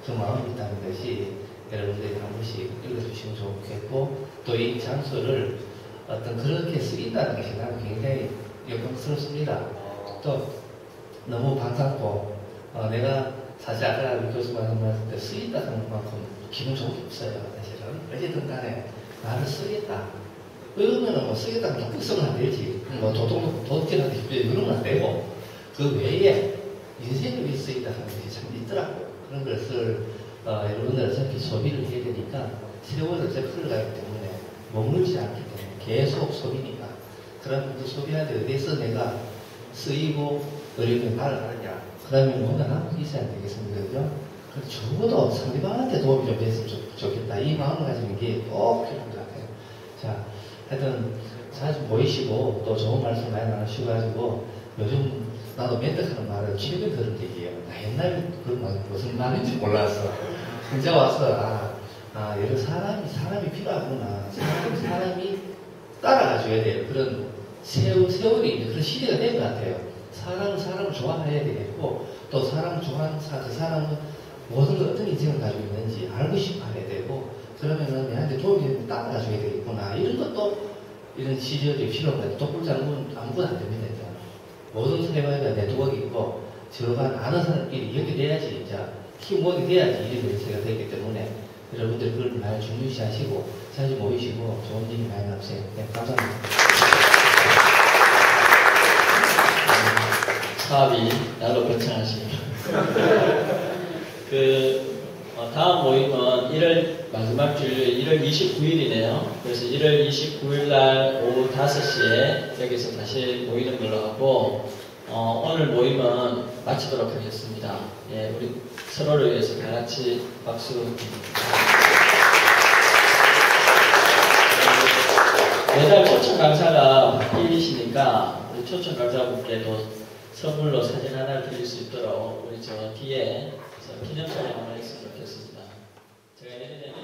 그 마음이 있다는 것이 여러분들이 한 번씩 읽어주시면 좋겠고 또 이 장소를 어떤 그렇게 쓰인다는 것이 나는 굉장히 영광스럽습니다. 또 너무 반갑고 내가 사실 아까 우리 교수가 한 말씀 때 쓰인다 하는 만큼 기분 좋은 게 없어요. 사실은 어쨌든 간에 나를 쓰겠다 그러면 뭐 쓰겠다는 적극성은 안 되지 뭐 도덕질한테 그러면 안 되고 그 외에 인생을 위해 쓰인다 하는 것이 참 있더라고요. 그런 것을 여러분들 어차피 소비를 해야 되니까 세월을 어차피 흘러가기 때문에 머물지 않기 때문에 계속 소비니까 그러면 그 소비하는데 어디서 내가 쓰이고 어려움에 발을하느냐 그러면 뭔가 남은 게 있어야 되겠습니다. 그죠? 그래서 적어도 상대방한테 도움이 좀 됐으면 좋겠다. 이 마음을 가지는 게 꼭 필요한 것 같아요. 자, 하여튼 자주 모이시고 또 좋은 말씀 많이 나누시고 요즘 나도 멘트하는 말을 최근에 들은 얘기예요. 나 옛날에 그런 말 무슨 말인지 몰랐어. 이제 와서 여러 사람이 필요하구나. 사람이 따라가줘야 돼요. 그런 세월이 그런 시대가 된 것 같아요. 사람을 좋아해야 되겠고 또 사람을 좋아하는 그 사람은 모든 어떤 인생을 가지고 있는지 알고 싶어 해야 되고 그러면은 얘한테 도움이 되면 따라가줘야 되겠구나. 이런 것도 이런 시절이 필요하고 똑불장군 아무것도 안 됩니다. 모든 사회가 네트워크 있고 서로가 아는 사람끼리 연결돼야지 이제 팀워크 돼야지 일이 연세가 되기 때문에 여러분들 그걸 많이 중요시하시고 자주 모이시고 좋은 얘기 많이 나누세요. 네, 감사합니다. 사업이 나로 번창하십니다. 다음 모임은 1월 마지막 주일 1월 29일이네요. 그래서 1월 29일 날 오후 5시에 여기서 다시 모이는 걸로 하고 오늘 모임은 마치도록 하겠습니다. 예, 우리 서로를 위해서 다 같이 박수. 매달 초청 강사가 바뀌시니까 우리 초청 강사분께도 선물로 사진 하나 드릴 수 있도록 우리 저 뒤에 기념 촬영 하나 했으면 좋겠습니다. 제가 예전에